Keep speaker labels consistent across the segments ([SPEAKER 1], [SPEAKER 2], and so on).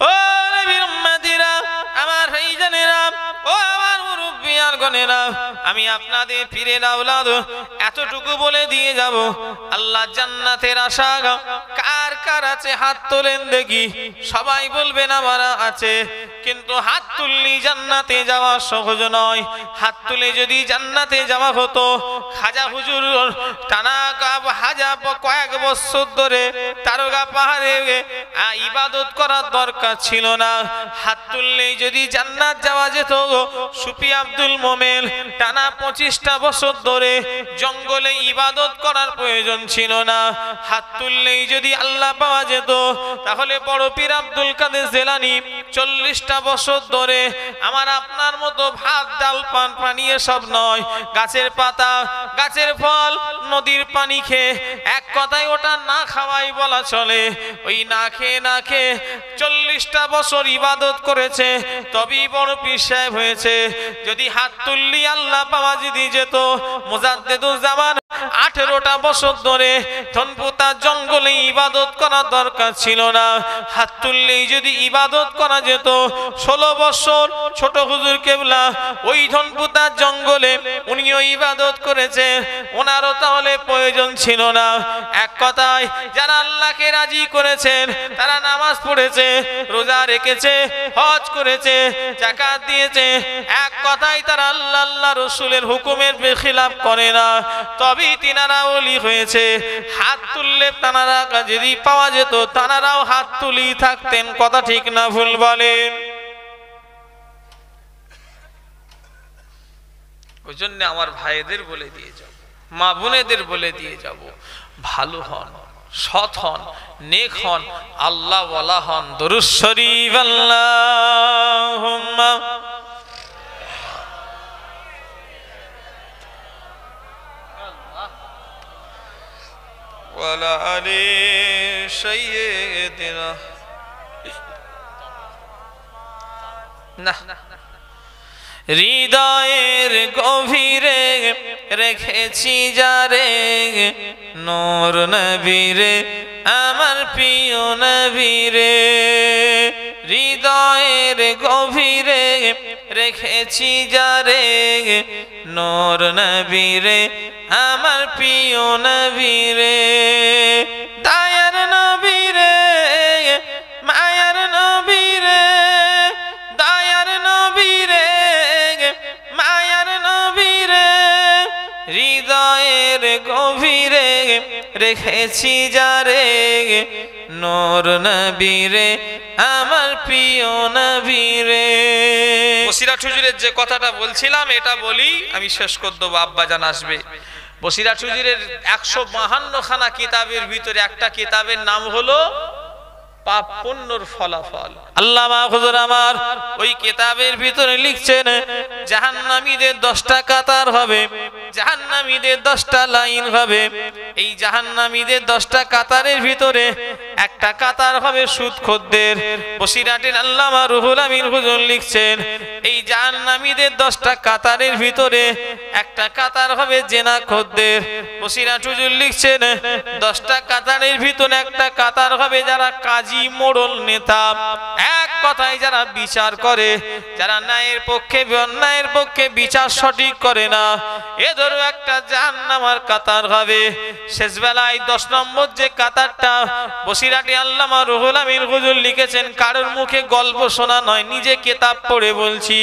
[SPEAKER 1] ও নবীর উম্মতিরা, আমার ভাইজানেরা, ও আমার মুরব্বিয়ান গণেরা, আমি আপনাদের পীরের আওলাদ এতটুকু বলে দিয়ে যাব, আল্লাহ জান্নাতের আশা কার কার আছে হাত তোলেন দেখি। সবাই বলবেন আমার আছে, কিন্তু হাত তুললি জান্নাতে যাওয়া সহজ নয়। হাত তুলে যদি জান্নাতে যাওয়া হতো, খাজা হুজুর টানা কয়েক বছর ধরে তারকা পাহাড়ে ইবাদত করার দরকার ছিল না। হাত তুললেই যদি জান্নাত যাওয়া যেত। সুফি আব্দুল মোমেন টানা 25টা বছর ধরে জঙ্গলে ইবাদত করার প্রয়োজন ছিল না। হাত তুললেই যদি আল্লাহ পাওয়া যেত, তাহলে বড় পীর আব্দুল কাদের জিলানী 40টা বছর ধরে আমার আপনার মতো ভাত ডাল পান পানি এসব নয়, গাছের পাতা, গাছের ফল, নদীর পানি খেয়ে, এক কথায় ওটা না খাওয়াই বলা চলে, ওই না খেয়ে 40টা বছর ইবাদত করেছে, তবেই বড় পীর সাহেব হয়েছে। যদি হাত তুললি আল্লাহ পাওয়া যদি যেত, মুজাদ্দেদুজ্জামান 18টা বছর ধরে ধনপুতা জঙ্গলে ইবাদত করার দরকার ছিল না। হাত তুললেই যদি ইবাদত করা যেত। 16 বছর ছোট হুজুর কেবলা ওই ধনপুতা জঙ্গলে উনিও ইবাদত করেছে, ওনারও তাহলে প্রয়োজন ছিল না। এক কথায় যারা আল্লাহকে রাজি করেছেন, তারা নামাজ পড়েছে, রোজা রেখেছে, হজ করেছে, যাকাত দিয়েছে, এক কথায় তারা আল্লাহ রসুলের হুকুমের বেখিলাফ করে না, তবেই তিনারা ওলি হয়েছে। হাত তুললে তানারা যদি পাওয়া যেত, তানারাও হাত তুলি থাকতেন। কথা ঠিক না ভুল বলেন? ওই জন্য আমার ভাইদের বলে দিয়ে যাব, মা বোনেদের বলে দিয়ে যাব, ভালো হন, সৎ হন, নেক হন, আল্লাহ ওয়ালা হন। দরুদ শরীফ আল্লাহুম্মা ওয়ালা আলি সাইয়্যিদিনা। না, হৃদয়ের গভীরে রেখেছি যারে, নূর নবীরে, আমার প্রিয় নবীরে। হৃদয়ের গভীরে রেখেছি যারে, নূর নবীরে, আমার প্রিয় নবীরে। দায়ার নবীরে, মায়ার নবীরে, দায়ার নবীরে, মায়ার নবীরে। হৃদয়ের গভীরে রেখেছি যারে, নূর নবীরে, আমার প্রিয় নবীরে। বসিরহাট হুজুরের যে কথাটা বলছিলাম, এটা বলি আমি শেষ করে দেবো, আব্বাজান আসবে। বসিরহাট হুজুরের 152 খানা কিতাবের ভিতরে একটা কিতাবের নাম হলো পাপ পুণ্যর ফলাফল। আল্লামা হুজুর আমার ওই কিতাবের ভিতরে লিখছেন, জাহান্নামীদের 10টা কাতার হবে, জাহান্নামীদের 10টা লাইন হবে। এই জাহান্নামীদের 10টা কাতারের ভিতরে একটা কাতার হবে সুদখোরদের। বসিরহাটের আল্লামা রুহুল আমিন হুজুর লিখছেন, এই জাহান্নামীদের 10টা কাতারের ভিতরে একটা কাতার হবে জেনাখোরদের। বসিরহাট হুজুর লিখছেন, 10টা কাতারের ভিতরে একটা কাতার হবে যারা কাজী, মোড়ল, নেতা, এক কথায় যারা বিচার করে, যারা ন্যায়ের পক্ষে অন্যায়ের পক্ষে বিচার সঠিক করে না, এদেরও একটা জাহান্নামের কাতার হবে। শেষ বেলায় 10 নম্বর যে কাতারটা বসিরহাটি আল্লামা রুহুল আমিন হুজুর লিখেছেন, কারোর মুখে গল্প শোনা নয়, নিজে কিতাব পড়ে বলছি,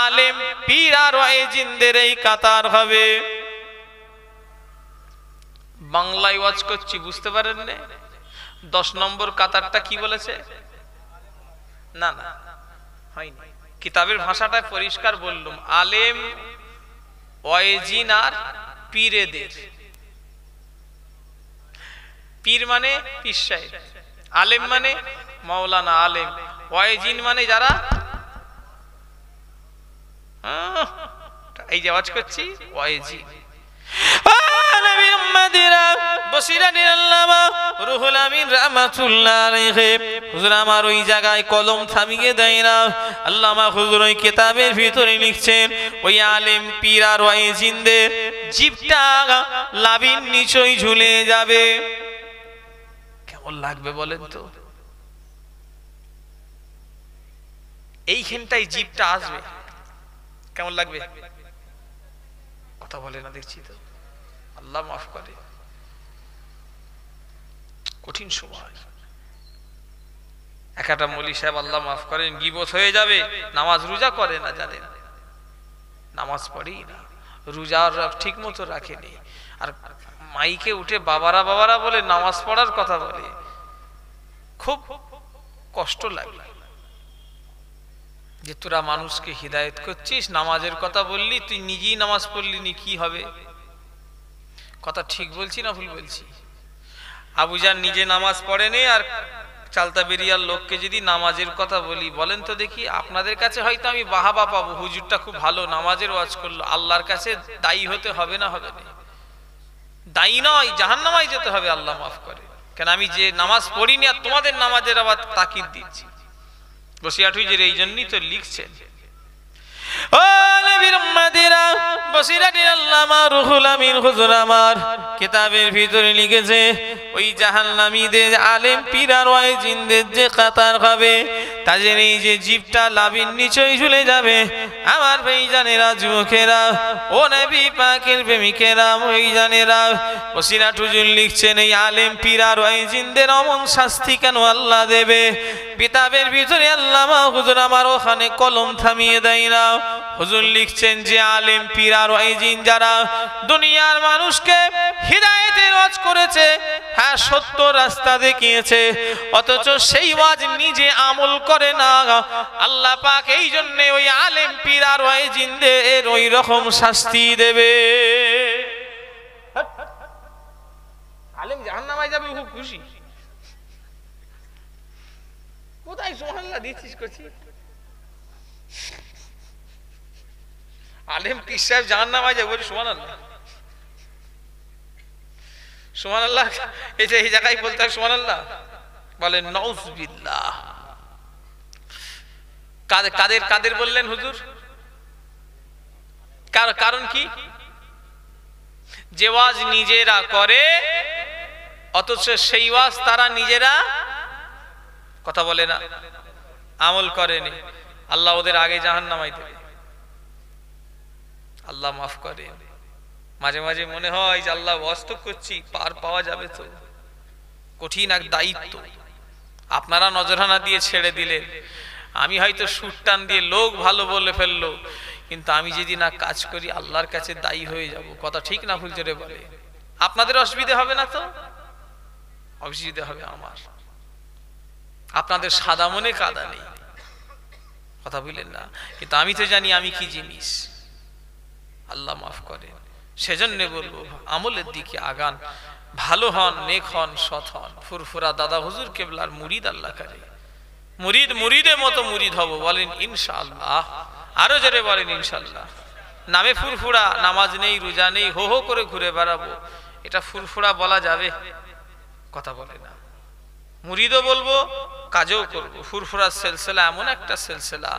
[SPEAKER 1] আলেম, পীর আর ওয়াইজিনদের এই কাতার হবে। বাংলায় ওয়াজ করছি, বুঝতে পারেন না? 10 নম্বর কাতারটা কি বলেছে? না না, হয়নি। কিতাবের ভাষাটা পরিষ্কার বললাম, আলেম, ওয়াইজিন আর পীরেদের। পীর মানে পীর সাহেব, আলেম মানে মাওলানা আলেম, ওয়াইজিন মানে যারা এই যে আওয়াজ করছি ওয়াইজিন। বসিরহাটের আল্লামা রুহুল আমিন রাহমাতুল্লাহ আলাইহি হুজুর আমার ওই জায়গায় কলম থামিয়ে দেয় না। আল্লামা হুজুর ওই কিতাবের ভিতরে লিখছেন, ওই আলেম, পীর আর ওয়াইজিনদের জিভটা লাভির নিচেই ঝুলে যাবে। কেমন লাগবে বলেন তো? এইখানটাই জিভটা আসবে, কেমন লাগবে? কথা বলে না দেখছি তো, আল্লাহ মাফ করে। কঠিন সময়। একটা মৌলী সাহেব, আল্লাহ মাফ করেন, গীবত হয়ে যাবে, নামাজ রোজা করে না, জানেন, নামাজ পড়েই না, রোজা ঠিক মতো রাখেনি, আর মাইকে উঠে বাবারা বাবারা বলে নামাজ পড়ার কথা বলে। খুব কষ্ট লাগে যে তোরা মানুষকে হিদায়ত করছিস, নামাজের কথা বললি, তুই নিজেই নামাজ পড়লি নি, কি হবে? কথা ঠিক বলছি না ভুল বলছি? আবুজান নিজে নামাজ পড়েনি, আর চালতা বেরিয়ার লোককে যদি নামাজের কথা বলি, বলেন তো দেখি, আপনাদের কাছে হয়তো আমি বাহাবা পাবো, হুজুরটা খুব ভালো নামাজের ওয়াজ করলো, আল্লাহর কাছে দায়ী হতে হবে না? হবে না? দায়ী নয়, জাহান্নামায় যেতে হবে, আল্লাহ মাফ করে। কেন আমি যে নামাজ পড়িনি আর তোমাদের নামাজের আবার তাকিদ দিচ্ছি। বসিরহাট হুজুর এই জন্যই তো লিখছেন, ও নবীর উম্মতিরা, বসিরহাটের আল্লামা রুহুল আমিন হুজুর আমার কিতাবের ভিতরে লিখেছে, ওই জাহান্নামীদের আলেম পীর আর ওয়াইজিনদের যে কাতার হবে, তাদের এই যে জিভটা লাভির নিচেই ঝুলে যাবে। আমার ভাইজানেরা, যুবকেরা, ও নবী পাকের প্রেমিকেরা, ভাইজানেরা, বসিরহাট হুজুর লিখছেন, এই আলেম পীর আর ওয়াইজিনদের অমন শাস্তি কেন আল্লাহ দেবে? কিতাবের ভিতরে আল্লামা হুজুর আমার ওখানে কলম থামিয়ে দেয় না। হুজুর লিখছেন যে আলেম পীর আর ওয়াইজিন যারা দুনিয়ার মানুষকে হিদায়াতের ওয়াজ করেছে, হ্যাঁ সত্য রাস্তা দেখিয়েছে, অথচ সেই ওয়াজ নিজে আমল করে না, আল্লাহ পাক এই জন্য ওই আলেম পীর আর ওয়াইজিনদের ওই রকম শাস্তি দেবে। আলেম জাহান্নামে যাবে, খুব খুশি, কোথায় সুবহানাল্লাহ দিচ্ছিস করছি? আলেম পীর সাহেব জাহান্নামে যাবে, বলছে সুবহানাল্লাহ, সুবহানাল্লাহ, এই যে এই জায়গায় বলতে হয় সুবহানাল্লাহ, বলেন নাউযুবিল্লাহ। কাদের কাদের বললেন হুজুর? কারণ কি? যে ওয়াজ নিজেরা করে, অথচ সেই ওয়াজ তারা নিজেরা, কথা বলে না, আমল করেনি, আল্লাহ ওদের আগে জাহান্নামায় দেবে। আল্লাহ মাফ করে। মাঝে মাঝে মনে হয় যে আল্লাহ ওয়াজ তো করছি, পার পাওয়া যাবে তো, কঠিন এক দায়িত্ব। আপনারা নজরানা দিয়ে ছেড়ে দিলেন, আমি হয়তো সুর টান দিয়ে লোক ভালো বলে ফেললো, কিন্তু আমি যদি না কাজ করি আল্লাহর কাছে দায়ী হয়ে যাব। কথা ঠিক না ভুল জোরে বলে? আপনাদের অসুবিধা হবে না তো? অসুবিধা হবে আমার। আপনাদের সাদা মনে কাদা নেই, কথা বললেন না, কিন্তু আমি তো জানি আমি কি জিনিস। আল্লাহ মাফ করে। সেজন্য বলবো আমলের দিকে আগান, ভালো হন, নেক হন, সৎ হন। ফুরফুরা দাদা হুজুর কেবলার মুরিদ আল্লাহ করে, মুরিদ মুরিদের মতো মুরিদ হব, বলেন ইনশাআল্লাহ। আরো জোরে বলেন ইনশাআল্লাহ। নামে ফুরফুরা, নামাজ নেই, রোজা নেই, হো হো করে ঘুরে বেড়াবো, এটা ফুরফুরা বলা যাবে? কথা বলে না। মুরিদও বলবো, কাজও করবো। ফুরফুরার সিলসিলা এমন একটা সিলসিলা,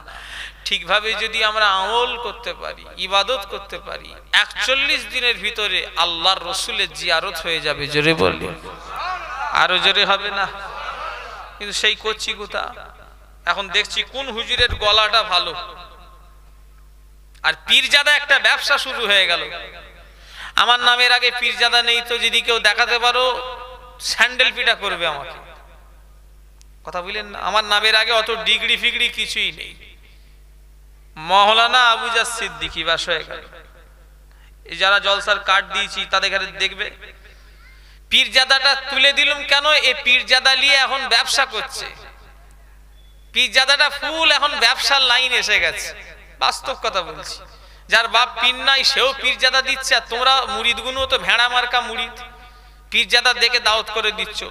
[SPEAKER 1] ঠিকভাবে যদি আমরা আমল করতে পারি, ইবাদত করতে পারি, 41 দিনের ভিতরে আল্লাহর রসুলের জিয়ারত হয়ে যাবে। জোরে বললি, আরো জোরে হবে না? কিন্তু সেই করছি কোথা? এখন দেখছি কোন হুজুরের গলাটা ভালো, আর পীরজাদা একটা ব্যবসা শুরু হয়ে গেল। আমার নামের আগে পীরজাদা নেই তো, যদি কেউ দেখাতে পারো স্যান্ডেল পিটা করবে আমাকে। কথা বলেন না? আমার নামের আগে অত ডিগ্রি ফিগ্রি কিছুই নেই, মওলানা আবুজার সিদ্দিকী বাস হয়ে গেল। এই যারা জলসার কার্ড দিয়েছি তাদের কাছে দেখবে, পীরজাদাটা তুলে দিলাম কেন? এই পীরজাদা নিয়ে এখন ব্যবসা করছে, পীরজাদাটা ফুল এখন ব্যবসার লাইন এসে গেছে। বাস্তব কথা বলছি, যার বাপ পীর নাই সেও পীরজাদা দিচ্ছে, আর তোমরা মুরিদ গুনো তো ভেড়া মার্কা মুরিদ, পীরজাদা দেখে দাওয়াত করে দিচ্ছ।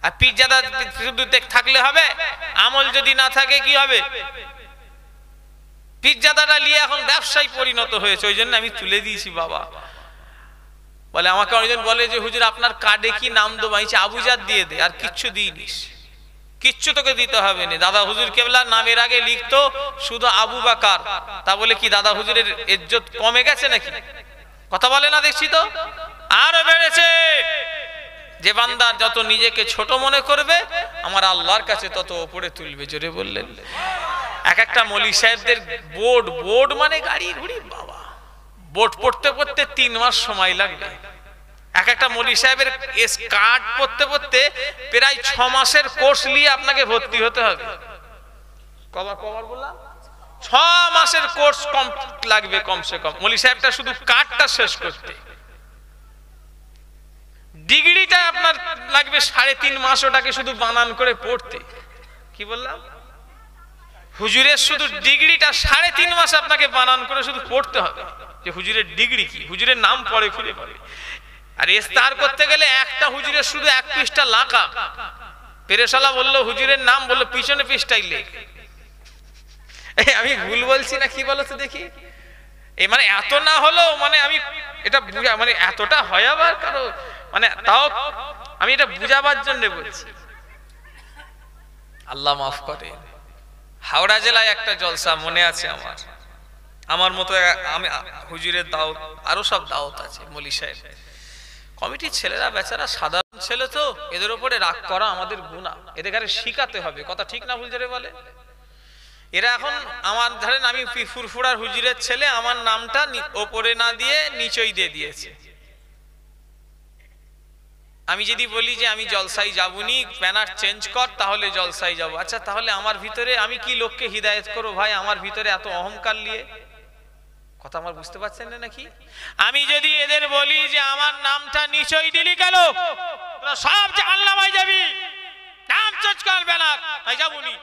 [SPEAKER 1] আর পীরজাদা শুধু থাকলে হবে? আমল যদি না থাকে কি হবে? পীরজাদাটা নিয়ে এখন ব্যবসায় পরিণত হয়েছে, ওই জন্য আমি তুলে দিয়েছি বাবা। বলে আমাকে অনেকজন বলে যে হুজুর আপনার কার্ডে কি নাম দেবো? আমি আবুজার দিয়ে দে, আর কিচ্ছু দিইনিস, কিচ্ছু তোকে দিতে হবে না। দাদা হুজুর কেবলা নামের আগে লিখতো শুধু আবু বাকার, তা বলে কি দাদা হুজুরের ইজ্জত কমে গেছে নাকি? কথা বলে না, দেখছি তো আরো বেড়েছে। যে বান্দা যত নিজেকে ছোট মনে করবে আমার আল্লাহর কাছে তত উপরে তুলবে। জোরে বললেন। এক একটা মৌলভী সাহেবদের বোর্ড মানে গাড়ি ঘুড়ি, বাবা বোর্ড পড়তে পড়তে 3 মাস সময় লাগবে। এক একটা মৌলভী সাহেবের কার্ড পড়তে পড়তে প্রায় 6 মাসের কোর্স নিয়ে আপনাকে ভর্তি হতে হবে। কবার বললাম 6 মাসের কোর্স লাগবে কমসে কম মৌলভী সাহেবটা শুধু কার্ডটা শেষ করতে। ডিগ্রিটা আপনার লাগবে 3.5 মাস ওটাকে শুধু বানান করে পড়তে। কি বললাম? হুজুরের শুধু ডিগ্রিটা 3.5 মাস আপনাকে বানান করে শুধু পড়তে হবে যে হুজুরের ডিগ্রি কি, হুজুরের নাম পড়ে ফিরে পড়ে। আর ইস্তার করতে গেলে একটা হুজুরের শুধু 1 পৃষ্ঠা লাকা। পেরেশালা বললো হুজুরের নাম, বললো পিছনে পৃষ্ঠাই লেখ। আমি ভুল বলছি না কি বলো তো দেখি? এই মানে এত না হলো মানে আমি এটা বুঝা মানে এতটা হয় আবার কারো মানে তাও আমি এটা বুঝাবার জন্য বলছি। আল্লাহ মাফ করে। হাওড়া জেলায় একটা জলসা মনে আছে আমার মতো আমি হুজুরের দাওয়াত, আরো সব দাওয়াত আছে মৌলভী সাহেব কমিটির ছেলেরা বেচারা সাধারণ ছেলে তো, এদের উপরে রাগ করা আমাদের গুনাহ, এদেরকে শিখাতে হবে। কথা ঠিক না ভুল জোরে বলে? এরা এখন আমার ধরেন আমি ফুরফুরার হুজুরের ছেলে, আমার নামটা ওপরে না দিয়ে নিচেই দিয়ে দিয়েছে। আমি যদি বলি যে আমি জলসাই যাবনি, ব্যানার চেঞ্জ কর, তাহলে জলসাই যাব। আচ্ছা তাহলে আমার ভিতরে আমি কি লোককে হিদায়ত করবো ভাই? আমার ভিতরে এত অহংকার নিয়ে, কথা আমার বুঝতে পারছেন না নাকি? আমি যদি এদের বলি যে আমার নামটা নিচেই দিলি কেন, সব জাহান্নামে যাবি, নাম চেঞ্জ কর ব্যানার, তাই যাবনি।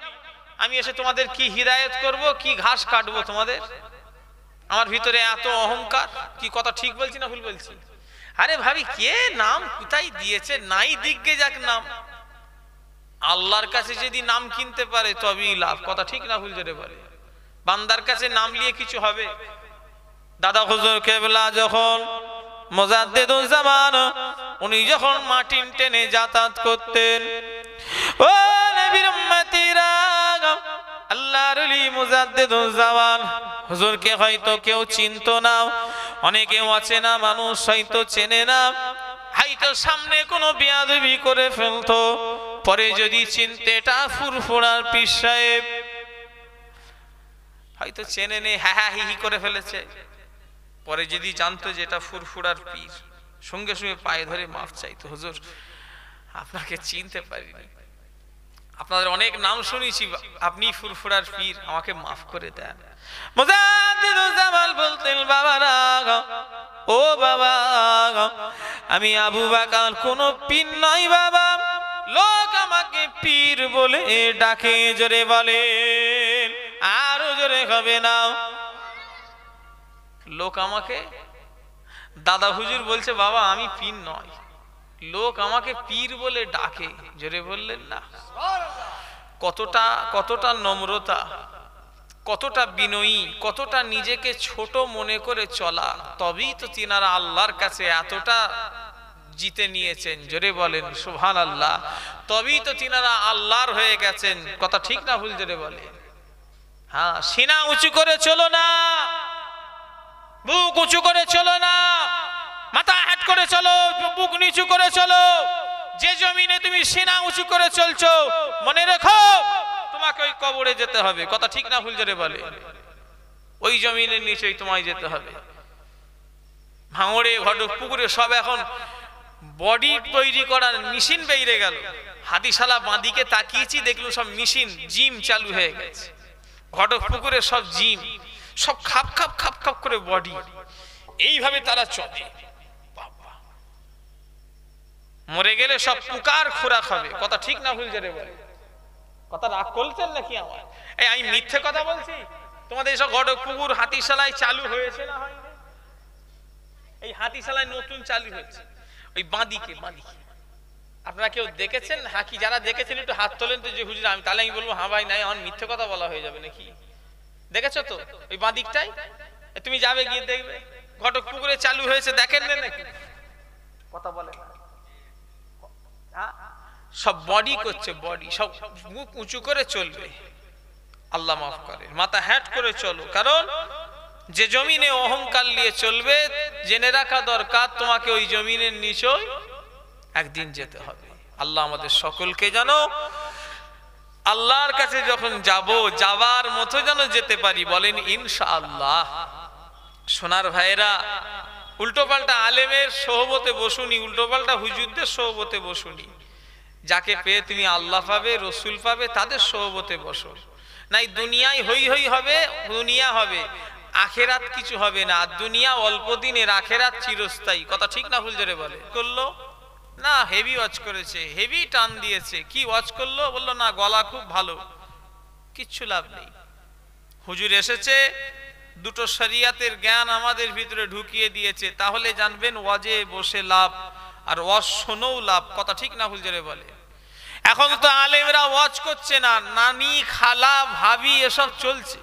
[SPEAKER 1] আমি এসে তোমাদের কি হিদায়ত করব, কি ঘাস কাটবো তোমাদের? আমার ভিতরে এত অহংকার। কি কথা ঠিক বলছি না ভুল বলছি? আরে ভাবি কে নাম কোথায় দিয়েছে, নাই দিগ্গে যাক নাম, আল্লাহর কাছে যদি নাম কিনতে পারে তবেই লাভ। কথা ঠিক না ভুল জোরে বলে? বান্দার কাছে নাম নিয়ে কিছু হবে? দাদা হুজুর কেবলা যখন মুজাদ্দিদুল জামান, উনি যখন মাটিন টেনে যাতায়াত করতেন, ও নবীর উম্মতিরা, আল্লাহর ওলি মুজাদ্দিদুল জামান হুজুরকে হয়তো কেউ চিনতো না, অনেকেও অচেনা মানুষ হয়তো চেনে না, হয়তো সামনে কোনো বেয়াদবি করে ফেলতো, পরে যদি চিনতে এটা ফুরফুরার পীর সাহেব, হয়তো চেনে নে, হ্যাঁ হি করে ফেলেছে, পরে যদি জানতো যে এটা ফুরফুরার পীর, সঙ্গে সঙ্গে পায়ে ধরে মাফ চাইতো, হুজুর আপনাকে চিনতে পারিনি, আপনাদের অনেক নাম শুনেছি, আপনি ফুরফুরার পীর, আমাকে মাফ করে দেন। মুজাদ্দিদুল জামাল বলতেন, বাবারা ও বাবা, আমি আবু বকর কোনো পীর নই বাবা, লোক আমাকে পীর বলে ডাকে। জোরে বলে, আরো জোরে হবে না। লোক আমাকে, দাদা হুজুর বলছে বাবা আমি পীর নয়, লোক আমাকে পীর বলে ডাকে। জোরে বললেন না? কতটা নম্রতা, কতটা বিনয়ী, কতটা নিজেকে ছোট মনে করে চলা, তবেই তো তিনারা আল্লাহর কাছে এতটা জিতে নিয়েছেন। জোরে বলেন সুবহানাল্লাহ। তবেই তো তিনারা আল্লাহর হয়ে গেছেন। কথা ঠিক না ভুল জোরে বলে? হ্যাঁ, সিনা উঁচু করে চলো না, বুক উঁচু করে চলো না, মাথা হাট করে চলো, বুক নিচু করে চলো। যে জমিনে তুমি সিনা উঁচু করে চলছো, মনে রেখো তোমাকে ওই কবরে যেতে হবে। কথা ঠিক না ভুল জোরে বলে? ওই জমিনের নিচেই তোমায় যেতে হবে। ভাঙড়ে, ঘটক, পুকুরে সব এখন বডি তৈরি করার মেশিন বেরিয়ে গেল। হাতিশালা বাঁদিকে তাকিয়েছি, দেখলো সব মেশিন, জিম চালু হয়ে গেছে। ঘটক পুকুরে সব জিম, সব খাপ খাপ খাপ খাপ করে বডি, এইভাবে তারা চলে। মরে গেলে সব পুকার খোরাক হবে। কথা ঠিক না ভুল জোরে বলে? কথা রাগ করছেন নাকি আমার? এই আমি মিথ্যে কথা বলছি? তোমাদের এসব ঘটক পুকুর হাতিশালায় চালু হয়েছে না হয়নি? এই হাতিশালায় নতুন চালু হয়েছে ওই বাঁদিকে। আপনারা কেউ দেখেছেন? হ্যাঁ, কি যারা দেখেছেন একটু হাত তোলেন তো। যে হুজুর আমি, তাহলে আমি বলবো হ্যাঁ ভাই নাই, আমার মিথ্যে কথা বলা হয়ে যাবে নাকি? দেখেছো তো ওই বাঁদিকটাই? তুমি যাবে গিয়ে দেখবে ঘটক পুকুরে চালু হয়েছে, দেখেন না নাকি? কথা বলে সব বডি করছে, বডি সব মুখ উঁচু করে চলবে। আল্লাহ মাফ করে, মাথা হ্যাট করে চলো। কারণ যে জমিনে অহংকার নিয়ে চলবে, জেনে রাখা দরকার তোমাকে ওই জমিনের নিচেই একদিন যেতে হবে। আল্লাহ আমাদের সকলকে জানো আল্লাহর কাছে যখন যাব, যাবার মতো যেন যেতে পারি, বলেন ইনশাআল্লাহ। সোনার ভাইরা, উল্টোপাল্টা আলেমের সোহবতে বসুনি, উল্টোপাল্টা হুজুরদের সোহবতে বসুনি। যাকে পেয়ে তুমি আল্লাহ পাবে, রসুল পাবে, তাদের সোহবতে বসো। নাই দুনিয়ায় হই হই হবে, দুনিয়া হবে, আখেরাত কিছু হবে না। দুনিয়া অল্প দিনের, আখেরাত চিরস্থায়ী। কথা ঠিক না ভুল জোরে বলে? করলো না, হেভি ওয়াচ করেছে, হেভি টান দিয়েছে, কি ওয়াচ করলো? বললো না গলা খুব ভালো, কিচ্ছু লাভ নেই। হুজুর এসেছে, দুটো শরিয়াতের জ্ঞান আমাদের ভিতরে ঢুকিয়ে দিয়েছে, তাহলে জানবেন ওয়াজে বসে লাভ, আর ওয়াজ শোনেও লাভ। কথা ঠিক না ভুল জোরে বলে? এখন তো আলেমরা ওয়াজ করছে না, নানি, খালা, ভাবি এসব চলছে।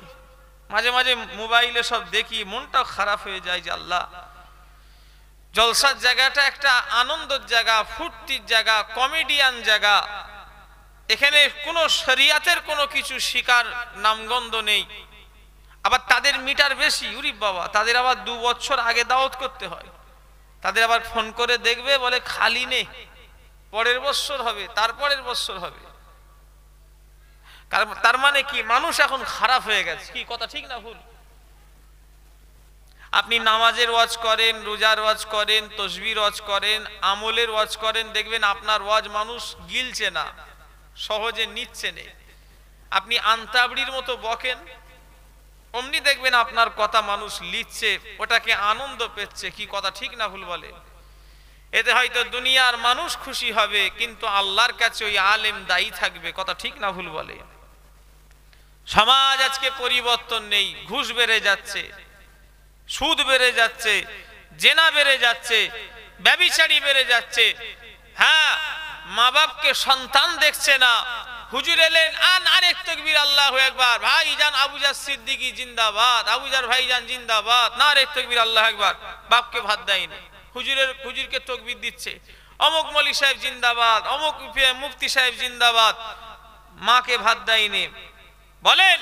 [SPEAKER 1] মাঝে মাঝে মোবাইলে সব দেখি, মনটা খারাপ হয়ে যায় যে আল্লাহ, জলসার জায়গাটা একটা আনন্দের জায়গা, ফুর্তির জায়গা, কমেডিয়ান জায়গা, এখানে কোনো শরিয়াতের কোনো কিছু শিকার নামগন্ধ নেই। আবার তাদের মিটার বেশি, উরি বাবা, তাদের আবার 2 বছর আগে দাওয়াত করতে হয়, তাদের আবার ফোন করে দেখবে, বলে খালি নেই, পরের বছর হবে, তারপরের বছর হবে। তার মানে কি, মানুষ এখন খারাপ হয়ে গেছে। কি কথা ঠিক না ভুল? আপনি নামাজের ওয়াজ করেন, রোজার ওয়াজ করেন, তসবির ওয়াজ করেন, আমলের ওয়াজ করেন, দেখবেন আপনার ওয়াজ মানুষ গিলছে না, সহজে নিচ্ছে না। আপনি আন্তাবড়ির মতো বকেন, অমনি দেখবেন আপনার কথা মানুষ লিখছে, ওটাকে আনন্দ পেচ্ছে। কি কথা ঠিক না ভুল বলে? এতে হয়তো দুনিয়ার মানুষ খুশি হবে, কিন্তু আল্লাহর কাছে ওই আলেম দায়ী থাকবে। কথা ঠিক না ভুল বলে? সমাজ আজকে পরিবর্তন নেই, ঘুষ বেড়ে যাচ্ছে, সুদ বেড়ে যাচ্ছে, জেনা বেড়ে যাচ্ছে, ব্যভিচারী বেড়ে যাচ্ছে। হ্যাঁ, মা বাপকে সন্তান দেখছে না। হুজুর এলেন, আরেক তাকবীর, আল্লাহু আকবার, ভাইজান আবুজার সিদ্দিকী জিন্দাবাদ, আবুজার ভাইজান জিন্দাবাদ, না আরেক তাকবীর, আল্লাহু আকবার। বাপকে ভাত দেয়নি, হুজুরকে তাকবীর দিচ্ছে, অমুক মৌলভী সাহেব জিন্দাবাদ, অমুক মুফতি সাহেব জিন্দাবাদ, মাকে ভাত দেয়নি। বলেন,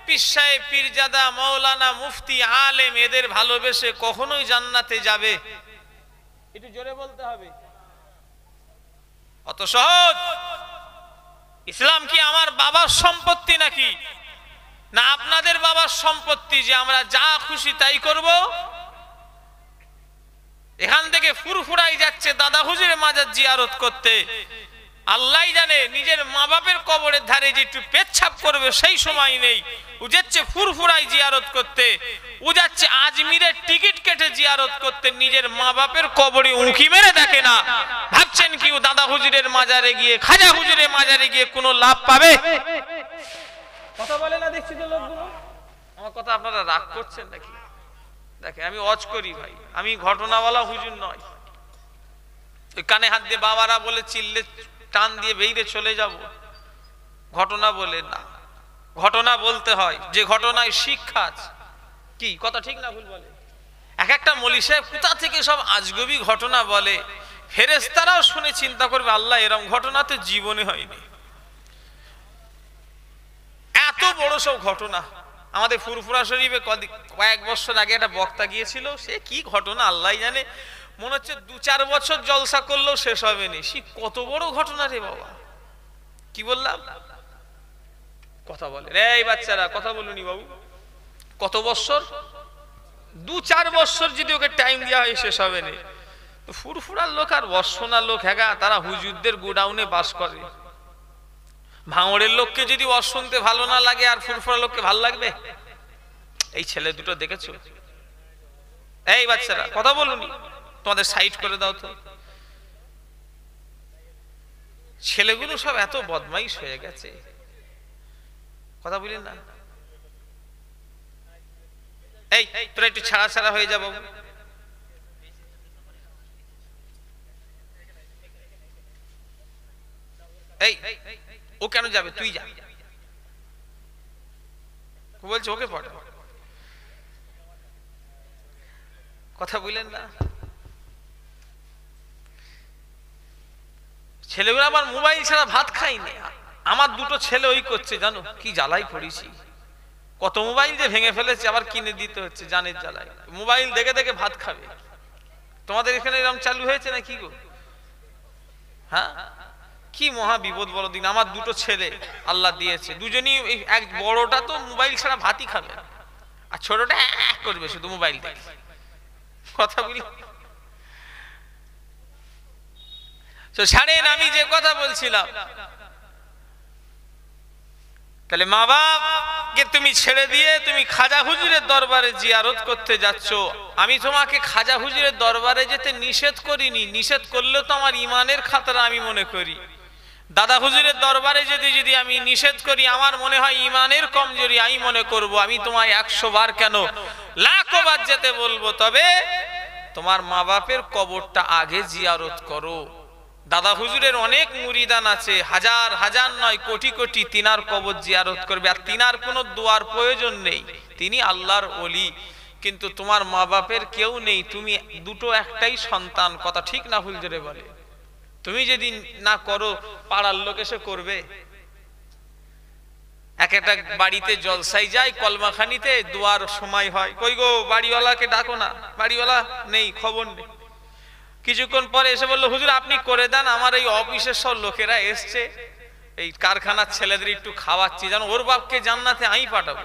[SPEAKER 1] পীর সাহেব, পীরজাদা, মাওলানা, মুফতি, আলেম, এদের ভালোবেসে কখনোই জান্নাতে যাবে? একটু জোরে বলতে হবে। অত সহজ? ইসলাম কি আমার বাবার সম্পত্তি নাকি? না আপনাদের বাবার সম্পত্তি যে আমরা যা খুশি তাই করব? এখান থেকে ফুরফুরাই যাচ্ছে দাদা হুজুরের মাজার জিয়ারত করতে, আল্লাহ জানে নিজের মা বাপের কবরের ধারে যে একটু পেচ্ছাপ করবে সেই সময় নেই। ও যাচ্ছে ফুরফুরাই জিয়ারত করতে, ও যাচ্ছে আজমিরের টিকিট কেটে জিয়ারত করতে, নিজের মা বাপের কবরে উঁকি মেরে দেখে না। ভাবছেন কি ও দাদা হুজুরের মাজারে গিয়ে, খাজা হুজুরের মাজারে গিয়ে কোনো লাভ পাবে? কথা বলে না দেখছি তো লোকগুলো। আমার কথা আপনারা রাগ করছেন নাকি? দেখে আমি ওয়াজ করি ভাই, আমি ঘটনাওয়ালা হুজুর নয়। ওই কানে হাত দিয়ে বাবারা বলে চিল্লে টান দিয়ে বেরিয়ে চলে যাব, ঘটনা বলে না। ঘটনা বলতে হয়, যে ঘটনায় শিক্ষা আছে। কি কথা ঠিক না ভুল বলে? এক একটা মৌলভী সাহেব কোথা থেকে সব আজগবি ঘটনা বলে, ফেরেশতারাও শুনে চিন্তা করবে, আল্লাহ এরকম ঘটনা তো জীবনে হয়নি। এত বড় সব ঘটনা। আমাদের ফুরফুরা শরীফে কয়েক বছর আগে একটা বক্তা গিয়েছিল, সে কি ঘটনা আল্লাহ জানে, মনে হচ্ছে 2-4 বছর জলসা করলেও শেষ হবে না। সে কত বড় ঘটনা রে বাবা। কি বললাম? কথা বলে এই বাচ্চারা, কথা বলুনি বাবু। কত বছর? 2-4 বছর যদি ওকে টাইম দেওয়া হয় শেষ হবে না। তো ফুরফুরার লোক আর বর্ষনার লোক, হ্যাঁ তারা হুজুরদের গোডাউনে বাস করে। ভাঙড়ের লোককে যদি ওয়াজ শুনতে ভালো না লাগে, আর ফুরফুরা লোককে ভালো লাগবে? এই ছেলে দুটো দেখেছো? এই বাচ্চারা কথা বলুনি, তোমাদের সাইড করে দাও তো। ছেলেগুলো সব এত বদমাইশ হয়ে গেছে, কথা বলেন না। এই তোরা একটু ছাড়া ছাড়া হয়ে যাবো। এই ও কেন যাবে? তুই যা। বলছে ওকে পড়া, কথা বললেন না। ছেলেগুলো আমার মোবাইল ছাড়া ভাত খাইনি। আমার দুটো ছেলে ওই করছে, জানো কি জ্বালাই পড়েছি। কত মোবাইল যে ভেঙে ফেলেছে, আবার কিনে দিতে হচ্ছে জানের জ্বালায়। মোবাইল দেখে দেখে ভাত খাবে। তোমাদের এখানে এরকম চালু হয়েছে না কি গো? হ্যাঁ, কি মহা বিপদ বলো দিন। আমার দুটো ছেলে আল্লাহ দিয়েছে, দুজনই এক বড়টা তো মোবাইল ছাড়া ভাতই খাবে না, আর ছোটটা করবে শুধু মোবাইল দেখে। কথা বলি তো ছাড়েন, আমি যে কথা বলছিলাম, তাহলে মা বাপকে তুমি ছেড়ে দিয়ে তুমি খাজা হুজুরের দরবারে জিয়ারত করতে যাচ্ছ। আমি তোমাকে খাজা হুজুরের দরবারে যেতে নিষেধ করিনি, নিষেধ করলেও তো আমার ইমানের খাতরা আমি মনে করি। দাদা হুজুরের দরবারে যদি আমি নিষেধ করি, আমার মনে হয় ইমানের কমজোরি আমি মনে করব। আমি তোমায় 100 বার কেন লাখো বার যেতে বলবো, তবে তোমার মা বাপের কবরটা আগে জিয়ারত করো। দাদা হুজুরের অনেক মুরিদান আছে, হাজার হাজার নয় কোটি কোটি, তিনার কবর জিয়ারত করবে, আর তিনার কোনো দোয়ার প্রয়োজন নেই, তিনি আল্লাহর ওলি। কিন্তু তোমার মা বাপের কেউ নেই, তুমি দুটো একটাই সন্তান, কথা ঠিক না ভুল জোরে বলে? তুমি যদি না করো পাড়ার লোক এসে করবে। এক একটা বাড়িতে জলসাই যায়, কলমাখানিতে দোয়ার সময় হয়, কই গো বাড়িওয়ালাকে ডাকো না, বাড়িওয়ালা নেই, খবর নেই। কিছুক্ষণ পরে এসে বললো, হুজুর আপনি করে দেন, আমার এই অফিসের সব লোকেরা এসছে, এই কারখানার ছেলেদের একটু খাওয়াচ্ছি, জানো ওর বাপকে জান্নাতে আমি পাঠাবো।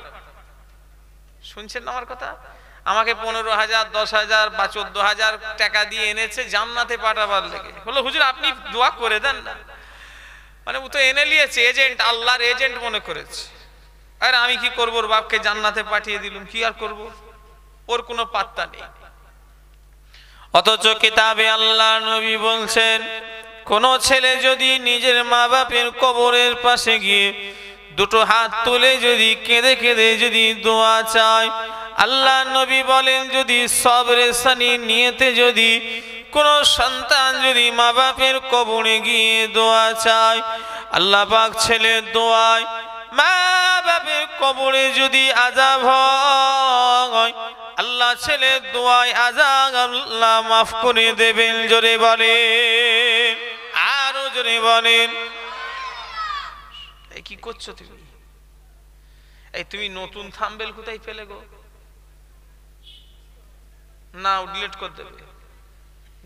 [SPEAKER 1] শুনছেন না আমার কথা? আমাকে 15,000 10,000 বা 14,000 টাকা দিয়ে এনেছে জান্নাতে পাঠাবার লেগে। বললো হুজুর আপনি দোয়া করে দেন না। মানে ও তো এনে নিয়েছে, এজেন্ট, আল্লাহর এজেন্ট মনে করেছে। আর আমি কি করবো, ওর বাপকে জান্নাতে পাঠিয়ে দিলুম, কি আর করব, ওর কোনো পাত্তা নেই। অথচ কিতাবে আল্লাহ নবী বলছেন, কোন ছেলে যদি নিজের মা বাপের কবরের পাশে গিয়ে দুটো হাত তুলে যদি কেঁদে কেঁদে যদি দোয়া চায়, আল্লাহ নবী বলেন যদি সবরে সানি নিয়েতে যদি কোন সন্তান যদি মা বাপের কবরে গিয়ে দোয়া চায়, আল্লাহ পাক ছেলের দোয়ায় মা বাপের কবরে যদি আযাব হয়, আল্লাহ ছেলের দোয়ায় আযাব আল্লাহ মাফ করে দেবেন। জোরে বলেন, আরো জোরে বলেন। এই কি করছো তুমি? এই তুমি নতুন থাম্বনেল কোথায় পেলে গো? না ডিলিট করে দেবে,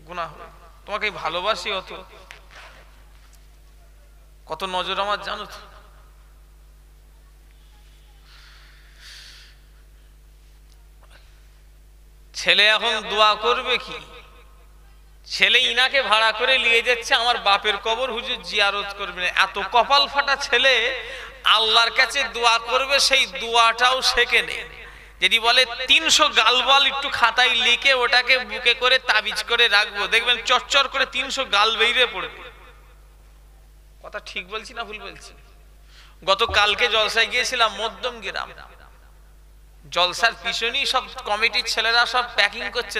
[SPEAKER 1] গুনাহ হবে। তোমাকে ভালোবাসি অত, কত নজর আমার জানো তো। ছেলে এখন দোয়া করবে কি? ছেলে ইনাকে ভাড়া করে নিয়ে যাচ্ছে আমার বাপের কবর হুজুর জিয়ারত করবে। এত কপাল ফাটা ছেলে আল্লাহর কাছে দোয়া করবে, সেই দোয়াটাও শেখে নেই। যদি বলে 300 গালবাল একটু খাতায় লিখে ওটাকে বুকে করে তাবিজ করে রাখবো, দেখবেন চরচর করে 300 গাল বেরিয়ে পড়বে। কথা ঠিক বলছি না ভুল বলছি? গতকালকে জলসায় গিয়েছিলাম মধ্যম গ্রাম, জলসার পিছনেই সব কমিটির ছেলেরা সব প্যাকিং করছে,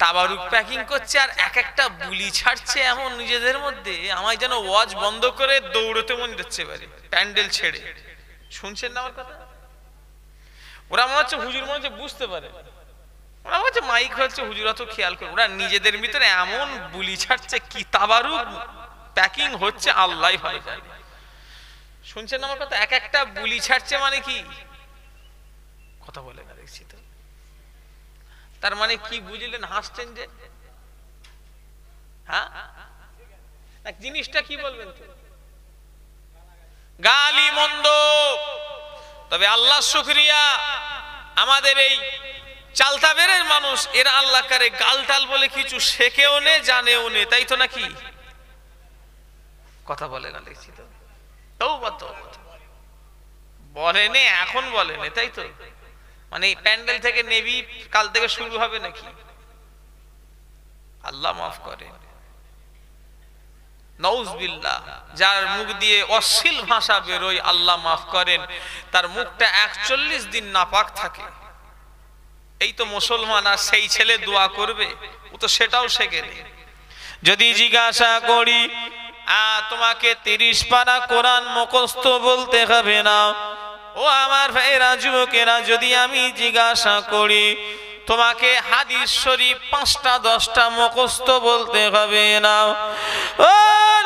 [SPEAKER 1] তাবারুক প্যাকিং করছে, আর এক একটা বুলি ছাড়ছে এমন নিজেদের মধ্যে, আমায় যেন ওয়াজ বন্ধ করে দৌড়তে মন যাচ্ছে এবারে প্যান্ডেল ছেড়ে। শুনছেন না আমার কথা? ওরা মনে হচ্ছে হুজুর মনে হচ্ছে বুঝতে পারে, ওরা মনে হচ্ছে মাইক হচ্ছে হুজুর অত খেয়াল করে। ওরা নিজেদের ভিতরে এমন বুলি ছাড়ছে, কি তাবারুক প্যাকিং হচ্ছে আল্লাহ ভালো জানে। শুনছেন আমার কথা? এক একটা বুলি ছাড়ছে মানে কি কথা বলে না দেখছি তো। তার মানে কি বুঝলেন? হাসছেন যে, হ্যাঁ জিনিসটা কি বলবেন তো? গালি মন্দ। তবে আল্লাহ শুকরিয়া, আমাদের এই চালতাবেরের মানুষ এরা আল্লাহ কারে গালটাল বলে কিছু শেখেও নে জানেও নে, তাই তো নাকি? কথা বলে না দেখছি তো। তওবা তওবা, বলে নে এখন বলে নে, তাই তো? মানে প্যান্ডেল থেকে নেবি কাল থেকে শুরু হবে নাকি? আল্লাহ মাফ করে। নাউজুবিল্লাহ, যার মুখ দিয়ে অশ্লীল ভাষা বেরোয় আল্লাহ মাফ করেন, তার মুখটা 41 দিন নাপাক থাকে। এই তো মুসলমান, আর সেই ছেলে দোয়া করবে, ও তো সেটাও শেখেনি। যদি জিজ্ঞাসা করি তোমাকে 30 পারা কোরআন মুখস্থ বলতে হবে না, ও আমার ভাইরা যুবকেরা, যদি আমি জিজ্ঞাসা করি তোমাকে হাদিস শরীফ 5টা 10টা মুখস্থ বলতে হবে না, ও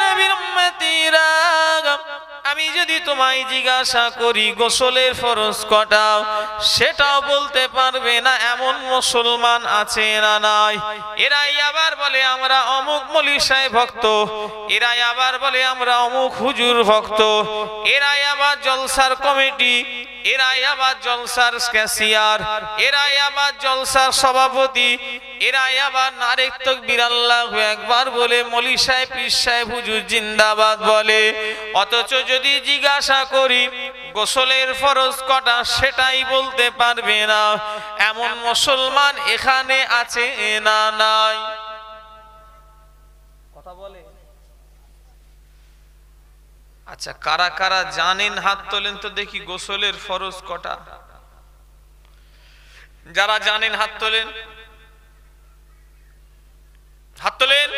[SPEAKER 1] নবীর উম্মতিরা, আমি আমি যদি তোমায় জিজ্ঞাসা করি গোসলের ফরজ কটা, সেটাও বলতে পারবে না এমন মুসলমান আছে না নাই? এরাই আবার বলে আমরা অমুক মৌলভী সাহেব ভক্ত, এরাই আবার বলে আমরা অমুক হুজুর ভক্ত, এরাই আবার জলসার কমিটি, এরাই আবার জলসার ক্যাশিয়ার, এরাই আবার জলসার সভাপতি, এরাই আবার নারে তাকবীর আল্লাহু আকবার বলে মৌলভী সাহেব পীর সাহেব হুজুর জিন্দাবাদ বলে। অথচ যদি জিজ্ঞাসা করি গোসলের ফরজ কটা, সেটাই বলতে পারবে না এমন মুসলমান এখানে আছে না নাই? কথা বলে। আচ্ছা, কারা কারা জানেন হাত তোলেন তো দেখি গোসলের ফরজ কটা। যারা জানেন হাত তোলেন, হাত তোলেন,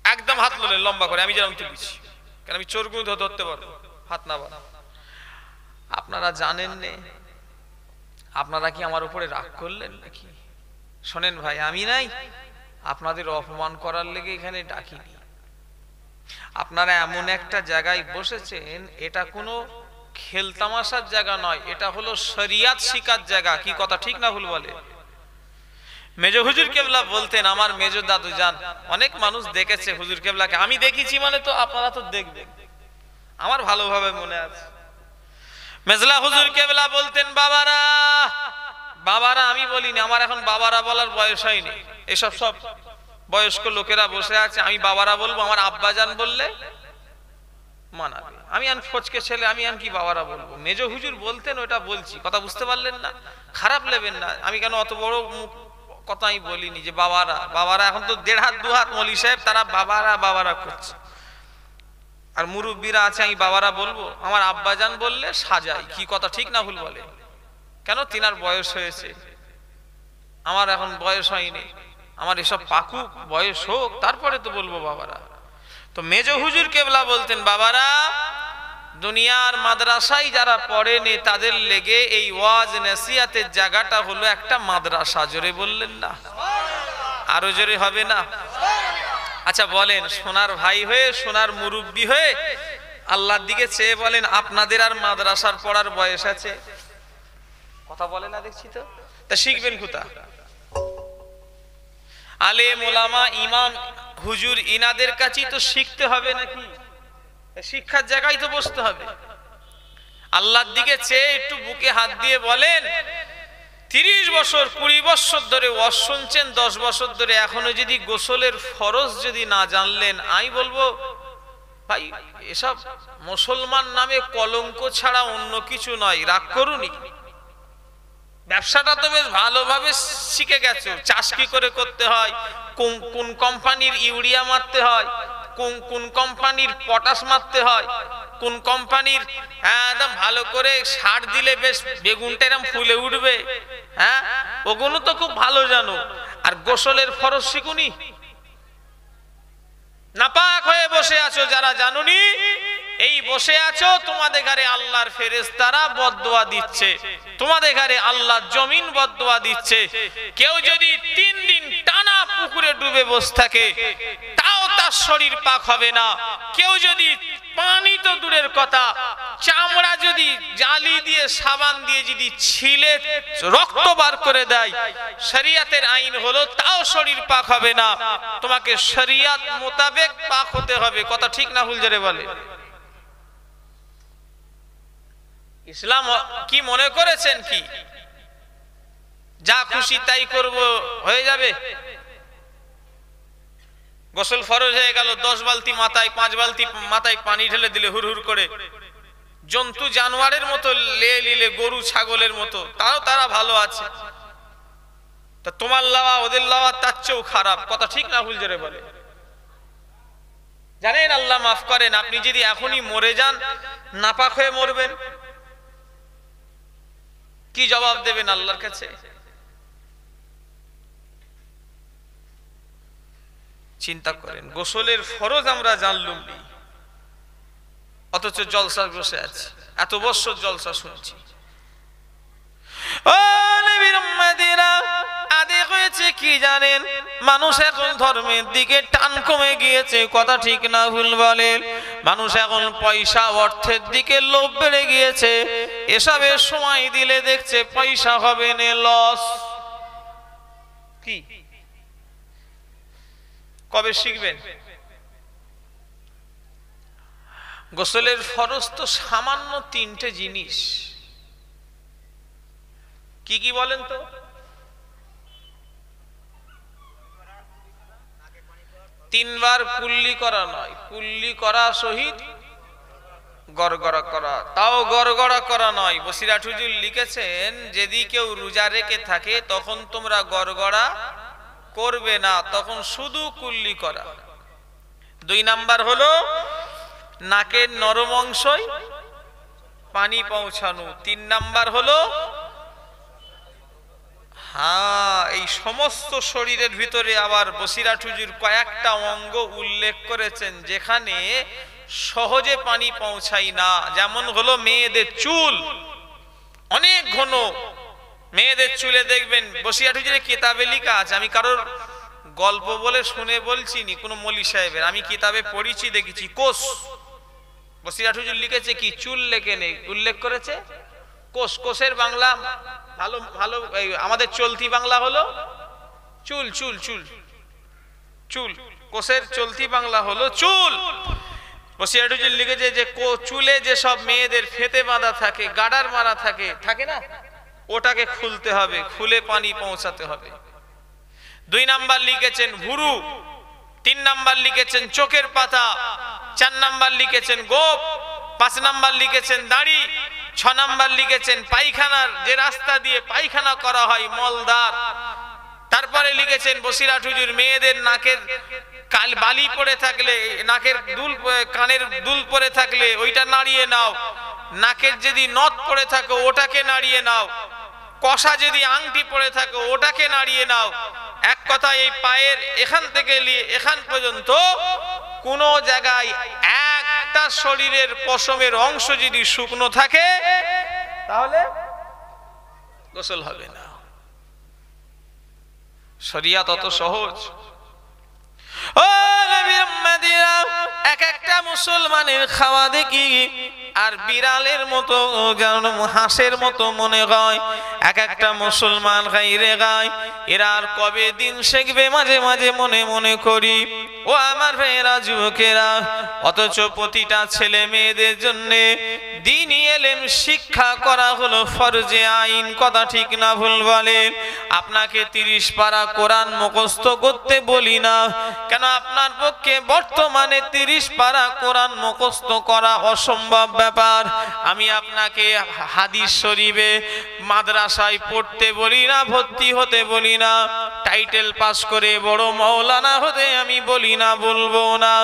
[SPEAKER 1] একদম হাত তোলেন লম্বা করে, আমি যেরকম তুলেছি, কারণ আমি চোর গুলো ধরতে পারবো, হাত না বাড়া। আপনারা জানেন নে? আপনারা কি আমার উপরে রাগ করলেন নাকি? শোনেন ভাই, আমি নাই আপনাদের অপমান করার লেগে এখানে ডাকিনি। আপনারা এমন একটা জায়গায় বসেছেন, এটা কোনো খেলতামাশার জায়গা নয়, এটা হলো শরিয়াত শিকার জায়গা। কি কথা ঠিক না ভুল বলে? মেজো হুজুর কেবলা বলতেন, আমার মেজো দাদু যান, অনেক মানুষ দেখেছে হুজুর কেবলাকে, আমি দেখেছি মানে তো আপনারা তো দেখবেন, আমার ভালোভাবে মনে আছে। মেজলা হুজুর কেবলা বলতেন, বাবারা, বাবারা আমি বলিনি, আমার এখন বাবারা বলার বয়স হয়নি, এসব সব বয়স্ক লোকেরা বসে আছে, আমি বাবারা বলবো, আমার আব্বাজান বললে মানাবে। আমি আন ফচকে ছেলে, আমি আন কি বাবারা বলবো? মেজো হুজুর বলতেন, ওটা বলছি, কথা বুঝতে পারলেন না? খারাপ নেবেন না, আমি কেন অত বড় কথা আমি বলিনি যে বাবারা। বাবারা এখন তো 1.5 হাত 2 হাত মৌলভী সাহেব, তারা বাবারা বাবারা করছে, আর মুরব্বীরা আছে, আমি বাবারা বলবো? আমার আব্বাজান বললে সাজাই। কি কথা ঠিক না ভুল বলে? কেন? তিনার বয়স হয়েছে, আমার এখন বয়স হয়নি, আমার এসব পাকুক, বয়স হোক, তারপরে তো বলবো বাবারা। তো মেজো হুজুর কেবলা বলতেন, বাবারা, দুনিয়ার মাদ্রাসায় যারা পড়েনি তাদের লেগে এই ওয়াজ নসিহতের জায়গাটা হলো একটা মাদ্রাসা। জোরে বললেন না? আরো জোরে হবে না? আচ্ছা বলেন, সোনার ভাই হয়ে, সোনার মুরব্বী হয়ে আল্লাহর দিকে চেয়ে বলেন, আপনাদের আর মাদ্রাসার পড়ার বয়স আছে? কথা বলে না দেখছি তো। তা শিখবেন কোথা? আলেম ওলামা ইমাম হুজুর ইনাদের কাছেই তো শিখতে হবে নাকি? শিক্ষার জায়গায় তো বসতে হবে। আল্লাহর দিকে চেয়ে একটু বুকে হাত দিয়ে বলেন, 30 বছর 20 বছর ধরে ওয়াজ শুনছেন, 10 বছর ধরে এখনো যদি গোসলের ফরজ যদি না জানলেন, আমি বলবো ভাই এসব মুসলমান নামে কলঙ্ক ছাড়া অন্য কিছু নয়। রাগ করুনি, ব্যবসাটা তো বেশ ভালোভাবে শিখে গেছো, চাষ কি করে করতে হয়, কোন কোম্পানির ইউরিয়া মারতে হয়, কোন কোম্পানির পটাশ মারতে হয়, কোন কোম্পানির একদম ভালো করে সার দিলে বেশ বেগুনটা এরকম ফুলে উঠবে, হ্যাঁ ওগুলো তো খুব ভালো জানো। আর গোসলের ফরজ শিখুনি? নাপাক হয়ে বসে আছো যারা জানুনি, এই বসে আছো, তোমাদের ঘরে আল্লাহর ফেরেশতারা বদদুয়া দিচ্ছে, তোমাদের ঘরে আল্লাহর জমিন বদদুয়া দিচ্ছে। কেউ যদি 3 দিন টানা পুকুরে ডুবে বসে থাকে তাও তার শরীর পাক হবে না। কেউ যদি পানি তো দূরের কথা, চামড়া যদি জালি দিয়ে সাবান দিয়ে যদি ছিলে রক্ত বার করে দেয়, শরীয়তের আইন হলো তাও শরীর পাক হবে না। তোমাকে শরীয়ত মোতাবেক পাক হতে হবে। কথা ঠিক না ভুল জোরে বলে? ইসলাম কি মনে করেছেন কি যা খুশি তাই করব হয়ে যাবে? গোসল ফরজ হয়ে গেল, 10 বালতি মাথায় 5 বালতি মাথায় পানি ঢেলে দিলে হুর হুর করে জন্তু জানোয়ারের মতো লে গরু ছাগলের মতো, তাও তারা ভালো আছে। তা তোমার লাওয়া ওদের লাওয়া তার চেয়েও খারাপ। কথা ঠিক না ভুল জোরে বলে? জানেন আল্লাহ মাফ করেন, আপনি যদি এখনই মরে যান নাপাক হয়ে মরবেন, কি জবাব দেবেন আল্লাহর কাছে? চিন্তা করেন, গোসলের ফরজ আমরা জানলুম নি, অথচ জলসা বসে আছে, এত বছর জলসা শুনছি। ও নবীর উম্মতিরা, আদেশ হয়েছে কি কি জানেন, মানুষ এখন ধর্মের দিকে টান কমে গিয়েছে, কথা ঠিক না ভুল বলেন? মানুষ এখন পয়সা অর্থের দিকে লোভ বেড়ে গিয়েছে, এসবের সময় দিলে দেখছে পয়সা হবে না লস। কি কবে শিখবেন? গোসলের ফরজ তো সামান্য 3টে জিনিস। কি কি বলেন তো? তিনবার কুল্লি করা নয়, কুল্লি করা সহিত গড়গড়া করা, তাও গড়গড়া করা নয়। বসিরাট হুজুর লিখেছেন, যদি কেউ রোজা রেখে থাকে তখন তোমরা গড়গড়া করবে না, তখন শুধু কুল্লি করা। 2 নাম্বার হলো নাকের নরম অংশই পানি পৌঁছানো। 3 নাম্বার হলো এই সমস্ত শরীরের ভিতরে আবার বসিরাট হুজুর কয়েকটা অঙ্গ উল্লেখ করেছেন যেখানে সহজে পানি পৌঁছায় না। যেমন হলো মেয়েদের চুল, অনেক ঘন মেয়েদের চুলে দেখবেন, বসিরাট হুজুরের কিতাবে লেখা আছে, আমি কারোর গল্প বলে শুনে বলছি নি, কোনো মৌলী সাহেবের, আমি কিতাবে পড়েছি দেখেছি। কোষ, বসিরাট হুজুর লিখেছে কি, চুল লেখে নেই, উল্লেখ করেছে কোষ। কোষের বাংলা ভালো ভালো আমাদের চলতি বাংলা হলো চুল। চুল চুল চুল কোষের চলতি বাংলা হলো চুল। বসিরাট হুজুর লিখেছে যে চুলে যে সব মেয়েদের ফেতে বাঁধা থাকে, গাডার মারা থাকে, থাকে না, ওটাকে খুলতে হবে, খুলে পানি পৌঁছাতে হবে। 2 নাম্বার লিখেছেন ভুরু, 3 নাম্বার লিখেছেন চোখের পাতা, 4 নাম্বার লিখেছেন গোপ, 5 নাম্বার লিখেছেন দাড়ি, 6 নাম্বার লিখেছেন পায়খানার যে রাস্তা দিয়ে পায়খানা করা হয় মলদার। তারপরে লিখেছেন বসিরাট হুজুর মেয়েদের নাকের কাল বালি পড়ে থাকলে, নাকের দুল, কানের দুল পড়ে থাকলে ওইটা নাড়িয়ে নাও, নাকের যদি নথ পড়ে থাকে ওটাকে নাড়িয়ে নাও, কষা যদি আংটি পড়ে থাকে ওটাকে নাড়িয়ে নাও। এক কথা, এই পায়ের এখান থেকে নিয়ে এখান পর্যন্ত কোন জায়গায় একটা শরীরের পশমের অংশ যদি শুকনো থাকে তাহলে গোসল হবে না। শরিয়াত অত সহজ। ও নবী উম্মতিরা, এক একটা মুসলমানের খাওয়া দেখি আর বিড়ালের মতো, যেন হাঁসের মতো মনে হয়। এক একটা মুসলমান খাইরে গায়, এরা আর কবে দিন শিখবে মাঝে মাঝে মনে মনে করি। ও আমার ভাইয়েরা, যুবকেরা, অথচ প্রতিটা ছেলে মেয়েদের জন্য দ্বীনি ইলম শিক্ষা করা হলো ফরজে আইন, কথা ঠিক না ভুল বলেন? আপনাকে 30 পারা কোরআন মুখস্থ করতে বলি না, কেন আপনার পক্ষে বর্তমানে 30 পারা কোরআন মুখস্থ করা অসম্ভব ব্যাপার। আমি আপনাকে হাদিস শরীফে মাদ্রাসায় পড়তে বলি না, ভর্তি হতে বলি না, টাইটেল পাস করে বড় মাওলানা হতে আমি বলি না, বলবো না।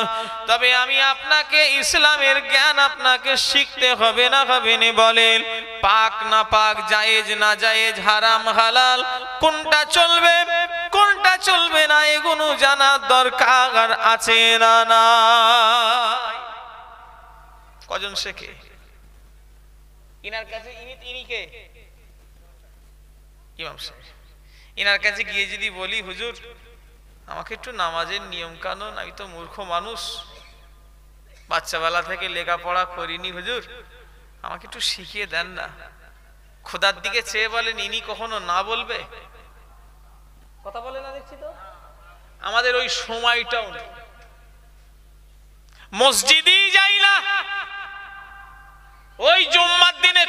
[SPEAKER 1] তবে আমি আপনাকে ইসলামের জ্ঞান আপনাকে শিখতে হবে না, হবে না বলেন? পাক না পাক, জায়েজ না জায়েজ, হারাম হালাল, কোনটা চলবে কোনটা চলবে না, এগুলো জানার দরকার আছে না? না, কজন শেখে ইনার কাছে? ইনি কে? ইমাম সাহেব। ইনার কাছে গিয়ে যদি বলি, হুজুর আমাকে একটু নামাজের নিয়ম কানুন, আমি তো মূর্খ মানুষ, বাচ্চাবেলা থেকে লেখাপড়া করিনি, হুজুর আমাকে একটু শিখিয়ে দেন না, খোদার দিকে চেয়ে বলেন, ইনি কখনো না বলবে? কথা বলে না দেখছি তো। আমাদের ওই সময়টাও নেই, মসজিদেই যাই না। ওই জুম্মার দিনে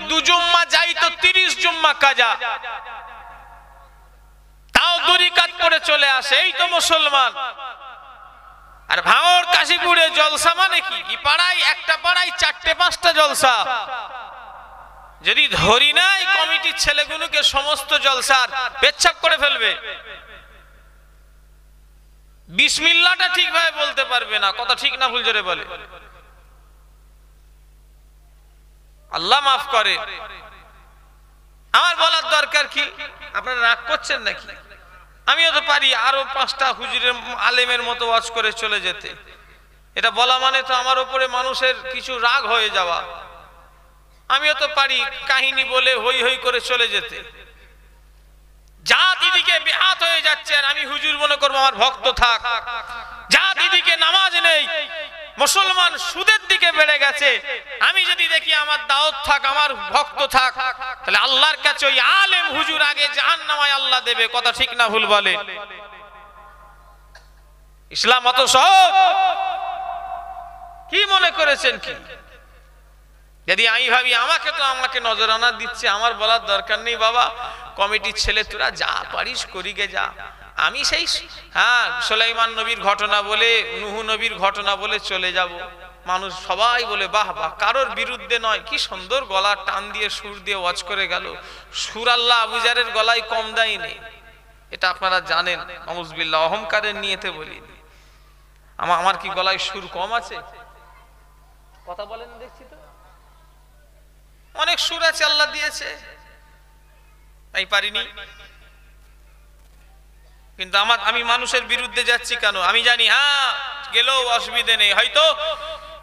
[SPEAKER 1] 2 জুম্মা যাই তো 30 জুম্মা কাজা, তাও 2 রাকাত পড়ে চলে আসে, এই তো মুসলমান। আর ভাঙর কাশীপুরে জলসা মানে কি? এই পাড়ায় একটা পাড়ায় 4-5টা জলসা। যদি ধরি না এই কমিটির ছেলেগুলোকে, সমস্ত জলসার পেচ্ছাপ করে ফেলবে, বিসমিল্লাহটা ঠিকভাবে বলতে পারবে না, কথা ঠিক না ভুল জোরে বলে? আল্লাহ মাফ করে। আমার বলার দরকার কি? আপনারা রাগ করছেন নাকি? আমিও তো পারি আরো 5টা হুজুরের আলেমের মতো ওয়াজ করে চলে যেতে। এটা বলা মানে তো আমার উপরে মানুষের কিছু রাগ হয়ে যাওয়া। আমিও তো পারি কাহিনী বলে হই হই করে চলে যেতে। জাত এদিকে বেহাত হয়ে যাচ্ছে আর আমি হুজুর মনে করবো আমার ভক্ত থাক। জাত এদিকে নামাজ নেই, মুসলমান সুদের দিকে বেড়ে গেছে, আমি যদি দেখি আমার দাওয়াত থাক, আমার ভক্ত থাক, তাহলে আল্লাহর কাছে ওই আলেম হুজুর আগে জাহান্নামে আল্লাহ দেবে। কথা ঠিক না ভুল বলে? ইসলাম অত সহজ কি মনে করেছেন? কি যদি আমি ভাবি আমাকে নজরানা দিচ্ছে, আমার বলার দরকার নেই, বাবা কমিটির ছেলে তোরা যা পারিস করিগে যা। আমি সেই সুলাইমান নবীর ঘটনা বলে, নূহ নবীর ঘটনা বলে চলে যাব, মানুষ সবাই বলে বাহ বাহ, কারোর বিরুদ্ধে নয়, কি সুন্দর গলা টান দিয়ে সুর দিয়ে ওয়াজ করে গেল। সুর আল্লাহ আবু জারের গলায় কম দেয়নি, এটা আপনারা জানেন। নাউজুবিল্লাহ, অহংকারের নিয়েতে বলিনি। আমার কি গলায় সুর কম আছে? কথা বলেন দেখছি তো, অনেক সুর আছে আল্লাহ দিয়েছে, তাই পারিনি। কিন্তু আমি মানুষের বিরুদ্ধে যাচ্ছি কেন? আমি জানি গেলেও অসুবিধে নেই, হয়তো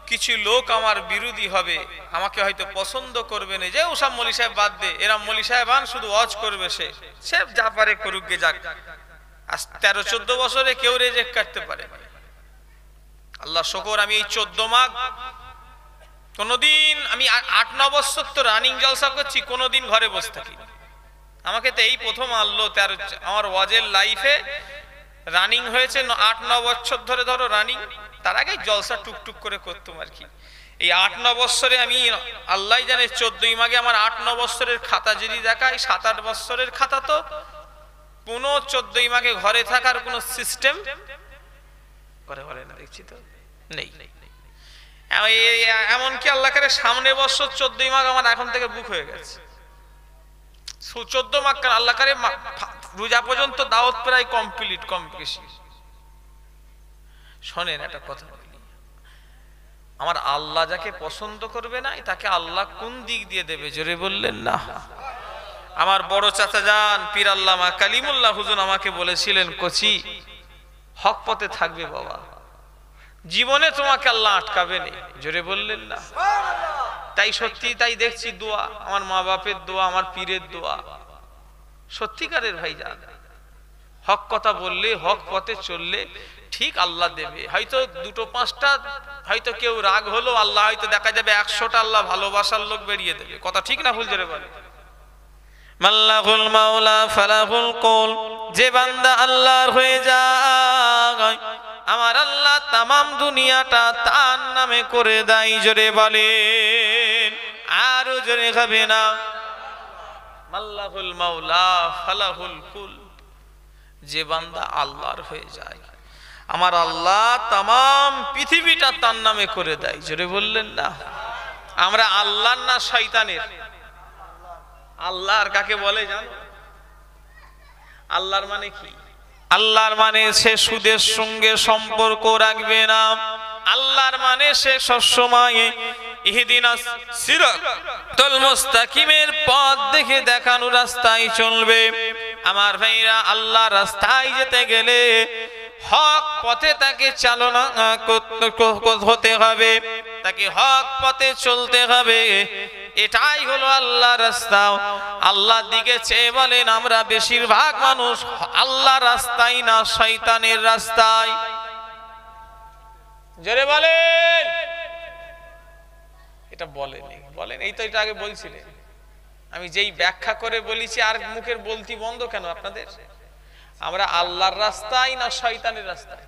[SPEAKER 1] কিছু লোক আমার বিরোধী হবে, আমাকে হয়তো পছন্দ করবে না, যে ওসব মৌলী সাহেব বাদ দে, এরা মৌলী সাহেবান শুধু ওয়াজ করবে, সে যা পারে করুক গে যাক। আজ 13-14 বছরে কেউ রেজেক্ট কাটতে পারে। আল্লাহ শুকর, আমি এই 14 মাঘ কোনদিন, আমি 8-9 বছর তো রানিং জলসা করছি, কোনদিন ঘরে বসে থাকি। আমাকে তো এই প্রথম আনলো, আমার ওয়াজের লাইফে রানিং হয়েছে 8-9 বছর ধরে, ধরো রানিং। তার আগে জলসা টুকটুক করে করতাম আর কি। এই 8-9 বছরে আমি, আল্লাহ জানে, 14ই মাঘে আমার 8-9 বছরের খাতা যদি দেখায়, 7-8 বছরের খাতা, তো কোনো 14ই মাঘে ঘরে থাকার কোনো সিস্টেম করে বলে না, দেখছি তো নেই। এমনকি আল্লাহ করে সামনে বছর 14ই মাঘ আমার এখন থেকে বুক হয়ে গেছে। 14 মাঘ আল্লাহ করে রোজা পর্যন্ত দাওয়াত প্রায় কমপ্লিট, কম বেশি। শোনেন একটা কথা বলি, আমার আল্লাহ যাকে পছন্দ করবে না, তাকে আল্লাহ কোন দিক দিয়ে দেবে? জোরে বললেন না? আমার বড় চাচা যান পীর আল্লামা কালিমুল্লাহ হুজুর আমাকে বলেছিলেন, কচি হক পথে থাকবে বাবা, জীবনে তোমাকে আল্লাহ আটকাবে না। জোরে বললেন না? তাই সত্যি, তাই দেখছি দোয়া, আমার মা বাপের দোয়া, আমার পীরের দোয়া, সত্যিকারের ভাইজান। হক কথা বললে, হক পথে চললে ঠিক আল্লাহ দেবে। হয়তো 2-5টা হয়তো কেউ রাগ হলো, আল্লাহ হয়তো দেখা যাবে 100টা আল্লাহ ভালোবাসার লোক বেরিয়ে দেবে। কথা ঠিক না ভুল? জোরে বলে। মাল্লাহুল মাওলা ফালাহুল কওল, যে বান্দা আল্লাহর হয়ে যায়, আমার আল্লাহ তামাম দুনিয়াটা তার নামে করে দেয়। জোরে বলেন, আরো জোরে হবে না? মাল্লাহুল মাওলা ফালাহুল কুল, যে বান্দা আল্লাহর হয়ে যায়, আমার আল্লাহ তামাম পৃথিবীটা তার নামে করে দেয়। জোরে বললেন না? আমরা আল্লাহর না শয়তানের? আল্লাহর কাকে বলে জানো? আল্লাহর মানে কি? আল্লাহর মানে সে সুদের সঙ্গে সম্পর্ক রাখবে না। আল্লাহর মানে সে সবসময় ইহদিনাস সিরাতাল মুস্তাকিমের পথ দেখে দেখানো রাস্তায় চলবে। আমার ভাইরা, আল্লাহ রাস্তায় যেতে গেলে হক পথে তাকে চালনা হতে হবে, তাকে হক পথে চলতে হবে। এটাই হলো আল্লাহর রাস্তা। আল্লাহর দিকে চেয়ে বলেন, আমরা বেশিরভাগ মানুষ আল্লাহর রাস্তায় না শয়তানের রাস্তায়। জোরে বলেন। এটা বলেন, এই তো এটা আগে বলছিলেন। আমি যেই ব্যাখ্যা করে বলেছি, আর মুখের বলতি বন্ধ কেন আপনাদের? আমরা আল্লাহর রাস্তায় না শয়তানের রাস্তায়?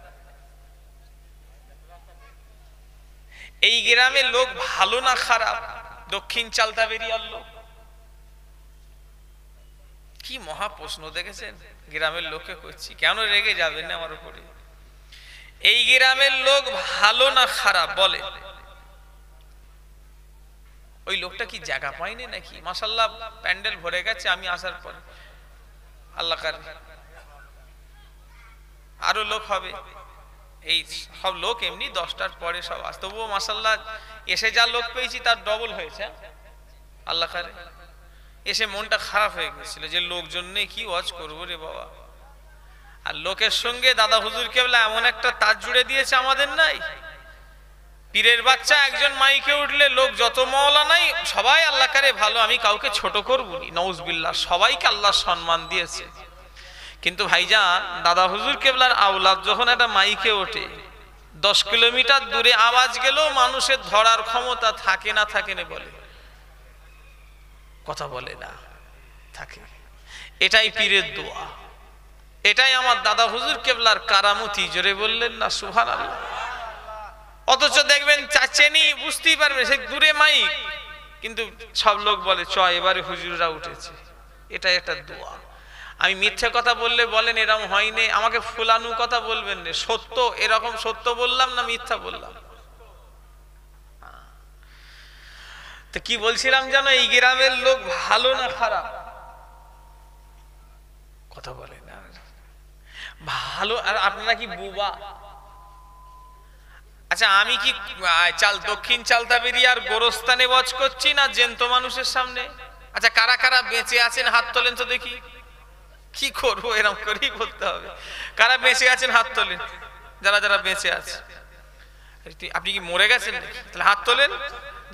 [SPEAKER 1] এই গ্রামে লোক ভালো না খারাপ? দক্ষিণ চালতাবেরিয়ার লোক কি মহা প্রশ্ন দেখেছেন? গ্রামের লোককে করছি, কেন রেগে যাবেন না আমার উপরে? এই গ্রামের লোক ভালো না খারাপ বলে? ওই লোকটা কি জায়গা পায়নি নাকি? মাশাআল্লাহ প্যান্ডেল ভরে গেছে আমি আসার পর, আল্লাহ কার আরো লোক হবে। এই সব লোক এমনি 10টার পরে সব আসে, তবুও মাশাআল্লাহ এসে যা লোক পেয়েছি তার ডবল হয়েছে। আল্লাহ কারে এসে মনটা খারাপ হয়ে গেছিল যে লোকজন নেই, কি ওয়াজ করবো রে বাবা। আর লোকের সঙ্গে দাদা হুজুর কেবলা এমন একটা তাজ জুড়ে দিয়েছে আমাদের নাই। পীরের বাচ্চা একজন মাইকে উঠলে লোক যত মাওলা নাই সবাই আল্লাহ কারে ভালো, আমি কাউকে ছোট করবো নি, নাউজুবিল্লাহ, সবাইকে আল্লাহ সম্মান দিয়েছে। কিন্তু ভাইজান দাদা হুজুর কেবলার আওলাদ যখন একটা মাইকে ওঠে 10 কিলোমিটার দূরে আওয়াজ গেলেও মানুষের ধরার ক্ষমতা থাকে না থাকে না বলে, কথা বলে না, থাকে। এটাই পীরের দোয়া, এটাই আমার দাদা হুজুর কেবলার কারামতি। জোরে বললেন না সুবহানাল্লাহ। অথচ দেখবেন চাচেনি বুঝতেই পারবে সে দূরে মাইক, কিন্তু সব লোক বলে চ এবারে হুজুররা উঠেছে। এটাই একটা দোয়া। আমি মিথ্যে কথা বললে বলেন এরকম হয়নি, আমাকে ফুলানু কথা বলবেন না, সত্য এরকম সত্য বললাম না মিথ্যা বললাম। তো কি বলছিলাম জানো, এই গ্রামের লোক ভালো না খারাপ? কথা বলে না ভালো। আর আপনারা কি বুবা? আচ্ছা আমি কি দক্ষিণ চালতাবেরিয়ার গোরস্থানে ওয়াজ করছি না জ্যান্ত মানুষের সামনে? আচ্ছা কারা কারা বেঁচে আছেন হাত তোলেন তো দেখি। কি করবো, এরকম করেই করতে হবে। কারা বেঁচে আছেন হাত তোলেন, যারা যারা বেঁচে আছে। আপনি কি মরে গেছেন নাকি? তাহলে হাত তোলেন,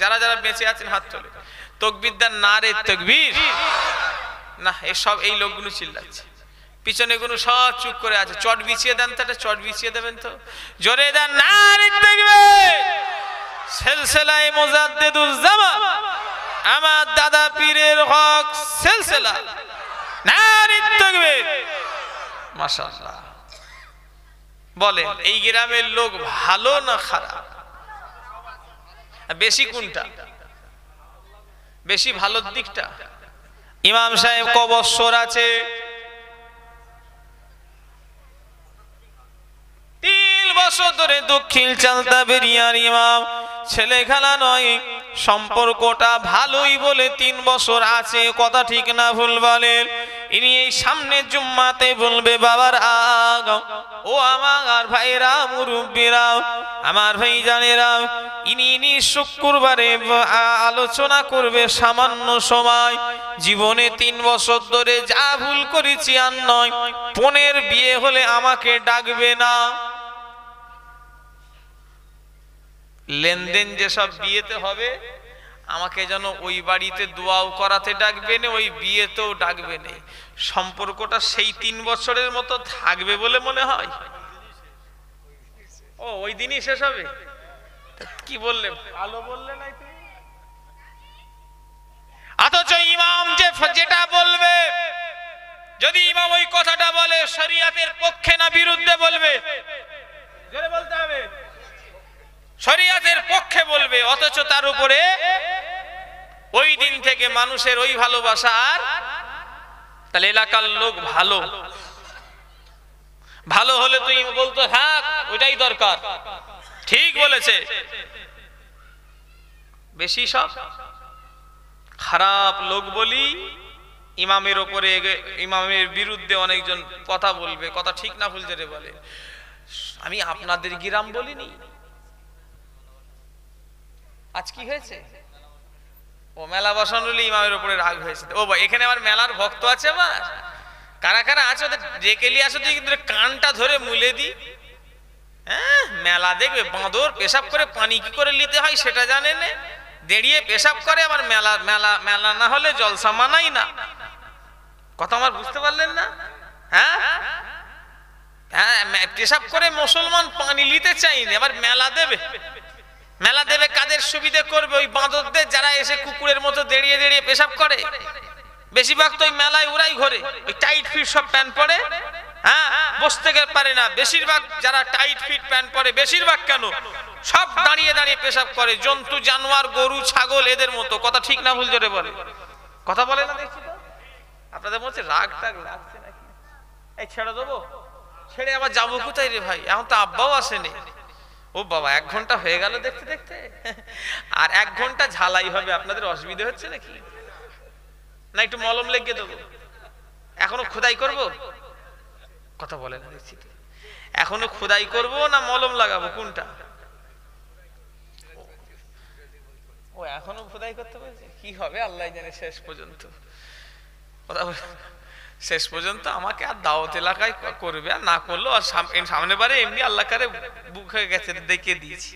[SPEAKER 1] যারা যারা বেঁচে আছেন হাত তোলেন। তাকবীর দেন, নারে তাকবীর। না এসব এই লোকগুলো চিল্লাচ্ছে, পিছনে গুলো সব চুপ করে আছে। চট বিছিয়ে দেন তো, একটা চট বিছিয়ে দেবেন তো, জোরে দেন নারে তাকবীর। সিলসিলায়ে মুজাদ্দিদুজ জামান আমার দাদা পীরের হক সিলসিলা, নারে তাকবীর। মাশাআল্লাহ। বলেন এই গ্রামের লোক ভালো না খারাপ? বেশি কোনটা? বেশি ভালোর দিকটা। ইমাম সাহেব ক বছর আছে? 3 বছর ধরে দক্ষিণ চালতাবেরিয়ার ইমাম। ছেলে খেলা নয়, সম্পর্কটা ভালোই বলে 3 বছর আছে। কথা ঠিক না ভুল বলেন? ইনি এই সামনের জুম্মাতে বলবে বাবার আগ, ও আমার ভাইরা মুরব্বীরা, আমার ভাই জানেরা, ইনি শুক্রবারে আলোচনা করবে সামান্য সময়। জীবনে 3 বছর ধরে যা ভুল করেছি আর নয়, 15 বিয়ে হলে আমাকে ডাকবে না। লেনদেন যেসব বিয়েতে হবে আমাকে যেন ওই বাড়িতে দোয়াও করাতে ডাকবে না, ওই বিয়েতেও ডাকবে না। সম্পর্কটা সেই 3 বছরের মতো থাকবে বলে মনে হয়। ও ওই দিনই শেষ হবে? কি বললে, ভালো বললে নাই তুমি? অথচ ইমাম যেটা বলবে, যদি ইমাম ওই কথাটা বলে শরীয়তের পক্ষে না বিরুদ্ধে বলবে? জোরে বলতে হবে, শরীয়তের পক্ষে বলবে। অথচ তার উপরে ওই দিন থেকে মানুষের ওই ভালোবাসা। আর তাহলে এলাকার লোক ভালো, ভালো হলে তুই বলতো হ্যাঁ ওইটাই দরকার, ঠিক বলেছে। বেশি সব খারাপ লোক বলি, ইমামের ওপরে ইমামের বিরুদ্ধে অনেকজন কথা বলবে। কথা ঠিক না ভুল যেটা বলে। আমি আপনাদের গ্রাম বলিনি। আজ কি হয়েছে? ও মেলা বসানো হলে ইমামের উপরে রাগ হয়েছে। ও ভাই এখানে আমার মেলার ভক্ত আছে, আমার কারা কারা আছে ওদের ডেকে নিয়ে আসো, তুই কিন্তু কানটা ধরে মুলে দি। হ্যাঁ মেলা দেখবে, বাঁদর পেশাব করে পানি কি করে নিতে হয় সেটা জানে না, দাঁড়িয়ে পেশাব করে। আবার মেলা মেলা মেলা না হলে জলসা মানাই না। কথা আমার বুঝতে পারলেন না? হ্যাঁ হ্যাঁ পেশাব করে মুসলমান পানি নিতে চাইনি, আবার মেলা দেবে। মেলা দেবে কাদের সুবিধে করবে? ওই বাঁদরদের, যারা এসে কুকুরের মতো দাঁড়িয়ে দাঁড়িয়ে পেশাব করে। বেশিরভাগ তো ওই মেলায় ওরাই ঘরে, ওই টাইট ফিট সব প্যান্ট পরে, হ্যাঁ বসতে পারে না। বেশিরভাগ যারা টাইট ফিট প্যান্ট পরে, বেশিরভাগ কেন সব দাঁড়িয়ে দাঁড়িয়ে পেশাব করে। জন্তু জানোয়ার, গরু ছাগল এদের মতো। কথা ঠিক না ভুল জোরে বলে? কথা বলে না দেখছি তো। আপনাদের মধ্যে রাগ টাগ লাগছে নাকি? এই ছেড়ে দেবো, ছেড়ে আবার যাবো কোথায় রে ভাই? এখন তো আব্বাও আসেনি। ও বাবা 1 ঘন্টা হয়ে গেল দেখতে দেখতে, আর 1 ঘন্টা ঝালাই হবে। আপনাদের অসুবিধা হচ্ছে নাকি? না একটু মলম লেগে দেবো? এখনো খোদাই করব? কথা বলে না দেখছি। এখনো খোদাই করব না মলম লাগাবো, কোনটা? ও এখনো খোদাই করতে বলছে। কি হবে আল্লাহ জানে। শেষ পর্যন্ত কথা শেষ পর্যন্ত আমাকে আর দাওয়াত এলাকায় করবে, আর না করলো আর সামনে বারে এমনি আল্লাহ কারে বুক হয়ে গেছে, দেখে দিয়েছি।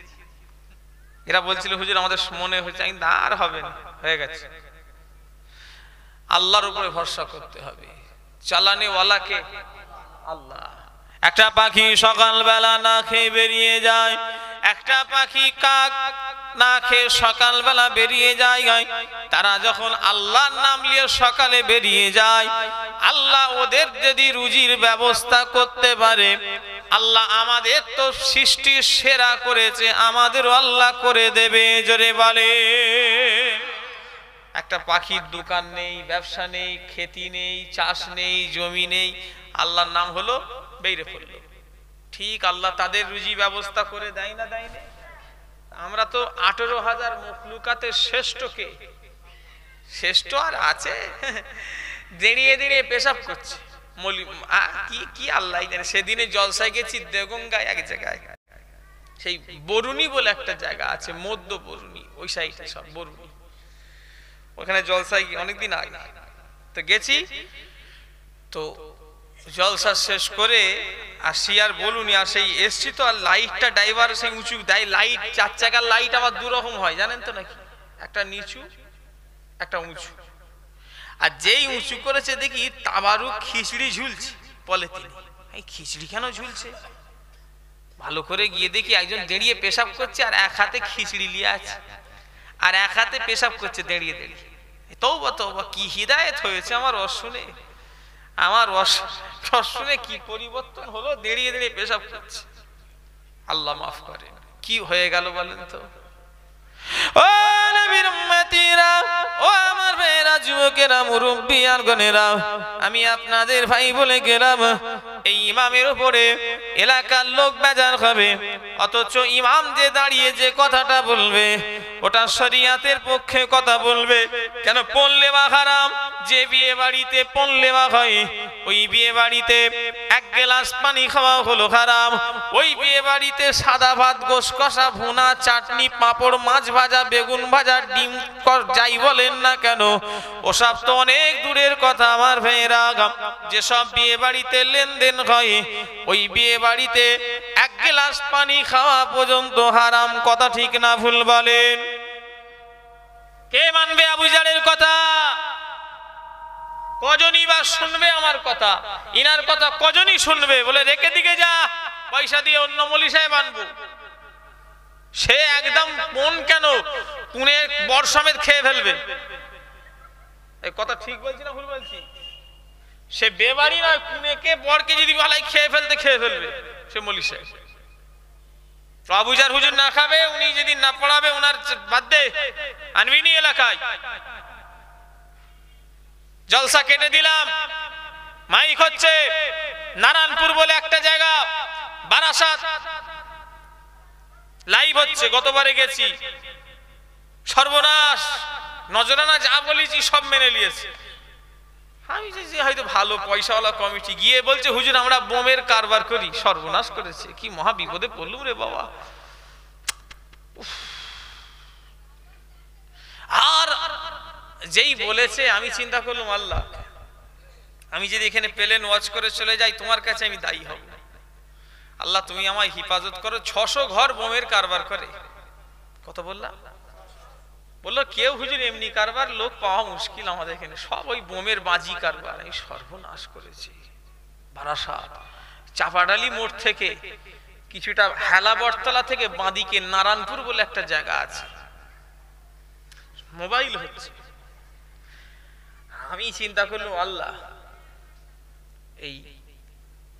[SPEAKER 1] এরা বলছিল হুজুর আমাদের মনে হয়েছে, না আর হবে না, হয়ে গেছে। আল্লাহর উপরে ভরসা করতে হবে। চালানে ওয়ালাকে আল্লাহ। একটা পাখি সকালবেলা না খেয়ে বেরিয়ে যায়, একটা পাখি কাক না খেয়ে সকালবেলা বেরিয়ে যায়। তারা যখন আল্লাহর নাম নিয়ে সকালে বেরিয়ে যায়, আল্লাহ ওদের যদি রুজির ব্যবস্থা করতে পারে, আল্লাহ আমাদের তো সৃষ্টির সেরা করেছে, আমাদেরও আল্লাহ করে দেবে। জোরে বলে। একটা পাখির দোকান নেই, ব্যবসা নেই, খেতি নেই, চাষ নেই, জমি নেই, আল্লাহর নাম হলো বেরিয়ে পড়লো, ঠিক আল্লাহ তাদের রুজি ব্যবস্থা করে দেয় না, দেয় না? আমরা তো 18,000 মখলুকাতের শ্রেষ্ঠকে, শ্রেষ্ঠ আর আছে দাঁড়িয়ে দাঁড়িয়ে পেশাব করছে, কি কি আল্লাহ জানে। সেদিনে জলসায় গেছি দেগঙ্গায় এক জায়গায়, সেই বরুণী বলে একটা জায়গা আছে, মধ্য বরুণী, ওই সাইডে সব বরুণী, ওখানে জলসায় অনেকদিন আগে তো গেছি। তো জলসা শেষ করে আসি, আর বলুন, আর সেই এসছি তো, আর লাইটটা ড্রাইভার সেই উঁচু দেয়, লাইট 4 চাকার লাইট আবার দুরকম হয় জানেন তো নাকি, একটা নিচু একটা উঁচু। আর যেই উঁচু করেছে দেখি তাবারু খিচড়ি ঝুলছে পলিথিনে। এই খিচড়ি কেন ঝুলছে? ভালো করে গিয়ে দেখি একজন দাঁড়িয়ে পেশাব করছে, আর এক হাতে খিচড়ি নিয়ে আছে, আর এক হাতে পেশাব করছে দাঁড়িয়ে দাঁড়িয়ে। তওবা তওবা, কি হিদায়েত হয়েছে আমার রস শুনে, আমার রস শুনে কি পরিবর্তন হলো, দাঁড়িয়ে দাঁড়িয়ে পেশাব করছে। আল্লাহ মাফ করে। কি হয়ে গেল বলেন তো? ও নবীর উম্মতিরা, ও আমার ভাইরা, যুবকেরা, মুরব্বিয়ান গণেরা, আমি আপনাদের ভাই বলে গেলাম, এই ইমামের উপরে এলাকার লোক বেজার হবে, অথচ ইমাম যে দাঁড়িয়ে যে কথাটা বলবে ওটা শরিয়াতের পক্ষে কথা বলবে। কেন? পল্লেবা হারাম। যে বিয়ে বাড়িতে পল্লেবা হয়, ওই বিয়ে বাড়িতে 1 গ্লাস পানি খাওয়া হলো হারাম। ওই বিয়ে বাড়িতে সাদা ভাত, গোশ কষা, ভুনা, চাটনি, পাঁপড়, মাছ ভাজা, বেগুন ভাজা, ডিম যাই বলেন না কেন, ওসব তো অনেক দূরের কথা আমার ভাইয়েরা। যেসব বিয়ে বাড়িতে লেনদেন হয়, ওই বিয়ে বাড়িতে 1 গ্লাস পানি খাওয়া পর্যন্ত হারাম। কথা ঠিক না ভুল বলেন? কে মানবে আবু জারের কথা? কজনই বা শুনবে আমার কথা? ইনার কথা কজনই শুনবে? বলে রেখে দিকে যা, পয়সা দিয়ে অন্য মলি সাহেব আনবো। সে একদম মন কেন পুনে বর সমেত খেয়ে ফেলবে। এই কথা ঠিক বলছি না ভুল বলছি? সে বেবাড়ি নয়, পুনেকে বরকে যদি ভালাই খেয়ে ফেলবে সে মলি সাহেব। আবু জার হুজুর না খাবে, উনি যদি না পড়াবে, ওনার বাদ দে, আনবি নি এলাকায়। জলসা কেটে দিলাম, মাইক হচ্ছে, নারায়ণপুর বলে একটা জায়গা, বারাসাত, লাইভ হচ্ছে। গতবারে গেছি, সর্বনাশ, নজরানা যা বলেছি সব মেনে নিয়েছে। আমি যে হয়তো ভালো পয়সাওয়ালা কমিটি, গিয়ে বলছে হুজুর আমরা বোমের কারবার করি। সর্বনাশ করেছে, কি মহা বিপদে পড়লুম রে বাবা। আর যেই বলেছে আমি চিন্তা করলাম, আল্লাহ, আমি যদি এখানে প্লেন ওয়াচ করে চলে যাই, তোমার কাছে আমি দায়ী হব। আল্লাহ তুমি আমায় হিফাজত করো। 600 ঘর বোমের কারবার করে। কত বললাম? বললো কেউ হুজুর এমনি কারবার লোক পাওয়া মুশকিল আমাদের এখানে, সব ওই বোমের বাজি কারবার। আমি সর্বনাশ করেছি। বারাসাত চাপাডালি মোড় থেকে কিছুটা হেলা বটতলা থেকে বাঁদিকে নারায়ণপুর বলে একটা জায়গা আছে, মোবাইল হচ্ছে। আমি চিন্তা করলাম, আল্লাহ, এই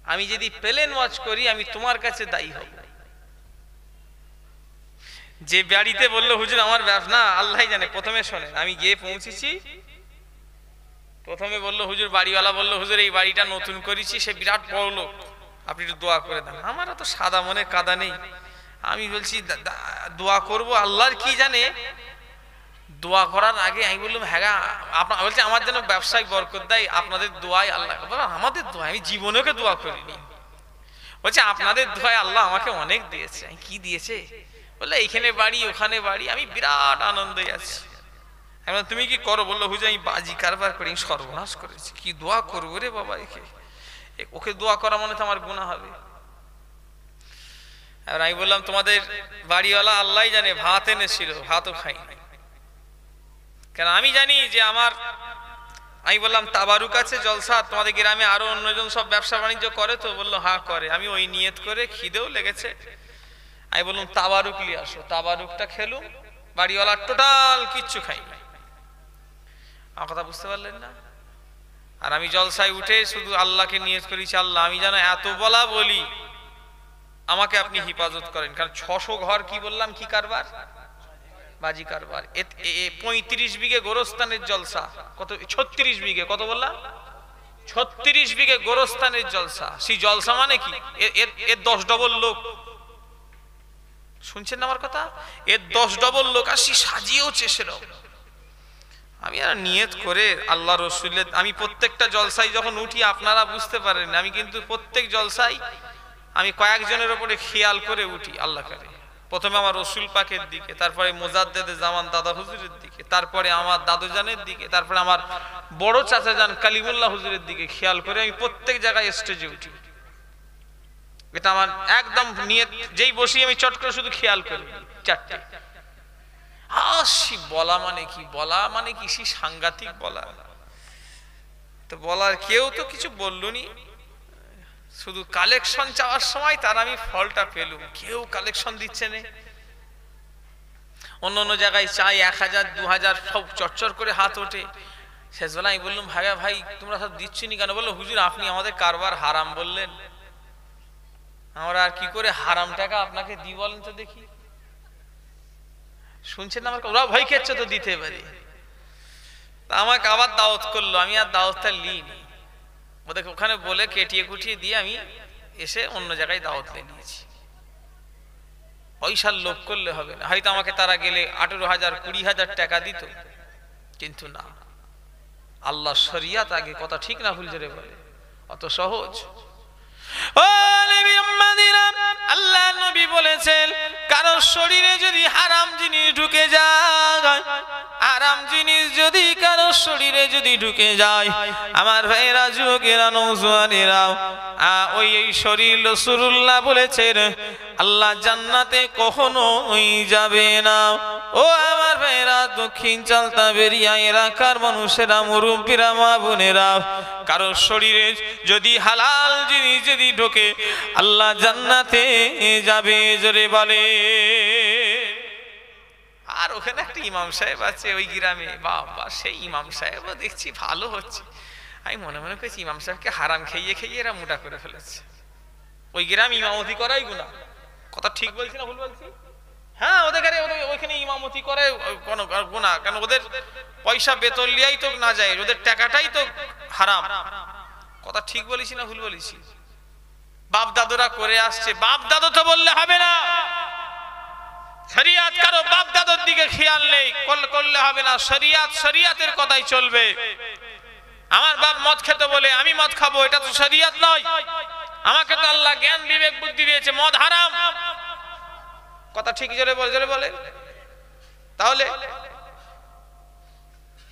[SPEAKER 1] আমি যদি প্লেন ওয়াচ করি আমি তোমার কাছে দায়ী হব। যে বাড়িতে বললো হুজুর আমার ব্যবসা, আল্লাহ জানে, প্রথমে শোনেন, আমি গিয়ে পৌঁছেছি, প্রথমে বললো হুজুর, বাড়িওয়ালা বললো হুজুর এই বাড়িটা নতুন করেছি, সে বিরাট বড় লোক, আপনি একটু দোয়া করে দেন। আমার তো সাদা মনে কাদা নেই। আমি বলছি দোয়া করব, আল্লাহর কি জানে। দোয়া করার আগে আমি বললাম, হ্যাঁ আপনার, বলছে আমার যেন ব্যবসায় বরকত দেয়, আপনাদের দোয়ায় আল্লাহ। আমাদের দোয়া? আমি জীবনেও দোয়া করিনি। বলছে আপনাদের দোয়ায় আল্লাহ আমাকে অনেক দিয়েছে। কি দিয়েছে? বললে এইখানে বাড়ি, ওখানে বাড়ি। আমি বিরাট আনন্দে আছি। তুমি কি করো? বললো হুজুর আমি বাজি কারবার করি। সর্বনাশ করেছি, কি দোয়া করবো রে বাবা। ওকে দোয়া করা মনে তো আমার গুনাহ হবে। আর আমি বললাম তোমাদের বাড়িওয়ালা আল্লাহ জানে ভাত এনেছিল, ভাতও খাই নাই। কেন? আমি জানি যে আমি বললাম তাবারুক আছে জলসা, তোমাদের গ্রামে আরো অন্যজন সব ব্যবসা বাণিজ্য করে? তো বললো হ্যাঁ করে। আমি ওই নিয়ত করে, খিদেও লেগেছে, আমি বললাম তাবারুক নিয়ে আসো। তাবারুকটা খেলুম, বাড়িওয়ালা টোটাল কিচ্ছু খাইনি। আমার কথা বুঝতে পারলেন না? আর আমি জলসায় উঠে শুধু আল্লাহকে নিয়ত করেছি, আল্লাহ আমি যেন এত বলা বলি, আমাকে আপনি হেফাজত করেন। কারণ 600 ঘর কি বললাম, কি কারবার, বাজি কারবার। 35 বিঘে গোরস্থানের জলসা, কত 36 বিঘে, কত বললাম 36 বিঘে গোরস্থানের জলসা। সেই জলসা মানে কি, এর 10 ডবল লোক, শুনছেন না আমার কথা, এর 10 ডবল লোক আসি সাজিয়েওছে সেরকম। আমি আর নিয়ত করে আল্লাহ রসুলের, আমি প্রত্যেকটা জলসায় যখন উঠি, আপনারা বুঝতে পারেন, আমি কিন্তু প্রত্যেক জলসায় আমি কয়েকজনের উপরে খেয়াল করে উঠি আল্লাহ করে। প্রথমে আমার রসুল পাকের দিকে, তারপরে মোজাদ্দেদে জামান দাদা হুজুরের দিকে, তারপরে আমার দাদুজানের দিকে, তারপরে আমার বড় চাচা জান কালিমুল্লাহ হুজুরের দিকে খেয়াল করে আমি প্রত্যেক জায়গায় স্টেজে উঠি। এটা আমার একদম নিয়ত, যেই বসি আমি চট করে শুধু খেয়াল করি। 4টে বলা মানে কি, বলা মানে কি সে সাংঘাতিক বলা। তো বলার কেউ তো কিছু বললনি, শুধু কালেকশন চাওয়ার সময় তার আমি ফলটা পেলুম, কেউ কালেকশন দিচ্ছে না। অন্য অন্য জায়গায় চাই 1000 2000 সব চরচর করে হাত ওঠে। শেষবেলা আমি বললাম ভাই তোমরা সব দিচ্ছ নি কেন? বললো হুজুর আপনি আমাদের কারবার হারাম বললেন, আমরা আর কি করে হারাম টাকা আপনাকে দিই বলেন তো দেখি। শুনছেন না আমার? ওরা ভয় খেয়েছে তো দিতে পারি। আমাকে আবার দাওয়াত করলো, আমি আর দাওয়াতটা লিনি, ওদেরকে ওখানে বলে কেটিয়ে কুটিয়ে দিয়ে আমি এসে অন্য জায়গায় দাওয়াত নিয়েছি। পয়সার লোভ করলে হবে না, হয়তো আমাকে তারা গেলে 18,000 20,000 টাকা দিত, কিন্তু না, আল্লাহ শরিয়াত আগে, কথা ঠিক না ভুল জোরে বলে, অত সহজ। আল্লাহ নবী বলেছেন কারো শরীরে যদি হারাম জিনিস ঢুকে যায়, হারাম জিনিস যদি কারো শরীরে যদি ঢুকে যায়, আমার ভাইরা যুবকেরা নওজোয়ানেরা, ওই শরীর রাসূলুল্লাহ বলেছেন আল্লাহ জান্নাতে কখনোই যাবে না। ও আমার ভাইরা, দক্ষিণ চালতা বেরিয়া এলাকার মানুষেরা, মুরব্বীরা, মা বোনেরা, কারো শরীরে যদি হালাল জিনিস যদি ঢোকে, আল্লাহ জান্নাতে যাবে, জোরে বলে। আর ওখানে একটা ইমাম সাহেব আছে ওই গ্রামে, বাবা সেই ইমাম সাহেবও দেখছি ভালো হচ্ছে। আমি মনে মনে করছি ইমাম সাহেবকে হারাম খাইয়ে খাইয়ে এরা মোটা করে ফেলেছে। ওই গ্রাম ইমামতি করাই গুনাহ, কথা ঠিক বলছি না ভুল বলছি? হ্যাঁ, ওইখানে ইমামতি করে কোনো গুনাহ, কারণ ওদের পয়সা বেতন লিয়াই তো না যায়, ওদের টাকাটাই তো হারাম। কথা ঠিক বলেছি না ভুল বলেছি? বাপ দাদুরা করে আসছে, বাপ দাদু তো বললে হবে না, শরিয়াত কারো বাপ দাদুর দিকে খেয়াল নেই, করলে হবে না। শরিয়াত শরিয়াতের কথাই চলবে। আমার বাপ মদ খেতে বলে আমি মদ খাবো, এটা তো শরিয়াত নয়। আমাকে তো আল্লাহ জ্ঞান বিবেক বুদ্ধি দিয়েছে, মদ হারাম, কথা ঠিক জোরে বলে। তাহলে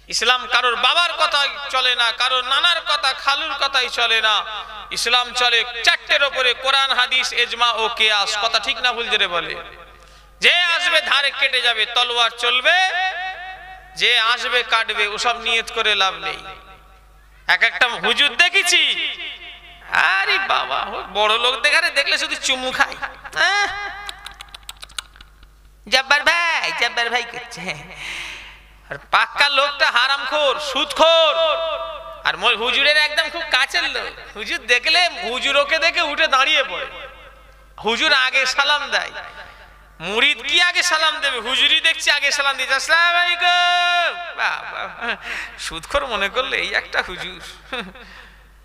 [SPEAKER 1] ইসলাম কারোর বাবার কথাই চলে না, কারোর নানার কথা, খালুর কথাই চলে না। ইসলাম চলে 4টের উপরে, কোরআন, হাদিস, ইজমা ও কিয়াস, কথা ঠিক না ভুল জোরে বলে। যে আসবে ধারে কেটে যাবে, তলোয়ার চলবে, যে আসবে কাটবে, ওসব নিয়ত করে লাভ নেই। এক একটা হুজুর দেখেছি, আরে বাবা বড় লোক দেখলে শুধু চুমু খায়, জব্বার ভাই করছে। আর পাক্কা লোকটা হারামখোর, সুদখোর। আর হুজুরের একদম খুব কাছের লোক, হুজুর দেখলে হুজুর ওকে দেখে উঠে দাঁড়িয়ে পড়ে, হুজুর আগে সালাম দেয়। মুরিদ কি আগে সালাম দেবে? হুজুরি দেখছি আগে সালাম দিচ্ছে, আসসালামু আলাইকুম। সুদখোর মনে করলে এই একটা হুজুর।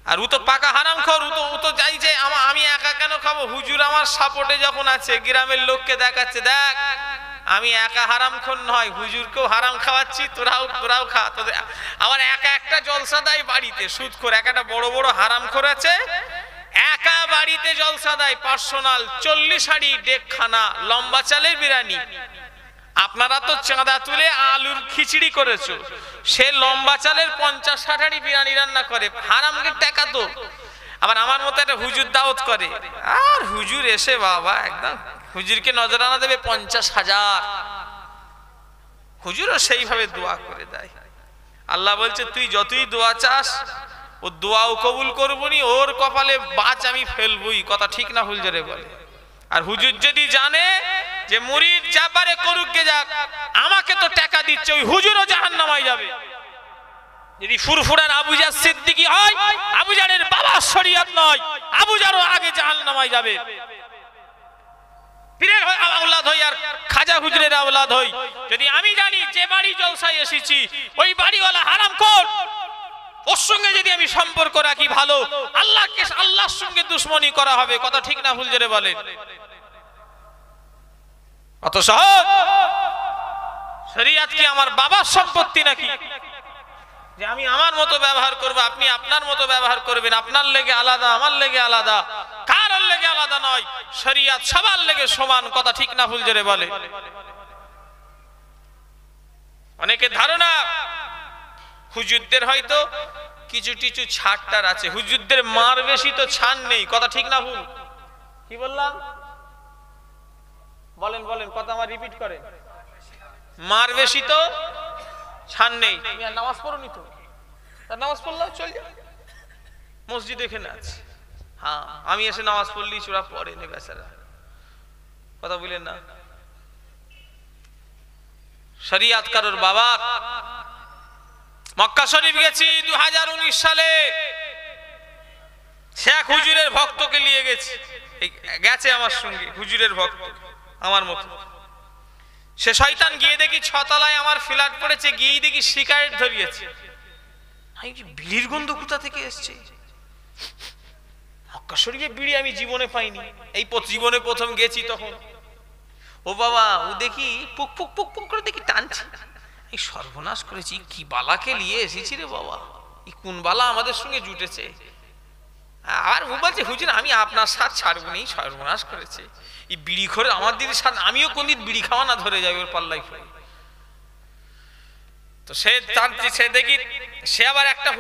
[SPEAKER 1] আর ও তো পাকা হারামখোর, ও তো যাই যে আমি একা কেন খাবো, হুজুর আমার সাপোর্টে যখন আছে, গ্রামের লোককে দেখাচ্ছে, দেখ আমি একা হারামখোর নয়, হুজুরকেও হারাম খাওয়াচ্ছি, তোরাও খা। তোদের আমার একা একটা জলসা দেয় বাড়িতে, সুদখোর একটা বড় বড় হারামখোর আছে, একা বাড়িতে জলসা দেয় পার্সোনাল, 40 হাঁড়ি ডেকখানা লম্বা চালের বিরিয়ানি। আপনারা তো চাঁদা তুলে আলুর খিচড়ি করেছো, সে লম্বা চালের 50-60 হাঁড়ি বিরিয়ানি রান্না করে, হারামকে টাকা তো। আবার আমার মতো একটা হুজুর দাওয়াত করে, আর হুজুর এসে বাবা একদম হুজুরকে নজরানা দেবে 50,000। হুজুরও সেইভাবে দোয়া করে দেয়। আল্লাহ বলছে তুই যতই দোয়া চাস ও দোয়াও কবুল করবনি, ওর কপালে বাজ আমি ফেলবই। কথা ঠিক না ভুল জোরে বলে। আর হুজুর যদি জানে যে মুরিদ যা পারে করুক গে যাক, আমাকে তো টাকা দিচ্ছে, ওই হুজুরও জাহান্নামায় যাবে। যদি ফুরফুরার আবু জার সিদ্দিকী হয়, আবু জারের বাবা শরীয়ত নয়, আবু জারও আগে জাহান্নামায় যাবে। পীরের আওলাদ হই আর খাজা হুজুরের আওলাদ হই, যদি আমি জানি যে বাড়ি জলসায় এসেছি ওই বাড়িওয়ালা হারামখোর, ওর সঙ্গে যদি আমি সম্পর্ক রাখি ভালো, আল্লাহকে আল্লাহর সঙ্গে দুশমনি করা হবে। কথা ঠিক না ভুল জোরে বলেন। অত সহজ? শরীয়ত কি আমার বাবার সম্পত্তি নাকি যে আমি আমার মতো ব্যবহার করব, আপনি আপনার মতো ব্যবহার করবেন? আপনার লেগে আলাদা, আমার লেগে আলাদা, কারোর লেগে আলাদা নয়। শরীয়ত সবার লেগে সমান। কথা ঠিক না ভুল জোরে বলে। অনেকে ধারণা হুজুরদের হয়তো কিছু কিছু ছাড়টার আছে, হুজুরদের মার বেশি তো ছাড় নেই। কথা ঠিক না ভুল? কি বললাম? বলেন বলেন, কথা আমার রিপিট করেন। মার বেশি তো ছাড় নেই। তুমি আর নামাজ পড়োনি তো? নামাজ পড়লাম, চল যা মসজিদ এখানে আছে। হ্যাঁ, আমি এসে নামাজ পড়লি চোরা পড়ে নে বেচারা। কথা বলেন না। শরীয়ত কারোর বাবা। মক্কা শরীফ গেছি 2019 সালে, শেখ হুজুরের ভক্তকে নিয়ে গেছি, গেছে আমার সঙ্গে হুজুরের ভক্ত আমার মতো। সে শয়তান গিয়ে দেখি ছতলায় আমার ফ্ল্যাট পড়েছে, গিয়ে দেখি সিগারেট ধরিয়েছে। আমি কি বিড়ির গন্ধ কোথা থেকে এসছে? মক্কা শরীফে বিড়ি আমি জীবনে পাইনি, এই জীবনে প্রথম গেছি তখন। ও বাবা, ও দেখি পুক পুক পুক পুক করে দেখি টানছে। এই সর্বনাশ করেছি, কি বালাকে নিয়ে এসেছি রে বাবা, এই কোন বালা আমাদের সঙ্গে জুটেছে। আর ও বলছে হুজুর আমি আপনার সাথ ছাড়বো না, সর্বনাশ করেছে এই বিড়ি খোরে আমার দিদির সাথে, আমিও কোনদিন বিড়ি খাওয়া না ধরে যাবে ওর পাল্লাই পড়ে। তো সে জানছি, সে দেখি সে আবার একটা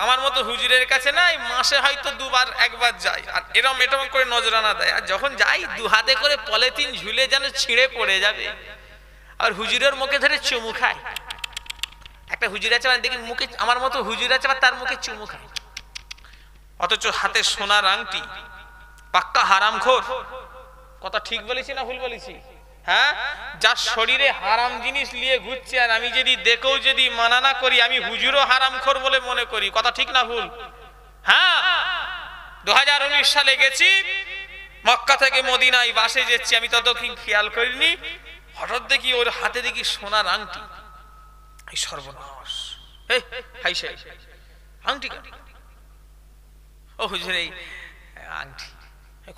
[SPEAKER 1] আমার মতো হুজুরের কাছে না, মাসে হয়তো দুবার একবার যায়, আর এরম এরম করে নজরানা দেয়। আর যখন যাই দু হাতে করে পলিথিন ঝুলে যেন ছিঁড়ে পড়ে যাবে, আর হুজুরের মুখে ধরে চুমু খায়। একটা হুজুর আছে দেখি মুখে, আমার মতো হুজুর আছে তার মুখে চুমু খায়, অথচ হাতে সোনার আংটি, পাক্কা হারামখোর। কথা ঠিক বলেছি না ভুল বলেছি? হ্যাঁ, যার শরীরে হারাম জিনিস নিয়ে ঘুরছে, আর আমি যদি দেখেও যদি মানা না করি, আমি হুজুরও হারামখোর বলে মনে করি। কথা ঠিক না ভুল? হ্যাঁ, 2019 সালে গেছি মক্কা থেকে মদিনায়, বাসে যাচ্ছি, আমি ততক্ষণ খেয়াল করিনি, হঠাৎ দেখি ওর হাতে দেখি সোনার আংটি। এই সর্বনাশ, আংটি ও হুজুর এই আংটি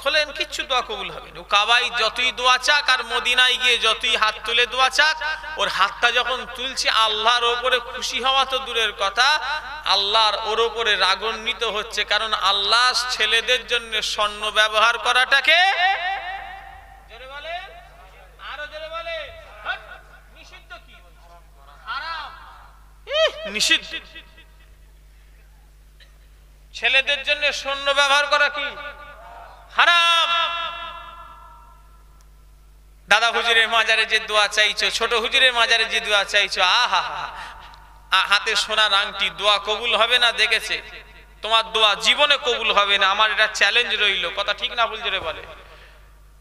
[SPEAKER 1] খোলেন, কিচ্ছু দোয়া কবুল হবে না। ও কাবায় যতই দোয়া চাক আর মদিনায় গিয়ে যতই হাত তুলে দোয়া চাক, ওর হাতটা যখন তুলছে আল্লাহর ওপরে খুশি হওয়া তো দূরের কথা, আল্লাহর ওর ওপরে রাগান্বিত হচ্ছে। কারণ আল্লাহ ছেলেদের জন্য স্বর্ণ ব্যবহার করাটাকে জোরে বলে, আরো জোরে বলে, নিষিদ্ধ। কি হারাম, নিষিদ্ধ। ছেলেদের জন্য স্বর্ণ ব্যবহার করা কি হারাম। দাদা হুজুরের মাজারে যে দোয়া চাইছো, ছোট হুজুরের মাজারে যে দোয়া চাইছো, আহা হাতে সোনার আংটি, দোয়া কবুল হবে না দেখেছে, তোমার দোয়া জীবনে কবুল হবে না। আমার এটা চ্যালেঞ্জ রইল। কথা ঠিক না ভুল জোরে বলে।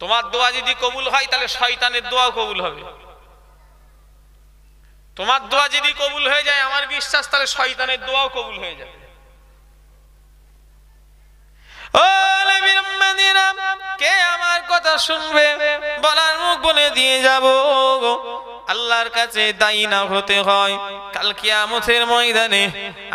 [SPEAKER 1] তোমার দোয়া যদি কবুল হয় তাহলে শয়তানের দোয়াও কবুল হবে। তোমার দোয়া যদি কবুল হয়ে যায়, আমার বিশ্বাস তাহলে শয়তানের দোয়াও কবুল হয়ে যাবে। কে আমার কথা শুনবে, বলার মুখ বলে দিয়ে যাব। আল্লাহর কাছে দায়ী না হতে হয়। কাল কিয়ামতের ময়দানে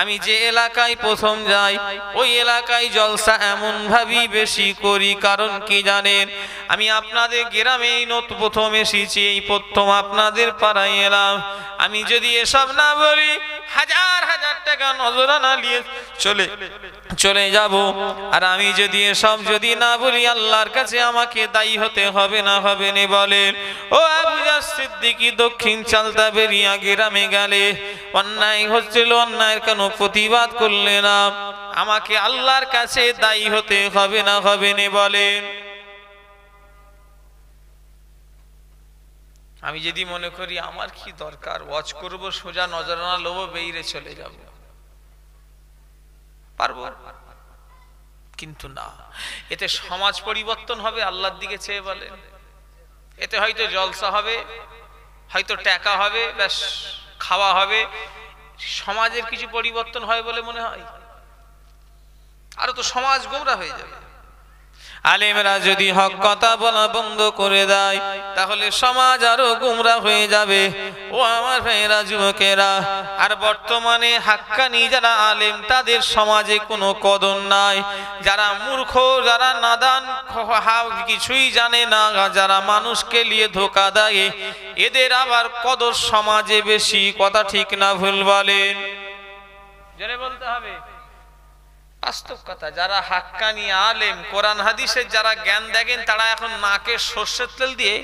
[SPEAKER 1] আমি যে এলাকায় প্রথম যাই, ওই এলাকায় জলসা এমন ভাবি বেশি করি। কারণ কি জানেন, আমি আপনাদের গ্রামে প্রথম এসেছি, এই প্রথম আপনাদের পাড়ায় এলাম। আমি যদি এসব না বলি, হাজার হাজার টাকা নজরানা নিয়ে চলে যাব। আর আমি যদি এসব যদি না বলি, আল্লাহর কাছে আমাকে দায়ী হতে হবে না হবে না বলেন। ও আবু জার সিদ্দিকী, দক্ষিণ চালতা বেরিয়া গ্রামে গেলে অন্যায় হচ্ছিল, অন্যায়ের কেন প্রতিবাদ করলে না? আমাকে আল্লাহর কাছে দায়ী হতে হবে না হবে না বলেন। আমি যদি মনে করি আমার কি দরকার, ওয়াচ করব, সোজা নজরানা লোব, বেইরে চলে যাব, পারবো? কিন্তু না, এতে সমাজ পরিবর্তন হবে আল্লাহর দিকে চেয়ে বলেন। এতে হয়তো জলসা হবে, হয়তো টাকা হবে, ব্যাস খাওয়া হবে, সমাজের কিছু পরিবর্তন হয় বলে মনে হয়? আরো তো সমাজ গোমরা হয়ে যাবে। আলেমরা যদি হক কথা বলা বন্ধ করে দেয় তাহলে সমাজ আরো গোমরা হয়ে যাবে। ও আমার ভাইয়েরা, যুবকেরা, আর বর্তমানে হাক্কানি যারা আলেম তাদের সমাজে কোনো কদর নাই। যারা মূর্খ, যারা নাদান, কিছুই জানে না, যারা মানুষকে নিয়ে ধোঁকা দেয়, এদের আবার কদর সমাজে বেশি। কথা ঠিক না ভুল বলেন? জেনে বলতে হবে বাস্তব কথা। যারা হাক্কানি আলেম, কোরআন হাদিসের যারা জ্ঞান দেখেন, তারা এখন নাকে সর্ষের তেল দিয়ে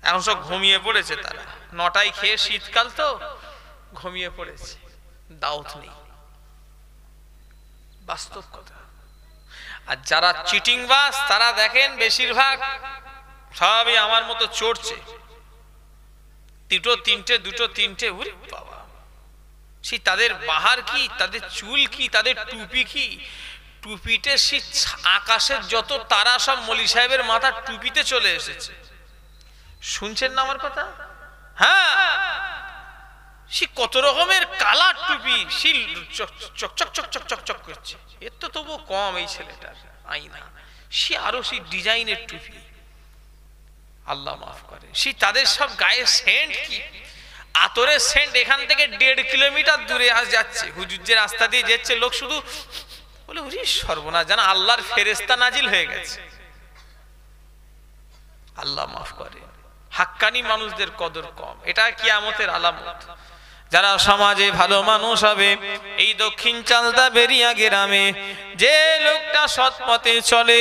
[SPEAKER 1] এখন সব ঘুমিয়ে পড়েছে। তারা 9টায় খেয়ে, শীতকাল তো ঘুমিয়ে পড়েছে, দাওয়াত নেই। বাস্তব কথা। আর যারা চিটিংবাজ, তারা দেখেন বেশিরভাগ সবই আমার মতো চড়ছে, দুটো তিনটে, উরে বাবা, সে তাদের বাহার কি, তাদের চুল কি, তাদের টুপি কি, টুপিতে সে আকাশের যত তারা সব মলি সাহেবের মাথার টুপিতে চলে এসেছে। শুনছেন না আমার কথা? হ্যাঁ, সে কত রকমের কালার টুপি, সে চক চক চক চক চক চক করছে। এর তো তবু কম এই ছেলেটার আইনা, সে আরো সেই ডিজাইনের টুপি, আল্লাহ মাফ করে। সে তাদের সব গায়ে সেন্ট কি, আতরের সেন্ট এখান থেকে 1.5 কিলোমিটার দূরে যাচ্ছে, হুজুর যে রাস্তা দিয়ে যাচ্ছে, লোক শুধু বলে ওরে সর্বনাশ, জানা আল্লাহর ফেরেশতা নাজিল হয়ে গেছে। আল্লাহ মাফ করে। হাক্কানি মানুষদের কদর কম, এটা কিয়ামতের আলামত। যারা সমাজে ভালো মানুষ হবে, এই দক্ষিণ চালদা বেরিয়া গ্রামে যে লোকটা সৎ পথে চলে,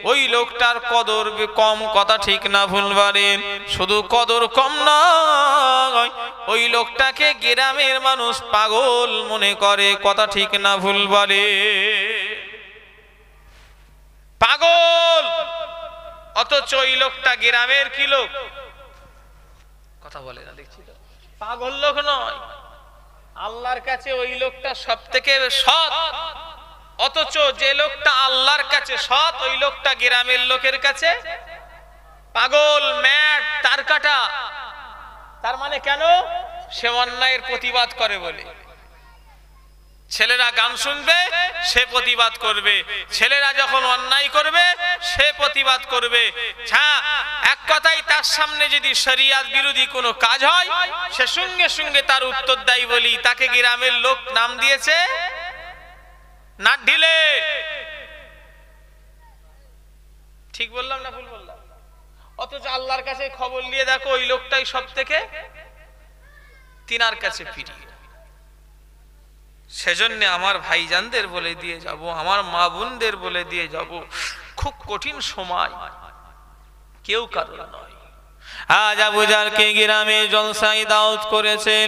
[SPEAKER 1] ওই লোকটার কদর কম। কথা ঠিক না ভুল বলেন? শুধু কদর কম নয়, ওই লোকটাকে গ্রামের মানুষ পাগল মনে করে। কথা ঠিক না ভুল বলে? পাগল, অথচ ওই লোকটা গ্রামের কি লোক? কথা বলে না, দেখছি তো, পাগল লোক নয়। আল্লাহর কাছে ওই লোকটা সব থেকে সৎ, অথচ যে লোকটা আল্লাহর কাছে সৎ, ওই লোকটা গ্রামের লোকের কাছে পাগল, ম্যাড, তার কাটা। তার মানে কেন? সে অন্যায়ের প্রতিবাদ করে বলে। ছেলেরা গান শুনবে, সে প্রতিবাদ করবে। ছেলেরা যখন অন্যায় করবে, সে প্রতিবাদ করবে। হ্যাঁ, এক কথায় তার সামনে যদি শরিয়াত বিরোধী কোনো কাজ হয়, সে সঙ্গে সঙ্গে তার উত্তর দেয়। বলি তাকে গ্রামের লোক নাম দিয়েছে নাট ঢিলে। ঠিক বললাম না ভুল বললাম? অথচ আল্লাহর কাছে খবর নিয়ে দেখো, ওই লোকটাই সব থেকে তিনার কাছে ফিরিয়ে। সেজন্য আমার ভাইজানদের বলে দিয়ে যাব, আমার মা বোনদের বলে দিয়ে যাব, খুব কঠিন সময়, কেউ কারণ নয়। আজ আবু জারকে গ্রামে জলসায় দাওয়াত করেছেন,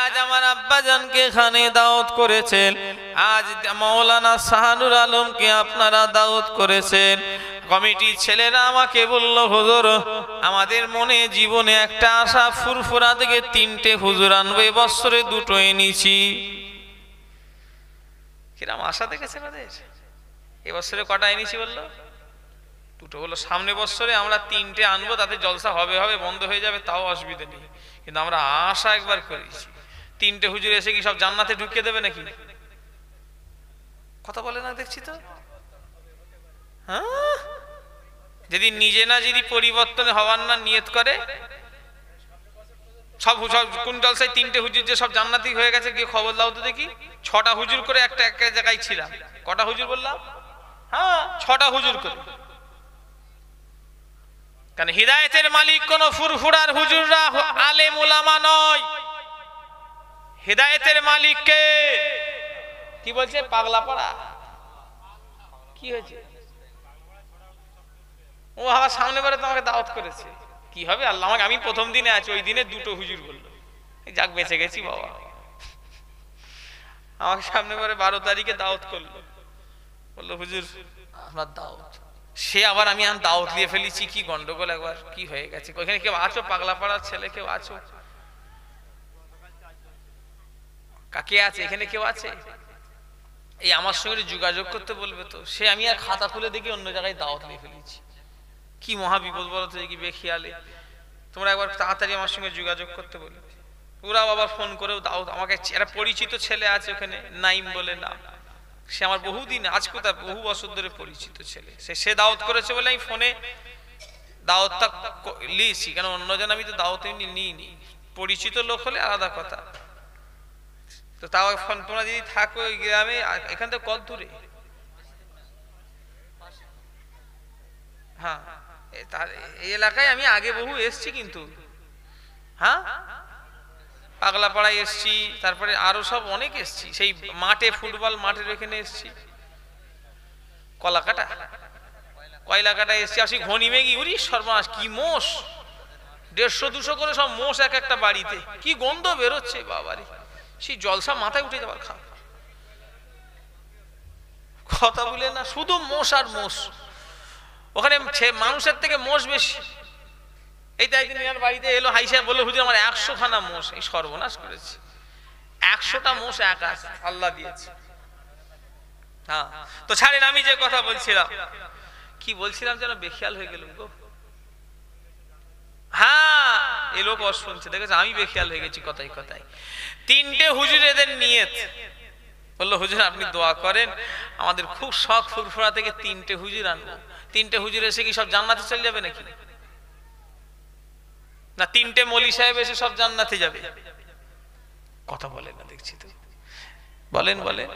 [SPEAKER 1] আজ আমার আব্বাজানকে খানে দাওয়াত করেছেন, আজ মাওলানা শাহানুর আলমকে আপনারা দাওয়াত করেছেন। কমিটির ছেলেরা আমাকে বলল, হুজুর আমাদের মনে জীবনে একটা আশা, ফুরফুরা থেকে 3টে হুজুর আনবো, এবছরে 2টো এনেছি। কিরাম আশা দেখেছে আমাদের? এবছরে কটা এনেছি বললো? 2টো। বললো সামনে বছরে আমরা 3টে আনবো, তাতে জলসা হবে, বন্ধ হয়ে যাবে, তাও অসুবিধা নেই, কিন্তু আমরা আশা একবার করেছি। 3টে হুজুর এসে কি সব জান্নাতে ঢুকিয়ে দেবে নাকি? কথা বলে না, দেখছি তো। হ্যাঁ, যদি নিজে না যদি পরিবর্তন হওয়ার না নিয়ত করে, সব কোন জলসায় 3টে হুজুর যে সব জান্নাতি হয়ে গেছে, গিয়ে খবর দাও তো দেখি। 6টা হুজুর করে একটা জায়গায় ছিলাম। কটা হুজুর বললাম? হ্যাঁ, 6টা হুজুর করে। কারণ হিদায়েতের মালিক কোন ফুরফুরার হুজুররা আলেম উলামা নয়। হিদায়েতের মালিক কে? কি বলছে? পাগলাপাড়া। কি হয়েছে? ও আমার সামনে বারে তোমাকে দাওয়াত করেছে। কি হবে আল্লাহ আমাকে, আমি প্রথম দিনে আছি, ওই দিনে 2টো হুজুর বললো, যাক বেঁচে গেছি বাবা। আমাকে সামনে বারে 12 তারিখে দাওয়াত করলো, বললো হুজুর আপনার দাওয়াত। সে আবার আমি দাওয়াত দিয়ে ফেলেছি, কি গন্ডগোল, একবার কি হয়ে গেছে। ওইখানে কেউ আছো? পাগলা পাড়ার ছেলে কেউ আছো? কাকে আছে এখানে? কেউ আছে? এই আমার সঙ্গে যোগাযোগ করতে বলবে তো। সে আমি আর খাতা খুলে দেখি অন্য জায়গায় দাওয়াত নিয়ে ফেলেছি। কি মহা বিপদ বলো তো, কি বেখিয়ালে। তোমরা একবার তাড়াতাড়ি আমার সঙ্গে যোগাযোগ করতে বলবে। ওরাও আবার ফোন করেও দাওয়াত, আমাকে একটা পরিচিত ছেলে আছে ওখানে, নাইম বলে নাম, সে আমার বহুদিন, আজ কোথায় বহু বছর ধরে পরিচিত ছেলে, সে দাওয়াত করেছে বলে আমি ফোনে দাওয়াতটা লিয়েছি। কেন অন্যজন আমি তো দাওয়াত নিইনি, পরিচিত লোক হলে আলাদা কথা। তো তাও ফোন, তোমরা যদি থাকো ওই গ্রামে, এখান থেকে কত দূরে? হ্যাঁ, এই এলাকায় আমি আগে বহু এসছি কিন্তু। হ্যাঁ, পাগলা পাড়ায় এসছি, তারপরে আরো সব অনেক এসছি, সেই মাঠে ফুটবল মাঠের এখানে এসছি, কলাকাটা কয়লাকাটা এসছি, আসি ঘনিমেগি। উরি সর্বনাশ, কি মোষ, 150-200 করে সব মোষ এক একটা বাড়িতে, কি গন্ধ বেরোচ্ছে বাবারে। সেই জলসা মাথায় উঠে যাবার খা কথা বলে না, শুধু মোষ আর মোষ। ওখানে মানুষের থেকে মোষ বেশি। এই তো একদিন আমার বাড়িতে এলো হাই সাহেব, বললো হুজুর আমার 100 খানা মোষ। এই সর্বনাশ করেছে, 100টা মোষ একা আল্লাহ দিয়েছে। হ্যাঁ, তো ছাড়েন, আমি যে কথা বলছিলাম, কি বলছিলাম যেন বেখেয়াল হয়ে গেলুম গো। হ্যাঁ, এই লোক শুনছে, দেখেছে আমি বেখেয়াল হয়ে গেছি কথায় কথায়। 3টে হুজুর এদের নিয়ত, বললো হুজুর আপনি দোয়া করেন, আমাদের খুব শখ ফুরফুরা থেকে 3টে হুজুর আনবো। 3টে হুজুর এসে কি সব জান্নাতে চলে যাবে নাকি? না 3টে মৌলী সাহেব এসে সব জান্নাতে যাবে? কথা বলেন না, দেখছি তো, বলেন বলেন।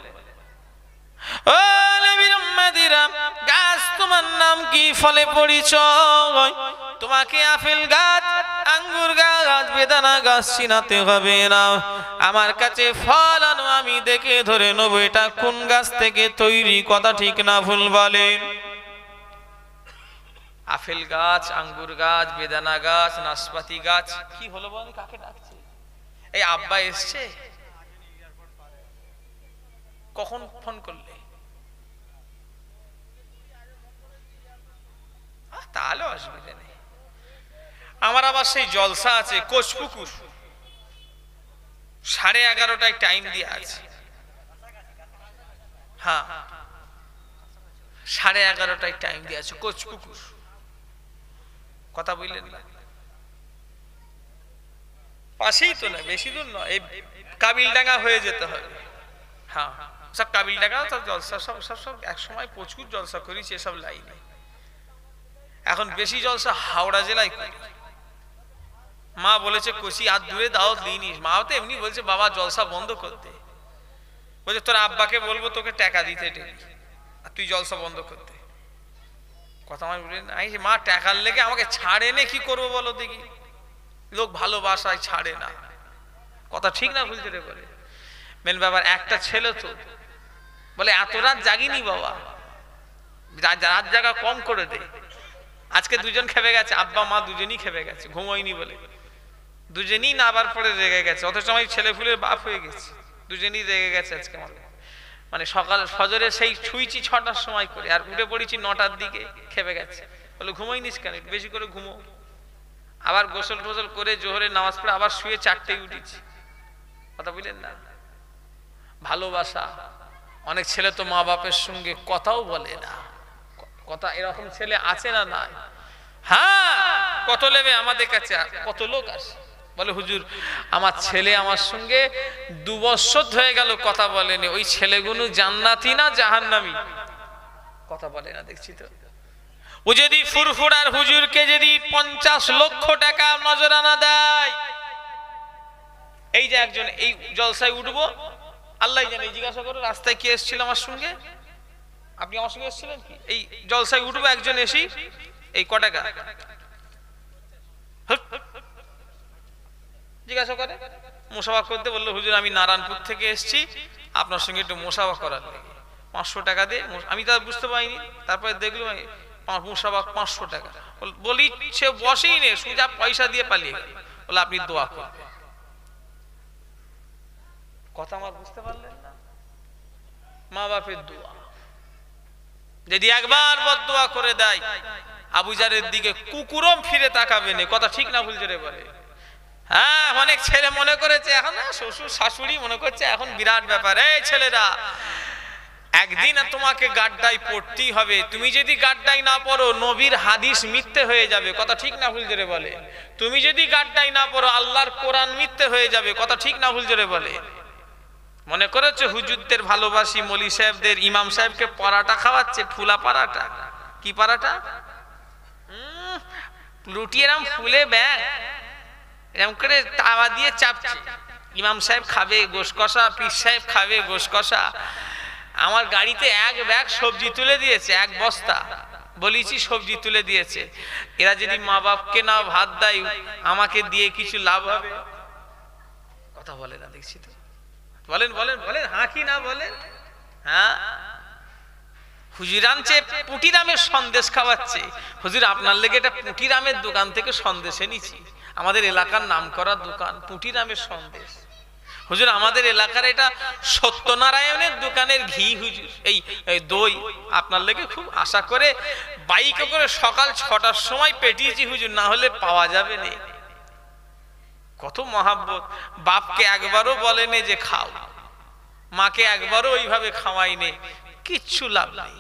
[SPEAKER 1] ও নবীর উম্মতিরা, গাছ তোমার নাম কি, ফলে পরিচয়? তোমাকে আপেল গাছ, আঙ্গুর গাছ, বেদানা গাছ চিনাতে হবে না। আমার কাছে ফল আনো, আমি দেখে ধরে নেবো এটা কোন গাছ থেকে তৈরি। কথা ঠিক না ভুল বলেন? আপেল গাছ, আঙ্গুর গাছ, বেদানা গাছ, নাশপাতি গাছ। কি হলো বলে, কাকে ডাকছে? এই আব্বা এসছে? কখন ফোন করলে? তাহলে অসুবিধা নেই। আমার আবার সেই জলসা আছে কোচপুকুর, 11:30টায় টাইম দিয়ে আছে। হ্যাঁ, 11:30টায় টাইম দিয়ে আছে কোচপুকুর। কথা বললেন না? পাশেই তো না, বেশি দূর নয়, এই কাবিলডাঙ্গা হয়ে যেতে হবে। হ্যাঁ, সব কাবিলডাঙ্গা তো জলসা, সব সব সব এক সময় প্রচুর জলসা করেছি এসব লাইনে। এখন বেশি জলসা হাওড়া জেলায় করি। মা বলেছে কোচি আর দূরে দাওয়াত দিইনি। মাও তো এমনি বলছে বাবা জলসা বন্ধ করতে, বলছে তোর আব্বাকে বলবো তোকে টাকা দিতে ডেলি, আর তুই জলসা বন্ধ করতে। কথা আমার বলে না, মা টাকার লেগে আমাকে ছাড়ে নে, কি করবো বলো দেখি। লোক ভালোবাসায় ছাড়ে না, কথা ঠিক না ভুলতে রে বলে। মেন ব্যাপার, একটা ছেলে তো বলে এত রাত জাগিনি বাবা, রাত জাগা কম করে দে। আজকে দুজন খেপে গেছে, আব্বা মা দুজনই খেপে গেছে, ঘুমোয়নি বলে দুজনই না আবার পরে রেগে গেছে। অথচ আমি ছেলে ফুলের বাপ হয়ে গেছি, দুজনই রেগে গেছে আজকে আমার। মানে সকাল ফজরে সেই ছুঁইছি 6টার সময় করে, আর উঠে পড়েছি 9টার দিকে, খেপে গেছে। বলে ঘুমোইনিস কেন, বেশি করে ঘুমো। আবার গোসল টোসল করে জোহরে নামাজ পড়ে আবার শুয়ে 4টায় উঠেছি। কথা বললেন না? ভালোবাসা। অনেক ছেলে তো মা বাপের সঙ্গে কথাও বলে না। কথা এরকম ছেলে আছে না? নাই। হ্যাঁ, কত লেবে আমাদের কাছে, কত লোক আসে বলে হুজুর আমার ছেলে আমার সঙ্গে 2 বছর হয়ে গেল কথা বলেনি, ওই ছেলেগুলো জান্নাতি না জাহান্নামী? কথা বলে না, দেখছি তো। ও যদি ফুরফুরার হুজুরকে যদি 50 লক্ষ টাকা নজরানা দেয়, এই যে একজন এই জলসায় উঠবো আল্লাহ জানে, জিজ্ঞাসা করো রাস্তায় কি এসেছিল আমার সঙ্গে, আপনি আমার সঙ্গে এসেছিলেন কি? এই জলসায় উঠবো একজন এসি, এই ক টাকা জিজ্ঞাসা করে। মুসাফা করতে বললো হুজুর আমি নারায়ণপুর থেকে এসেছি, আপনার সঙ্গে একটু মুসাফা করার লেগে 500 টাকা দিয়ে। আমি তো বুঝতে পারিনি, তারপরে দেখলো মুসাফা 500 টাকা। বলি সে বসেই নে, সোজা পয়সা দিয়ে পালিয়ে গেল। বলে আপনি দোয়া করবেন। কথা আমার বুঝতে পারলেন না? মা বাপের দোয়া। যদি একবার বদদুয়া করে দেয় আবু জারের দিকে কুকুরম ফিরে তাকাবে না। কথা ঠিক না ভুল জোরে বলে? হ্যাঁ, অনেক ছেলে মনে করেছে এখন শ্বশুর শাশুড়ি মনে করছে এখন বিরাট ব্যাপার। এই ছেলেরা, একদিন তোমাকে গাড্ডায় পড়তেই হবে। তুমি যদি গাড্ডায় না পড়ো নবীর হাদিস মিথ্যে হয়ে যাবে। কথা ঠিক না ভুল জোরে বলে? তুমি যদি গাড্ডায় না পড়ো আল্লাহর কোরআন মিথ্যে হয়ে যাবে। কথা ঠিক না ভুল জোরে বলে? মনে করেছে হুজুরদের ভালোবাসি, মলি সাহেবদের, ইমাম সাহেবকে পরাটা খাওয়াচ্ছে, ফুলা পরাটা। কি পরাটা? রুটি এরম ফুলে ব্যাগ এরম করে তাওয়া দিয়ে চাপছে। ইমাম সাহেব খাবে গোশ কষা, পীর সাহেব খাবে গোশ কষা। আমার গাড়িতে এক ব্যাগ সবজি তুলে দিয়েছে, এক বস্তা বলেছি সবজি তুলে দিয়েছে। এরা যদি মা বাপকে না ভাত দেয় আমাকে দিয়ে কিছু লাভ হবে? কথা বলে না, দেখছি তো। বলেন বলেন বলেন, হ্যাঁ কি না বলেন? হ্যাঁ, হুজুর আনছে পুটিরামের সন্দেশ খাওয়াচ্ছে। হুজুর আপনার লেগে এটা পুটিরামের দোকান থেকে সন্দেশ এনেছি, আমাদের এলাকার নাম করা দোকান পুটিরামের সন্দেশ। হুজুর আমাদের এলাকার এটা সত্যনারায়ণের দোকানের ঘি হুজুর, এই দই আপনার লেগে খুব আশা করে বাইকে করে সকাল 6টার সময় পেটিয়েছি হুজুর, না হলে পাওয়া যাবে না। কত মহাব্বত। বাপকে একবারও বলেনি যে খাও, মাকে একবারও ওইভাবে খাওয়াই নেই, কিচ্ছু লাভ নেই।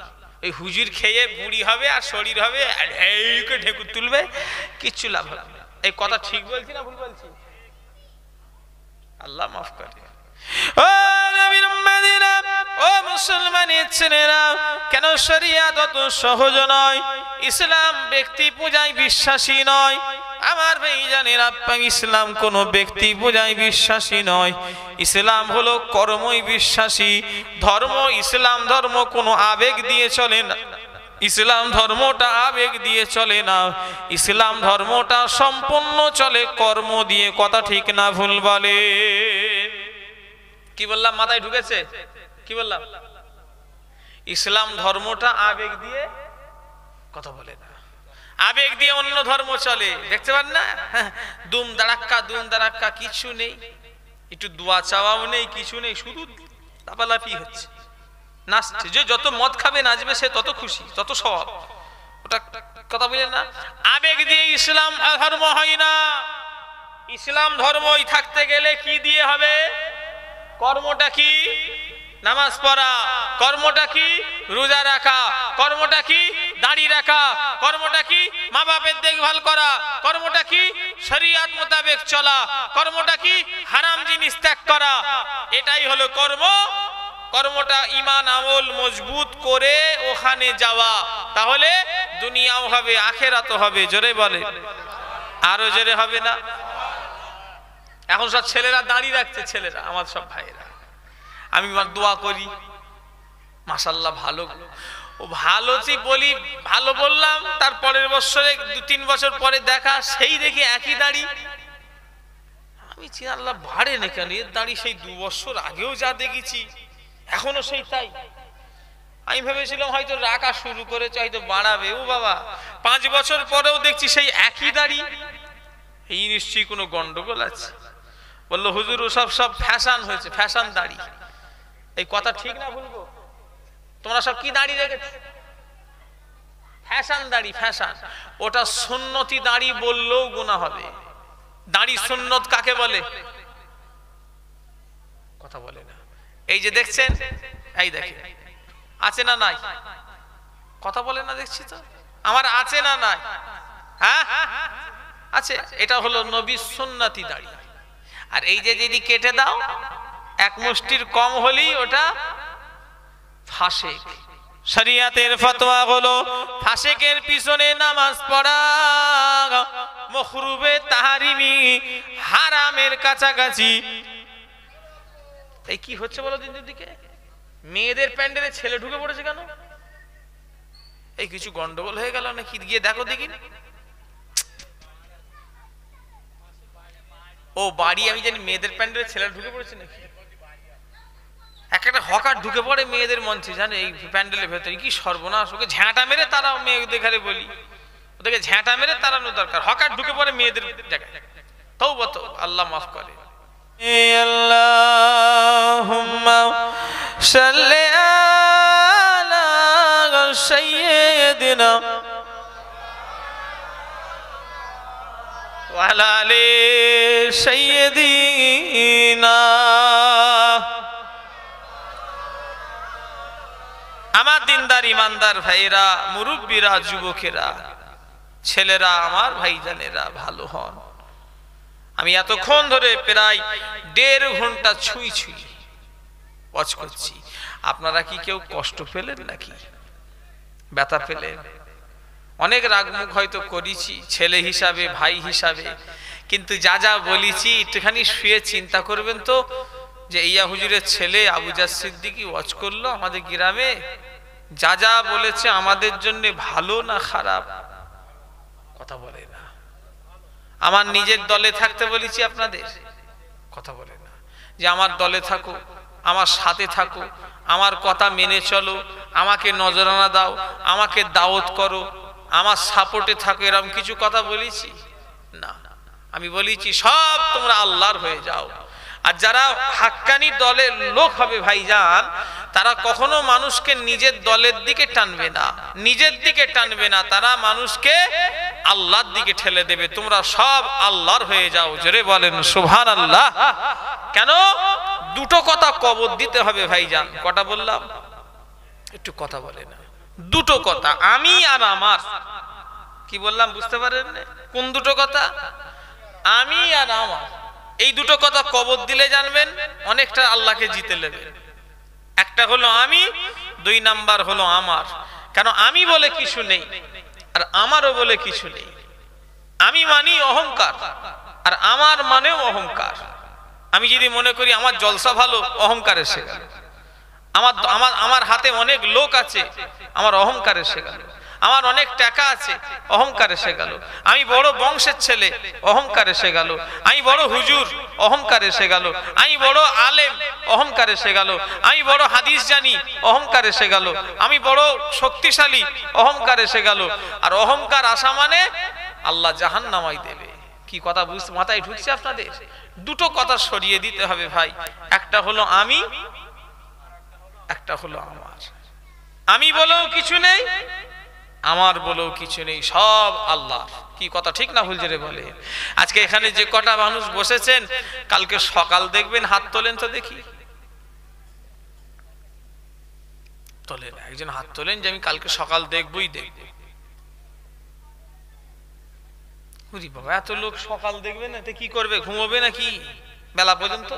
[SPEAKER 1] ওই হুজুর খেয়ে বুড়ি হবে আর শরীর হবে এইকে ঢেকুর তুলবে, কিচ্ছু লাভ হবে না। এই কথা ঠিক বলছি না ভুল বলছি? আল্লাহ মাফ করে। ও নবীর উম্মতিরা, ও মুসলমানের ছেলেরা, কেন শরিয়াত অত সহজ নয়? ইসলাম ব্যক্তি পূজায় বিশ্বাসী নয়। আমার ভাইজানেরা, ইসলাম কোন ব্যক্তি পূজায় বিশ্বাসী নয়। ইসলাম হলো কর্মই বিশ্বাসী ধর্ম। ইসলাম ধর্ম কোনো আবেগ দিয়ে চলে না। ইসলাম ধর্মটা আবেগ দিয়ে চলে না। ইসলাম ধর্মটা সম্পূর্ণ চলে কর্ম দিয়ে। কথা ঠিক না ভুল বলে? কি বললাম? মাথায় ঢুকেছে? কি বললাম? ইসলাম ধর্মটা আবেগ দিয়ে কথা বলে না, আবেগ দিয়ে অন্য ধর্ম চলে। দেখতে পান না, দুম দাঁড়াক্কা কিছু নেই, একটু দোয়া চাওয়াও নেই, কিছু নেই, শুধু লাফালাফি হচ্ছে, নাচছে। যে যত মদ খাবে নাচবে সে তত খুশি, তত স্বভাব। ওটা কথা বলে না? আবেগ দিয়ে ইসলাম ধর্ম হয় না। ইসলাম ধর্মই থাকতে গেলে কি দিয়ে হবে? কর্মটা কি? নামাজ পড়া। কর্মটা কি? রোজা রাখা। কর্মটা কি? দাড়ি রাখা। কর্মটা কি? মা বাপের দেখভাল করা। কর্মটা কি? শরিয়াত মোতাবেক চলা। কর্মটা কি? হারাম জিনিস ত্যাগ করা। এটাই হলো কর্ম। কর্মটা ঈমান আমল মজবুত করে ওখানে যাওয়া, তাহলে দুনিয়াও হবে আখিরাতও হবে। জোরে বলে, আরো জোরে হবে না? এখন সব ছেলেরা দাঁড়িয়ে রাখছে, ছেলেরা আমার সব ভাইয়েরা, আমি দোয়া করি মাশাআল্লাহ ভালো। ও ভালো যে বলি, ভালো বললাম, তারপরের বছরে 2-3 বছর পরে দেখা সেই দেখি একই দাড়ি। আমি চিন্তা আল্লাহ বাড়ে না কেন? এর দাড়ি সেই 2 বছর আগেও যা দেখেছি এখনো সেই তাই। আমি ভেবেছিলাম হয়তো রাখা শুরু করেছে, হয়তো বাড়াবে। ও বাবা, 5 বছর পরেও দেখছি সেই একই দাড়ি। এই নিশ্চয়ই কোনো গন্ডগোল আছে। বললো হুজুর ওসব সব ফ্যাশন হয়েছে, ফ্যাশন দাড়ি। এই কথা ঠিক না বলবো? তোমরা সব কি দাড়ি রেখেছো? ফ্যাশন দাড়ি, ফ্যাশন। ওটা সুন্নতি দাড়ি বললেও গুনাহ হবে। দাড়ি সুন্নত কাকে বলে? কথা বলে না। এই যে দেখছেন, এই দেখেন, আছে না নাই? কথা বলে না, দেখছি তো। আমার আছে না নাই? হ্যাঁ আছে। এটা হলো নবীর সুন্নতি দাড়ি। আর এই যে যদি কেটে দাও এক মুষ্টির কম হলেই ওটা ফাসেক। শরিয়াতের ফতোয়া হলো ফাসেকের পিছনে নামাজ পড়া মাকরুহে তাহরিমি, হারামের কাছাকাছি। এই কি হচ্ছে বলো দিনের দিকে? মেয়েদের প্যান্ডেলে ছেলে ঢুকে পড়েছে কেন? এই কিছু গন্ডগোল হয়ে গেল নাকি? গিয়ে দেখো দেখি। ও বাড়ি, আমি জানি মেয়েদের প্যান্ডেলে ছেলে ঢুকে পড়েছে নাকি? একটা হকার ঢুকে পড়ে মেয়েদের মঞ্চে, জানে এই প্যান্ডেলের ভেতরে। কি সর্বনাশ! ওকে ঝ্যাঁটা মেরে তারাও মেয়েদের ঘরে বলি, ওদেরকে ঝ্যাঁটা মেরে তাড়ানো দরকার। হকার ঢুকে পড়ে মেয়েদের জায়গায়। তওবা তো, আল্লাহ মাফ করে। আল্লাহুম্মা সাল্লি আলা সাইয়্যিদিনা ওয়া আলা আলি সাইয়্যিদিনা। আমার দিনদার ইমানদার ভাইরা, মুরব্বীরা, যুবকেরা, ছেলেরা, আমার ভাইজানেরা ভালো হন। আমি এতক্ষণ ধরে প্রায় 1.5 ঘন্টা ছুঁই ছুঁই ওয়াজ করছি। আপনারা কি কেউ কষ্ট পেলেন নাকি, ব্যথা পেলেন? অনেক রাগমুখ হয়তো করেছি ছেলে হিসাবে, ভাই হিসাবে, কিন্তু যা যা বলেছি একটুখানি শুয়ে চিন্তা করবেন তো, যে ইয়া হুজুরের ছেলে আবুজার সিদ্দিকী ওয়াজ করলো আমাদের গ্রামে, যা যা বলেছে আমাদের জন্য ভালো না খারাপ? কথা বলে না। আমার নিজের দলে থাকতে বলেছি আপনাদের, কথা বলে না। যে আমার দলে থাকো, আমার সাথে থাকো, আমার কথা মেনে চলো, আমাকে নজরানা দাও, আমাকে দাওয়াত করো, আমার সাপোর্টে থাকো, এরকম কিছু কথা বলেছি না। আমি বলেছি সব তোমরা আল্লাহর হয়ে যাও। আর যারা হাক্কানি দলের লোক হবে ভাইজান, তারা কখনো মানুষকে নিজের দলের দিকে টানবে না, নিজের দিকে টানবে না, তারা মানুষকে আল্লাহর দিকে ঠেলে দেবে। তোমরা সব আল্লাহর হয়ে যাও। জোরে বলেন সুবহানাল্লাহ। কেন? দুটো কথা কবর দিতে হবে ভাইজান। কটা বললাম? একটু কথা বলে না। দুটো কথা, আমি আর আমার। কি বললাম বুঝতে পারেন? কোন দুটো কথা? আমি আর আমার। এই দুটো কথা কবর দিলে জানবেন অনেকটা আল্লাহকে জিতে নেবেন। একটা হলো আমি, 2 নাম্বার হলো আমার। কেন? আমি বলে কিছু নেই, আর আমারও বলে কিছু নেই। আমি মানি অহংকার, আর আমার মানেও অহংকার। আমি যদি মনে করি আমার জলসা ভালো, অহংকার এসে গেল। আমার হাতে অনেক লোক আছে, আমার অহংকার এসে গেল। আমার অনেক টাকা আছে, অহংকার এসে গেল। আমি বড় বংশের ছেলে, অহংকার এসে গেল। আমি বড় হুজুর, অহংকার এসে গেল। আমি বড় আলেম, অহংকার এসে গেল। আমি বড় হাদিস জানি, অহংকার এসে গেল। আমি বড় শক্তিশালী, অহংকার এসে গেল। আর অহংকার আসা মানে আল্লাহ জাহান্নামাই দেবে। কি কথা বুঝতে মাথায় ঢুকছে আপনাদের? দুটো কথা সরিয়ে দিতে হবে ভাই। একটা হলো আমি, একটা হলো আমার। আমি বলেও কিছু নেই, আমার বলেও কিছু নেই, সব আল্লাহ। কি কথা ঠিক না ভুল? জোরে বলে। আজকে এখানে যে কটা মানুষ বসেছেন, কালকে সকাল দেখবেন, হাত তোলেন তো দেখি। তোলেন, একজন হাত তোলেন যে আমি কালকে সকাল দেখবই দেখব। বাবা, এত লোক সকাল দেখবে না, কি করবে? ঘুমোবে নাকি বেলা পর্যন্ত?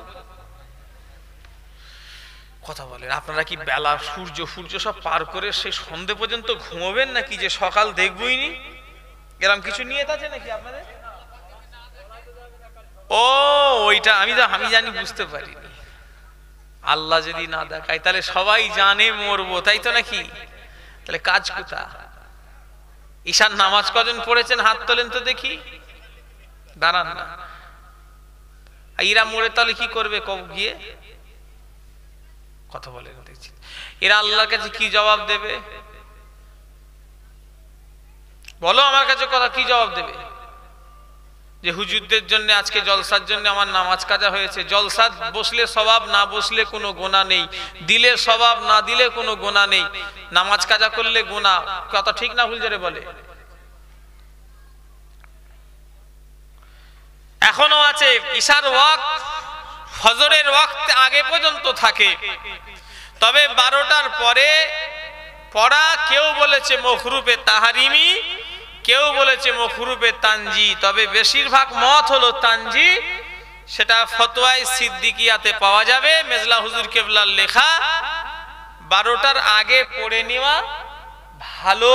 [SPEAKER 1] কথা বলেন। আপনারা কি বেলা সূর্য সব পার করে সেই সন্ধে পর্যন্ত ঘুমোবেন নাকি যে সকাল দেখবই নি? এরকম কিছু নিয়ত আছে নাকি আপনাদের? ও ওইটা আমি জানি, বুঝতে পারিনি। আল্লাহ যদি না দেখায় তাহলে সবাই জানে মরবো, তাই তো নাকি? তাহলে কাজ কোথা? ঈশান নামাজ কজন পড়েছেন? হাত তোলেন তো দেখি। দাঁড়ান না, এরা মরে তাহলে কি করবে গিয়ে? কথা বলে দেখছি। এরা আল্লাহর কাছে কি জবাব দেবে? বলো আমার কাছে কথা, কি জবাব দেবে? যে হুজুরদের জন্য আজকে জলসার জন্য আমার নামাজ কাজা হয়েছে। জলসা বসলে সওয়াব, না বসলে কোনো গুনাহ নেই। দিলে সওয়াব, না দিলে কোনো গুনাহ নেই। নামাজ কাজা করলে গুনাহ। কথা ঠিক না ভুল? জোরে বলে। এখনো আছে ঈশার ওয়াক্ত, ফজরের ওয়াক্ত আগে পর্যন্ত থাকে। তবে 12টার পরে পড়া কেউ বলেছে মখরুফে তাহারিমি, কেউ বলেছে মখরুফে তানজি। তবে বেশিরভাগ মত হলো তানজি। সেটা ফতোয়ায়ে সিদ্দিকিয়াতে পাওয়া যাবে, মেজলা হুজুর কেবলার লেখা। 12টার আগে পড়ে নেওয়া ভালো।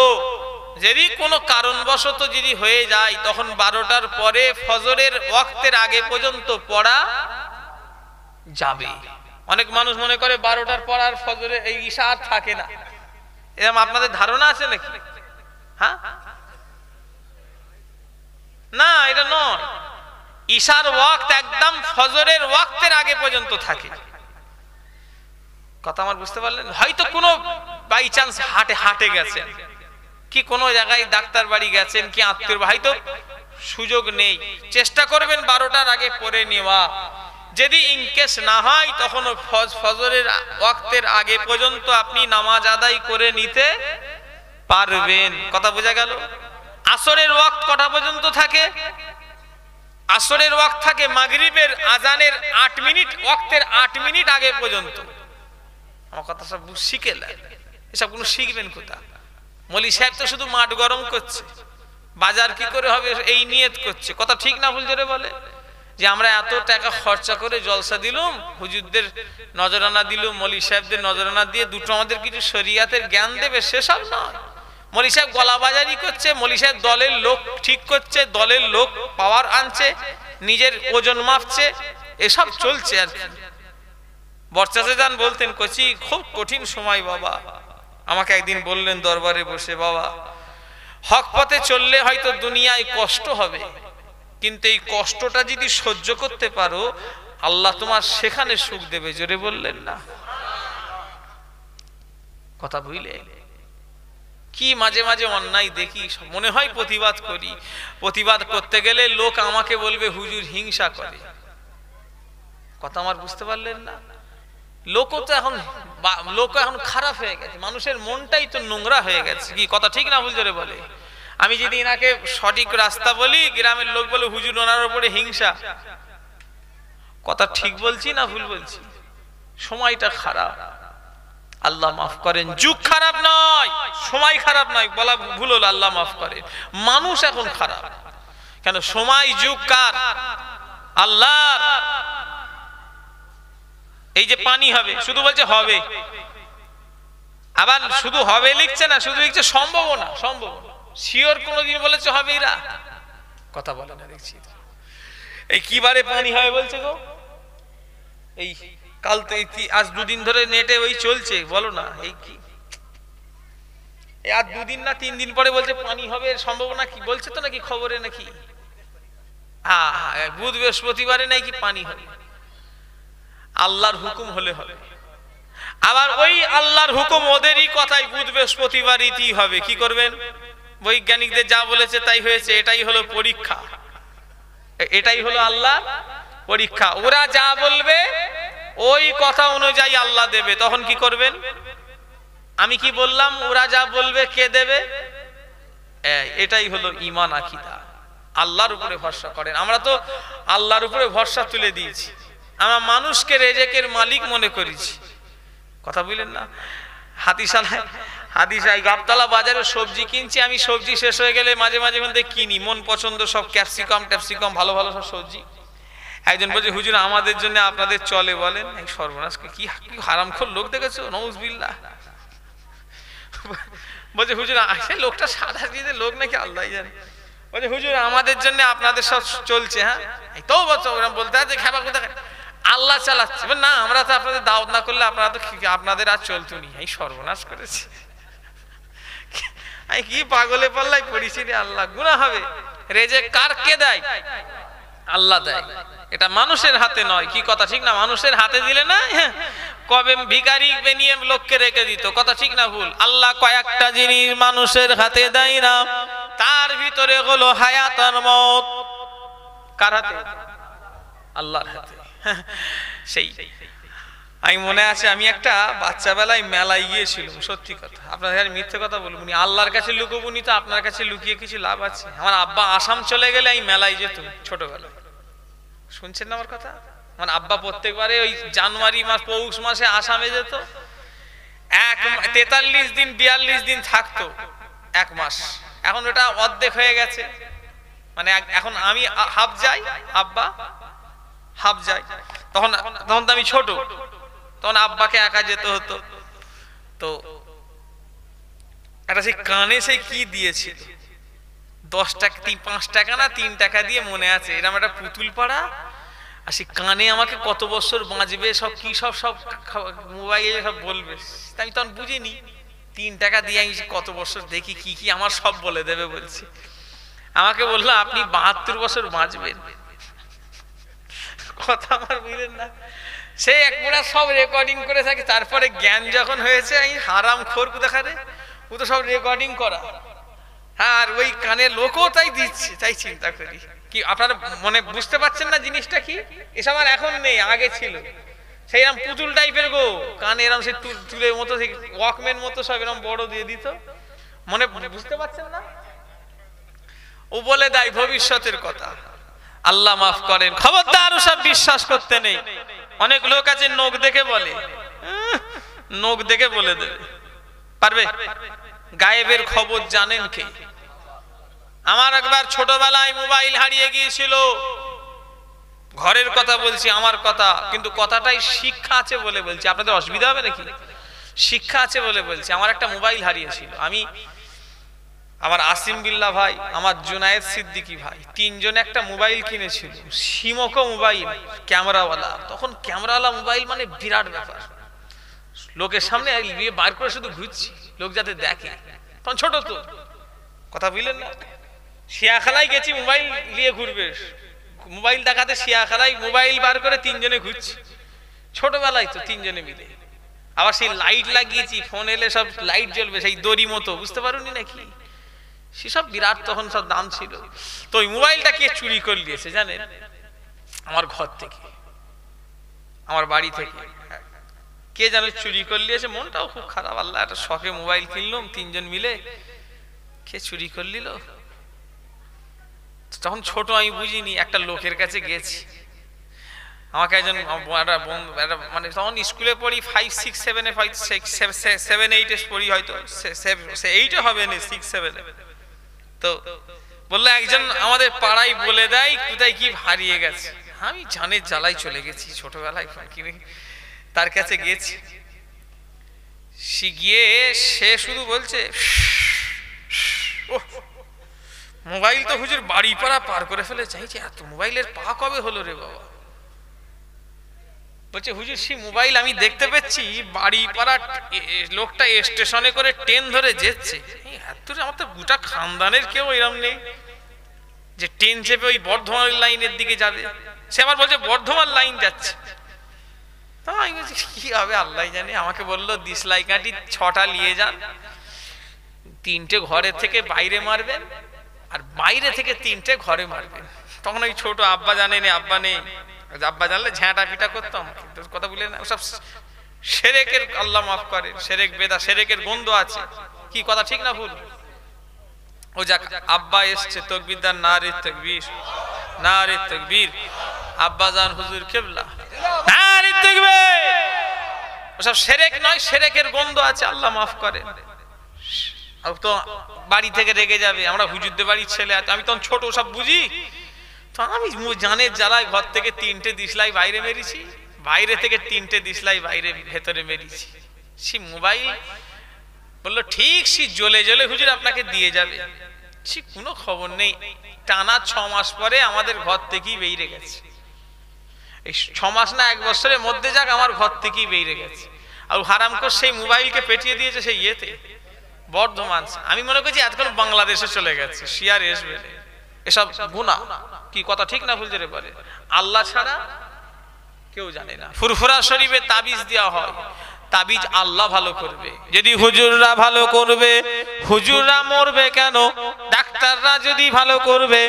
[SPEAKER 1] যদি কোনো কারণবশত যদি হয়ে যায়, তখন 12টার পরে ফজরের ওয়াক্তের আগে পর্যন্ত পড়া যাবে। অনেক মানুষ মনে করে 12টার পর আর ফজরের এই ঈশা আর থাকে না। এরকম আপনাদের ধারণা আছে নাকি? হ্যাঁ, না, এটা নয়। ঈশার ওয়াক্ত একদম ফজরের ওয়াক্তের আগে পর্যন্ত থাকে। কথা আমার বুঝতে পারলেন? হয়তো কোনো বাই চান্স হাটে গেছেন, কি কোনো জায়গায় ডাক্তার বাড়ি গেছেন, কি আত্মীয়, হয়তো সুযোগ নেই। চেষ্টা করবেন 12টার আগে পড়ে নেওয়া। যদি ইনকেস না হয়, তখন ফজরের ওয়াক্তের আগে পর্যন্ত আপনি নামাজ আদায় করে নিতে পারবেন। কথা বোঝা গেল? আসরের ওয়াক্ত কটা পর্যন্ত থাকে? আসরের ওয়াক্ত থাকে মাগরিবের আজানের 8 মিনিট, ওয়াক্তের 8 মিনিট আগে পর্যন্ত। আমার কথা সব শিখেলেন, এসব কোনো শিখবেন কোথা? মলি সাহেব তো শুধু মাঠ গরম করছে, বাজার কি করে হবে এই নিয়ত করছে। কথা ঠিক না ভুল জোরে বলে? যে আমরা এত টাকা খরচা করে জলসা দিলুম, হুজুরদের নজরানা দিলুম, মলি সাহেবদের নজরানা দিয়ে দুটো আমাদের কিছু শরিয়াতের জ্ঞান দেবে, সেসব নয়। মলি সাহেব গলাবাজারি করছে, মলি সাহেব দলের লোক ঠিক করছে, দলের লোক পাওয়ার আনছে, নিজের ওজন মাপছে, এসব চলছে আর কি। বরচাচা যান বলতেন, কচি খুব কঠিন সময় বাবা। আমাকে একদিন বললেন দরবারে বসে, বাবা হক পথে চললে হয়তো দুনিয়ায় কষ্ট হবে, কিন্তু এই কষ্টটা যদি সহ্য করতে পারো আল্লাহ তোমার সেখানে সুখ দেবে। জোরে বললেন না? কথা বুঝলে? কি মাঝে মাঝে অন্যায় দেখি, মনে হয় প্রতিবাদ করি, প্রতিবাদ করতে গেলে লোক আমাকে বলবে হুজুর হিংসা করে। কথা আমার বুঝতে পারলেন না? লোক তো এখন খারাপ হয়ে গেছে, মানুষের মনটাই তো নোংরা হয়ে গেছে। কি কথা ঠিক না ভুল জোরে বলে? আমি যদি এনাকে সঠিক রাস্তা বলি, গ্রামের লোক বলে হুজুর ওনার উপরে হিংসা। কথা ঠিক বলছি না ভুল বলছি? সময়টা খারাপ, আল্লাহ মাফ করেন। যুগ খারাপ নয়, সময় খারাপ নয়, বলা ভুল হলো, আল্লাহ মাফ করেন। মানুষ এখন খারাপ। কেন? সময় যুগ কার? আল্লাহর। এই যে পানি হবে, শুধু বলছে হবে, আবার শুধু হবে লিখছে না, শুধু লিখছে সম্ভাবনা। সম্ভাবনা শিওর কোনদিন বলেছে হবে? এরা কথা বলে না দেখছি। এই কি বারে পানি হবে বলছে গো? এই কাল তো আজ দুদিন ধরে নেটে ওই চলছে, বলো না এই কি আর 2 দিন না 3 দিন পরে বলছে পানি হবে, সম্ভাবনা কি বলছে তো নাকি খবরে নাকি? হ্যাঁ, বুধ বৃহস্পতিবারে নাকি পানি হবে। আল্লাহর হুকুম হলে হবে। আবার ওই আল্লাহর হুকুম ওদেরই কথাই বুধ বৃহস্পতিবারই হবে। কি করবেন? বৈজ্ঞানিকদের যা বলেছে তাই হয়েছে, এটাই হলো পরীক্ষা, এটাই হলো আল্লাহর পরীক্ষা। ওরা যা বলবে ওই কথা অনুযায়ী আল্লাহ দেবে। তখন কি করবেন? আমি কি বললাম, ওরা যা বলবে কে দেবে? এটাই হলো ঈমান আকীদা। আল্লাহর উপরে ভরসা করেন। আমরা তো আল্লাহর উপরে ভরসা তুলে দিয়েছি, আমরা মানুষকে রেজেকের মালিক মনে করেছি। কথা বুঝলেন না? হাদিসায় গাবতলা বাজারে সবজি কিনছি আমি, সবজি শেষ হয়ে গেলে মাঝে মাঝে মধ্যে কিনি, মন পছন্দ সব ক্যাপসিকাম ভালো ভালো সব সবজি। একজন বলছে হুজুর আমাদের জন্য আপনাদের চলে বলেন। এই সর্বনাশকে কি হারামখোর লোক দেখেছো, নাউজুবিল্লাহ। বলছে হুজুর সে লোকটা সাদা দিয়ে লোক নাকি আল্লাহ জানে। বলছে হুজুর আমাদের জন্য আপনাদের সব চলছে। হ্যাঁ তো বলছো ওরা বলতে আছে খাবার কোথায় আল্লাহ চালাচ্ছে না, আমরা তো আপনাদের দাওয়াত না করলে আপনারা তো আপনাদের আর চলতো নি। এই সর্বনাশ করেছে। আমি কি পাগলে পাল্লাই পড়েছি রে আল্লাহ। গুনাহ হবে। রেজেক কার কে দেয়? আল্লাহ দেয়, এটা মানুষের হাতে নয়। কি কথা ঠিক না? মানুষের হাতে দিলে না কবে ভিখারি বানিয়ে লোককে রেখে দিত। কথা ঠিক না ভুল? আল্লাহ কয়েকটা জিনিস মানুষের হাতে দেয় না, তার ভিতরে হলো হায়াত আর মওত। কার হাতে? আল্লাহর হাতে। সেই আমি মনে আছে, আমি একটা বাচ্চা বেলায় মেলায় গিয়েছিলাম। সত্যি কথা, আপনাদের মিথ্যে কথা বলবো নি। আল্লাহর কাছে লুকোবনি তো আপনার কাছে লুকিয়ে কিছু লাভ আছে? আমার আব্বা আসাম চলে গেলে আমি মেলায় যেতাম ছোটবেলায়। শুনছেন না আমার কথা? আমার আব্বা প্রত্যেকবারে ওই জানুয়ারি মাস পৌষ মাসে আসামে যেত। 43 দিন 42 দিন থাকতো, 1 মাস। এখন ওটা অর্ধেক হয়ে গেছে, মানে এখন আমি হাফ যাই, আব্বা হাফ যায়। তখন তো আমি ছোট, তখন আব্বাকে একা যেতে হতো। তো একটা সেই কানে সেই কি দিয়েছিল 10 টাকা 5 টাকা না 3 টাকা দিয়ে মনে আছে, এরকম একটা পুতুল পাড়া। আর সেই কানে আমাকে কত বছর বাঁচবে সব কি সব মোবাইলে সব বলবে। আমি তখন বুঝিনি, 3 টাকা দিয়ে আমি কত বছর দেখি কি কি আমার সব বলে দেবে বলছি। আমাকে বললো আপনি 72 বছর বাঁচবেন। কথা আমার বুঝলেন না? সে একবার সব রেকর্ডিং করে থাকে। তারপরে জ্ঞান যখন হয়েছে, আমি হারাম খোর কোথাকারে, ও তো সব রেকর্ডিং করা। হ্যাঁ, আর ওই কানে লোকও তাই দিচ্ছে। তাই চিন্তা করি কি আপনারা মনে বুঝতে পারছেন না জিনিসটা কি? এসব আর এখন নেই, আগে ছিল। সেই এরকম পুতুল টাইপের গো, কানে এরকম সে চুলের মতো, সেই ওয়াকম্যান মতো সব এরকম বড় দিয়ে দিত। মনে বুঝতে পারছেন না? ও বলে দেয় ভবিষ্যতের কথা। আল্লাহ মাফ করেন, খবরদার ওসব বিশ্বাস করতে নেই। অনেক লোক আছে নখ দেখে বলে, নখ দেখে বলে দেবে। পারবে? গায়েবের খবর জানেন কে? আমার একবার ছোটবেলায় মোবাইল হারিয়ে গিয়েছিল, ঘরের কথা বলছি, আমার কথা, কিন্তু কথাটাই শিক্ষা আছে বলে বলছি, আপনাদের অসুবিধা হবে নাকি? শিক্ষা আছে বলে বলছি। আমার একটা মোবাইল হারিয়েছিল, আমি, আমার আসিম বিল্লাহ ভাই, আমার জুনায়েদ সিদ্দিকী ভাই, তিনজনে একটা মোবাইল কিনেছিল, সিমকো মোবাইল, ক্যামেরাওয়ালা। তখন ক্যামেরাওয়ালা মোবাইল মানে বিরাট ব্যাপার, লোকের সামনে বার করে শুধু ঘুরছি, লোক যাতে দেখে। তখন ছোট তো, কথা বুঝলেন না? শিয়াখালায় গেছি মোবাইল নিয়ে ঘুরবে, মোবাইল দেখাতে শিয়াখালায় মোবাইল বার করে তিনজনে ঘুরছি, ছোটবেলায় তো তিনজনে মিলে। আবার সেই লাইট লাগিয়েছি, ফোন এলে সব লাইট জ্বলবে, সেই দড়ি মতো, বুঝতে পারুনি নাকি? সেসব বিরাট তখন সব দাম ছিল। তো ওই মোবাইলটা কে চুরি করে নিয়েছে জানেন? আমার ঘর থেকে, আমার বাড়ি থেকে কে যেন চুরি করে নিয়েছে। মনটাও খুব খারাপ, আল্লাহ একটা শখে মোবাইল কিনলাম তিনজন মিলে, কে চুরি করে নিল। তখন ছোট, আমি বুঝিনি। একটা লোকের কাছে গেছি, আমাকে একজন মানে তখন স্কুলে পড়ি 5, 6, 7, 7, 8 পড়ি, হয়তো 8 হবে না, 6, 7। তো বললো একজন আমাদের পাড়ায় বলে দেয় কোথায় কি হারিয়ে গেছে। আমি জানের জ্বালায় চলে গেছি, ছোটবেলায় ফোন কিনে তার কাছে গেছি। গিয়ে সে শুধু বলছে, মোবাইল তো হুজুর বাড়ি পাড়া পার করে ফেলে, চাইছে এত মোবাইলের পা কবে হলো রে বাবা? বলছে হুজুর সেই মোবাইল আমি দেখতে পেয়েছি বাড়ি পাড়া লোকটা স্টেশনে করে ট্রেন ধরে যেচ্ছে। আমার তো গোটা খানদানের কেউ এরম নেই যে ট্রেন চেপে ওই বর্ধমান লাইনের দিকে যাবে। সে আবার বলছে বর্ধমান লাইন যাচ্ছে। তো আমি বলছি কি হবে আল্লাহ জানে। আমাকে বললো দিশলাই কাঠি 6টা নিয়ে যান, 3টে ঘরের থেকে বাইরে মারবেন, আর বাইরে থেকে 3টে ঘরে মারবেন। তখন ওই ছোট আব্বা জানেনি, আব্বা নেই, আব্বা জানলে ঝ্যাঁটা পিটা করতাম, কথা বলে না। ওসব সেরেকের, আল্লাহ মাফ করে, সেরেক বেদা, সেরেকের গন্ধ আছে। কি কথা ঠিক না ভুল? ও যাক, আব্বা এসছে, তাকবীর দান, নারে তাকবীর, নারে তাকবীর। আব্বা জান হুজুর কিবলা, নারে তাকবীর। ওসব সেরেক নয়, সেরেকের গন্ধ আছে, আল্লাহ মাফ করে। তো বাড়ি থেকে রেগে যাবে, আমরা হুজুরদের বাড়ির ছেলে আছে। আমি তখন ছোট, সব বুঝি। তো আমি জানের জ্বালায় ঘর থেকে 3টে দিশলাই বাইরে মেরেছি, বাইরে থেকে 3টে দিশলাই বাইরে ভেতরে মেরেছি। সে মোবাইল বললো ঠিক সে জ্বলে জ্বলে হুজুর আপনাকে দিয়ে যাবে। সে কোনো খবর নেই, টানা 6 মাস পরে আমাদের ঘর থেকেই বেরিয়ে গেছে। এই 6 মাস না 1 বছরের মধ্যে যাক আমার ঘর থেকেই বেরিয়ে গেছে। আর হারামখোর সেই মোবাইলকে পেটিয়ে দিয়েছে সেই ইয়েতে, বর্ধমান। আমি মনে করছি এতক্ষণ বাংলাদেশে চলে গেছে, শিয়ার আসবে। এসব গুনাহ, কি কথা ঠিক না ভুল জেরে বলে? আল্লাহ ছাড়া কেউ জানে না। ফুরফুরা শরীফে তাবিজ দেওয়া হয়, তাবিজ আল্লাহ ভালো করবে। যদি হুজুররা ভালো করবে, হুজুররা মরবে কেন? ডাক্তাররা যদি ভালো করবে,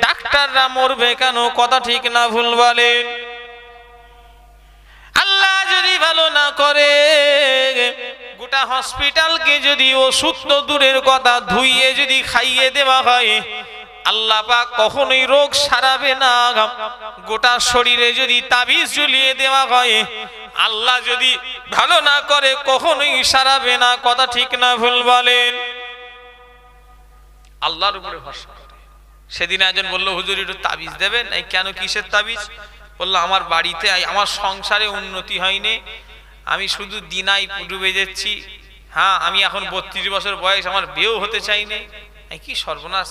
[SPEAKER 1] ডাক্তাররা মরবে কেন? কথা ঠিক না ভুল বলেন? আল্লাহ যদি ভালো না করে, গোটা হসপিটালকে যদি ওষুধ তো দূরের কথা ধুইয়ে যদি খাইয়ে দেওয়া হয়, আল্লাহ পাক কখনোই রোগ সারাবে না। গোটা শরীরে যদি তাবিজ ঝুলিয়ে দেওয়া হয়, আল্লাহ যদি ভালো না করে কখনোই সারাবে না। কথা ঠিক না ভুল বলেন? আল্লাহর উপরে ভরসা করে। সেদিন একজন বললো হুজুর একটু তাবিজ দেবেন। এই কেন, কিসের তাবিজ? বললো আমার বাড়িতে, আমার সংসারে উন্নতি হয়নি, আমি শুধু দিনাই ডুবে যাচ্ছি। হ্যাঁ, আমি এখন 32 বছর বয়স, আমার বিয়েও হতে চাইনি। কি সর্বনাশ,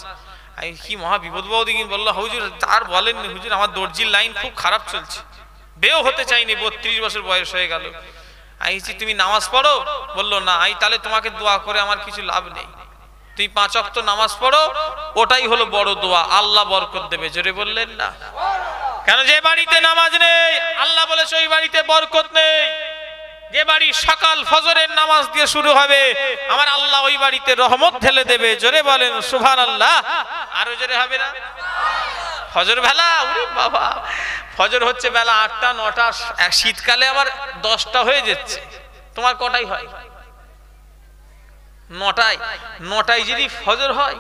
[SPEAKER 1] আমি কি মহা বিপদ বাবু। বললো হুজুর তার বলেননি হুজুর, আমার দর্জির লাইন খুব খারাপ চলছে, বিয়েও হতে চাইনি, 32 বছর বয়স হয়ে গেল। আমি তুমি নামাজ পড়ো? বললো না। আমি তাহলে তোমাকে দোয়া করে আমার কিছু লাভ নেই, তুমি 5 ওয়াক্ত নামাজ পড়ো, ওটাই হলো বড় দোয়া, আল্লাহ বরকত দেবে। জোরে বললেন না? কেন? যে বাড়িতে নামাজ নেই, আল্লাহ বলেছে ওই বাড়িতে বরকত নেই। যে বাড়ি সকাল ফজরের নামাজ দিয়ে শুরু হবে, আমার আল্লাহ ওই বাড়িতে রহমত ঢেলে দেবে। জোরে বলেন সুবহানাল্লাহ। আরো জোরে হবে না? ফজর বেলা, ওরে বাবা, ফজর হচ্ছে বেলা 8টা 9টা, শীতকালে আবার 10টা হয়ে যাচ্ছে। তোমার কটাই হয়? নটায় যদি ফজর হয়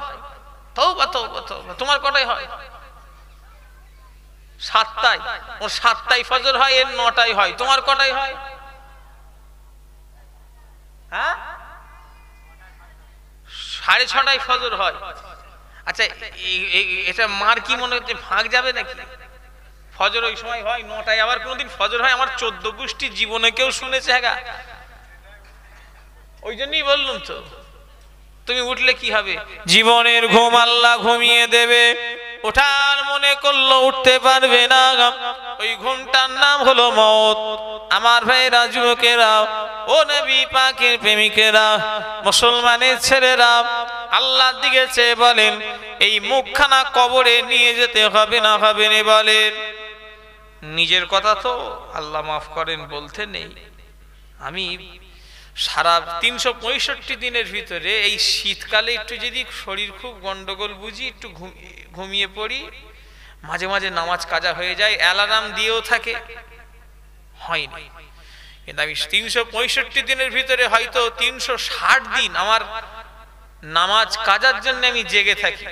[SPEAKER 1] তওবা তওবা তওবা, তোমার কটায় হয়? 7টায়। ওর 7টায় ফজর হয়, এর 9টায় হয়, তোমার কটায় হয়? হ্যাঁ, 6:30টায় ফজর হয়। আচ্ছা, এটা মার কি মনে হচ্ছে ভাগ যাবে নাকি? ফজর ওই সময় হয় 9টায়, আবার কোনদিন ফজর হয় আমার 14 গোষ্ঠী জীবনে কেউ শুনেছে? হ্যাঁ, ওই জন্যই বললাম তো, তুমি উঠলে কি হবে? জীবনের ঘুম আল্লাহ ঘুমিয়ে দেবে, ওঠার মনে করলো উঠতে পারবে না, ওই ঘুমটার নাম হলো মওত। আমার ভাইরা, যুবকেরা, ও নবী পাকের প্রেমিকেরা, মুসলমানের ছেলেরা, আল্লাহর দিকে চেয়ে বলেন, এই মুখখানা কবরে নিয়ে যেতে হবে না হবে না? বলেন। নিজের কথা তো আল্লাহ মাফ করেন বলতে নেই। আমি সারা 365 দিনের ভিতরে এই শীতকালে একটু যদি শরীর খুব গন্ডগোল বুঝি, একটু ঘুমিয়ে পড়ি, মাঝে মাঝে নামাজ কাজা হয়ে যায়, অ্যালার্ম দিয়েও থাকে, হয়নি। কিন্তু আমি 365 দিনের ভিতরে হয়তো 360 দিন আমার নামাজ কাজার জন্য আমি জেগে থাকি।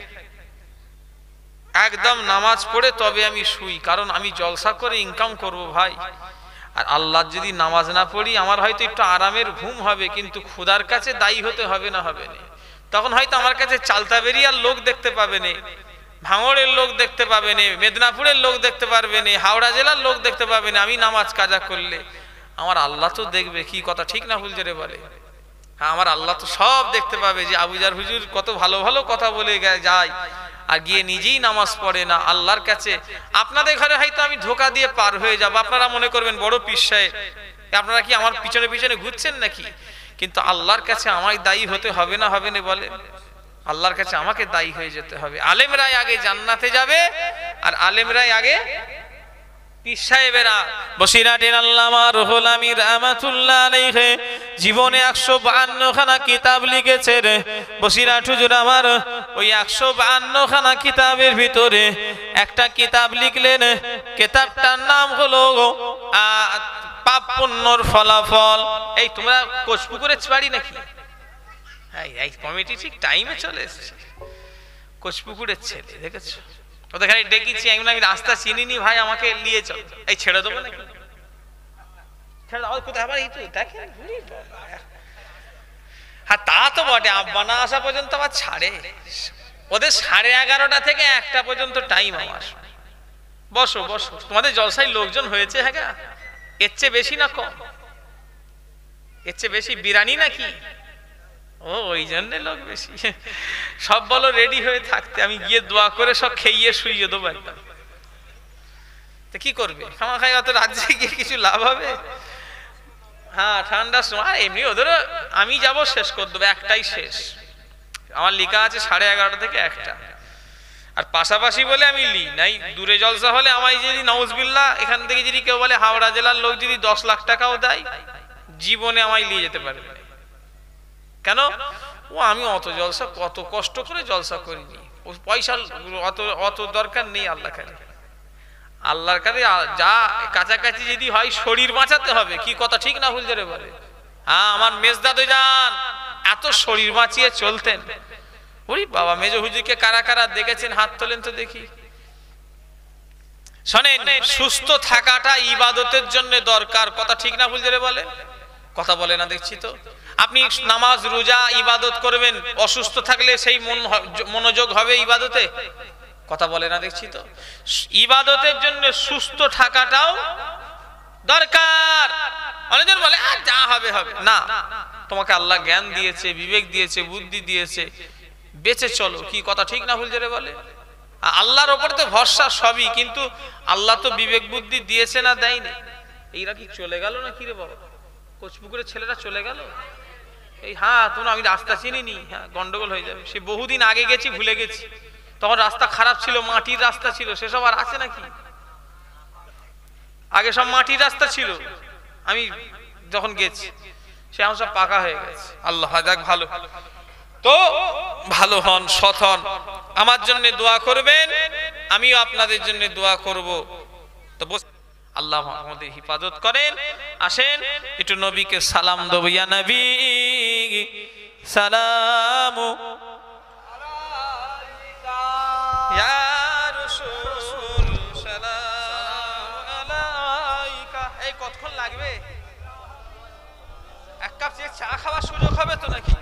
[SPEAKER 1] একদম নামাজ পড়ে তবে আমি শুই, কারণ আমি জলসা করে ইনকাম করব ভাই। আর আল্লাহ যদি নামাজ না পড়ি, আমার হয়তো একটু আরামের ঘুম হবে, কিন্তু খোদার কাছে দায়ী হতে হবে না হবে না? তখন হয়তো আমার কাছে চালতাবেরিয়ার লোক দেখতে পাবে না, ভাঙড়ের লোক দেখতে পাবে না, মেদিনীপুরের লোক দেখতে পারবে না, হাওড়া জেলার লোক দেখতে পাবে না। আমি নামাজ কাজা করলে আমার আল্লাহ তো দেখবে। কি কথা ঠিক না ভুল জোরে বলে? হ্যাঁ, আমার আল্লাহ তো সব দেখতে পাবে যে আবুজার হুজুর কত ভালো ভালো কথা বলে যায়, আর গিয়ে নিজেই নামাজ পড়ে না। আল্লাহর কাছে আপনাদের ঘরে হয়তো আমি ধোকা দিয়ে পার হয়ে যাব, আপনারা মনে করবেন বড় পীর সাহেব, আপনারা কি আমার পিছনে পিছনে ঘুরছেন নাকি? কিন্তু আল্লাহর কাছে আমায় দায়ী হতে হবে না হবে না? বলে, আল্লাহর কাছে আমাকে দায়ী হয়ে যেতে হবে। আলেমরাই আগে জান্নাতে যাবে, আর আলেমরাই আগে পীর সাহেবেরা। বসিরাটের আল্লামা রুহুল আমিন রাহমাতুল্লাহ আলাইহি জীবনে 152 খানা কিতাব লিখেছে রে। বসিরাট হুজুর আমার ওই 152 খানা কিতাবের ভিতরে একটা কিতাব লিখলেন, কিতাবটার নাম হলো পাপ পুণ্যর ফলাফল। এই তোমরা কোচপুকুরের বাড়ি নাকি? এই কমিটি ঠিক টাইমে চলে এসেছে। কোচপুকুরের ছেলে দেখেছো? ওদের খালি ডেকেছি, আমি রাস্তা চিনিনি ভাই, আমাকে নিয়ে চল। এই ছেড়ে দেবো নাকি? ছেড়ে দাও কোথায়? আবার এই তো দেখেন, হ্যাঁ তা তো বটে, আব্বা না আসা পর্যন্ত আবার ছাড়ে। ওদের 11:30 থেকে 1টা পর্যন্ত টাইম আমার। বসো বসো, তোমাদের জলসায় লোকজন হয়েছে? হ্যাঁ, এর চেয়ে বেশি না কম? এর চেয়ে বেশি বিরানি নাকি? ও, ওই জন্য লোক বেশি। সব বলো রেডি হয়ে থাকতে, আমি গিয়ে দোয়া করে সব খেয়ে শুইয়ে দেবো একদম। তো কি করবে? খামা খাই অত রাজ্যে গিয়ে কিছু লাভ হবে? হ্যাঁ, ঠান্ডার সময় এমনি ওদেরও আমি যাব, শেষ করে দেবো। 1টাই শেষ আমার লেখা আছে, 11:30 থেকে 1টা। আর পাশাপাশি বলে আমি লি নাই। দূরে জলসা হলে আমায় যদি নাউজুবিল্লাহ এখান থেকে যদি কেউ বলে হাওড়া জেলার লোক যদি 10 লাখ টাকাও দেয়, জীবনে আমায় নিয়ে যেতে পারবে না। কেন? ও আমি অত জলসা, কত কষ্ট করে জলসা করিনি, ও পয়সা অত দরকার নেই। আল্লাহর কাছে যা কাছাকাছি যদি হয়, শরীর বাঁচাতে হবে। কি কথা ঠিক না ভুল জোরে বলে? হ্যাঁ, আমার মেজদাদু জান এত শরীর বাঁচিয়ে চলতেন। ওরে বাবা, মেজো হুজুরকে কারা কারা দেখেছেন? হাত তোলেন তো দেখি। শোনেন, সুস্থ থাকাটা ইবাদতের জন্য দরকার। কথা ঠিক না ভুল জোরে বলে? কথা বলে না দেখছি তো। আপনি নামাজ রোজা ইবাদত করবেন, অসুস্থ থাকলে সেই মনোযোগ হবে ইবাদতে? কথা বলে না দেখছি তো। ইবাদতের জন্য সুস্থ থাকাটাও দরকার। অনেকজন বলে আর যা হবে হবে না। তোমাকে আল্লাহ জ্ঞান দিয়েছে, বিবেক দিয়েছে, বুদ্ধি দিয়েছে, বেঁচে চলো। কি কথা ঠিক না ভুল জোরে বলে? আল্লাহর ওপর তো ভরসা সবই, কিন্তু আল্লাহ তো বিবেক বুদ্ধি দিয়েছে না দেয়নি? এইরা কি চলে গেল না? কি রে বাবা, কোচপুকুরের ছেলেরা চলে গেল? এই হ্যাঁ, তোমরা আমি রাস্তা চিনিনি, হ্যাঁ গন্ডগোল হয়ে যাবে। সে বহুদিন আগে গেছি, ভুলে গেছি। তখন রাস্তা খারাপ ছিল, মাটির রাস্তা ছিল। সেসব আর আছে নাকি? আগে সব মাটির রাস্তা ছিল, আমি যখন গেছি। সে এখন সব পাকা হয়ে গেছে। আল্লাহ যাক ভালো। তো ভালো হন, সৎ হন, আমার জন্য দোয়া করবেন, আমিও আপনাদের জন্য দোয়া করব। তো আল্লাহ আমাদের হিফাজত করেন। আসেন একটু নবীকে সালাম দেব। ইয়া নবী সালামু ইয়া রাসূল সালামু আলাইকা। এই কতক্ষণ লাগবে? এক কাপ চা খাওয়ার সুযোগ হবে তো নাকি?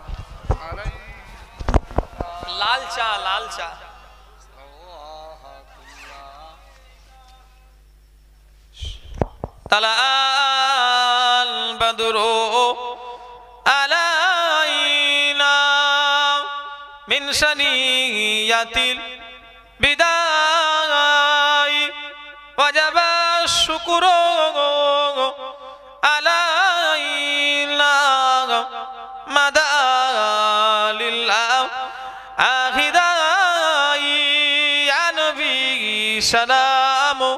[SPEAKER 1] লাল চা, লাল চা। তালাল বাদরু আলাইনা মিন সানিয়াতিল বিদায় ওয়াজাবা শুকরু আলাইনা মাদালিল্লাহ আখিদাই ইয়া নবী সালামু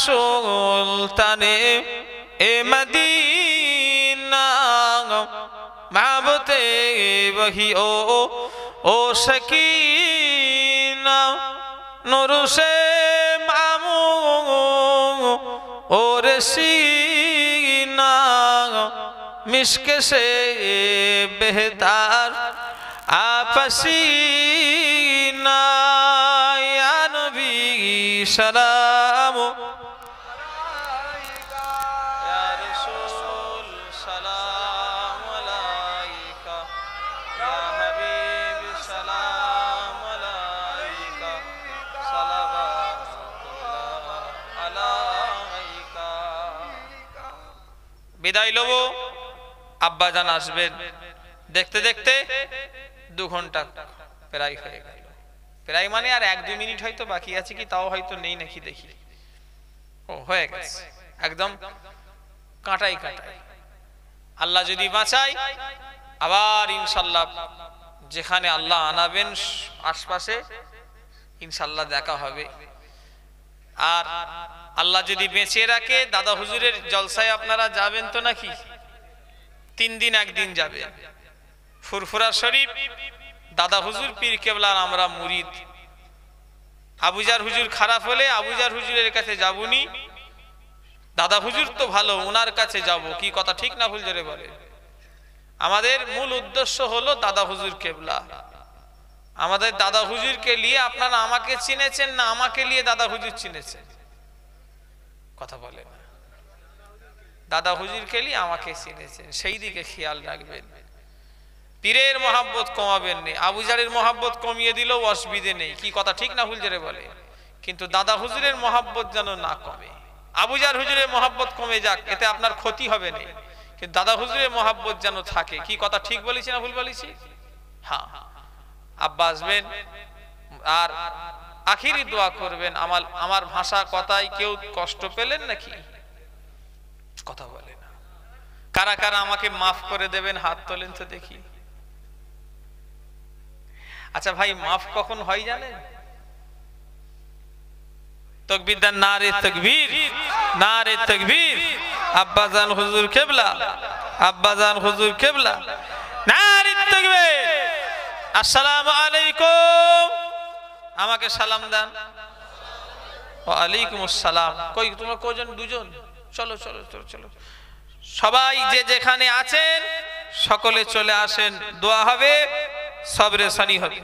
[SPEAKER 1] সুলতানে এ মদিনা মাহবতে বহি ও সকিনা নূর সে মামু ও রসিনা মিশক সে বেহতার আপসিনা ইয়া নবী সালামু বিদায় লব। আব্বাজান আসবেন। দেখতে দেখতে 2 ঘন্টা প্রায় হয়ে গেল। প্রায় মানে আর 1-2 মিনিট হয়তো বাকি আছে কি তাও হয়তো নেই নাকি দেখি। ও হয়ে গেছে একদম কাঁটাই কাঁটাই। আল্লাহ যদি বাঁচায় আবার ইনশাআল্লাহ যেখানে আল্লাহ আনাবেন আশপাশে ইনশাআল্লাহ দেখা হবে। আর আল্লাহ যদি বেঁচে রাখে দাদা হুজুরের জলসায় আপনারা যাবেন তো নাকি? 3 দিন 1 দিন যাবেন। ফুরফুরা শরীফ দাদা হুজুর পীর কেবলার আমরা মুরিদ। আবুজার হুজুর খারাপ হলে আবুজার হুজুরের কাছে যাবনি, দাদা হুজুর তো ভালো ওনার কাছে যাব। কি কথা ঠিক না ভুল জোরে বলে? আমাদের মূল উদ্দেশ্য হলো দাদা হুজুর কেবলা। আমাদের দাদা হুজুরকে নিয়ে আপনারা আমাকে চিনেছেন না আমাকে নিয়ে দাদা হুজুর চিনেছেন? কথা বলে না। দাদা হুজুরকে নিয়ে আমাকে চিনেছেন, সেই দিকে খেয়াল রাখবেন। পীরের মহাব্বত কমাবেন না। আবুজারের মহাব্বত কমিয়ে দিলেও অসুবিধে নেই। কি কথা ঠিক না ভুল জোরে বলে? কিন্তু দাদা হুজুরের মহাব্বত যেন না কমে। আবুজার হুজুরের মহাব্বত কমে যাক, এতে আপনার ক্ষতি হবে না, কিন্তু দাদা হুজুরের মহাব্বত যেন থাকে। কি কথা ঠিক বলেছি না ভুল বলেছি? হ্যাঁ, আব্বা আসবেন আর আখিরি দোয়া করবেন। আমার ভাষা কথায় কেউ কষ্ট পেলেন নাকি? কথা বলে না। কারা কারা আমাকে মাফ করে দেবেন হাত তোলেন তো দেখি। আচ্ছা ভাই, মাফ কখন হয় জানেন? তাকবীর দেন, নারে তাকবীর, নারে তাকবীর। আব্বাজান হুজুর কেবলা, আব্বাজান হুজুর কেবলা, নারে তাকবীর। আসসালামু আলাইকুম। আমাকে সালাম দেন। ওয়া আলাইকুম আসসালাম। কই তোমরা কজন? 2জন। চলো চলো চলো চলো, সবাই যে যেখানে আছেন সকলে চলে আসেন। দোয়া হবে, সবরে সানি হবে।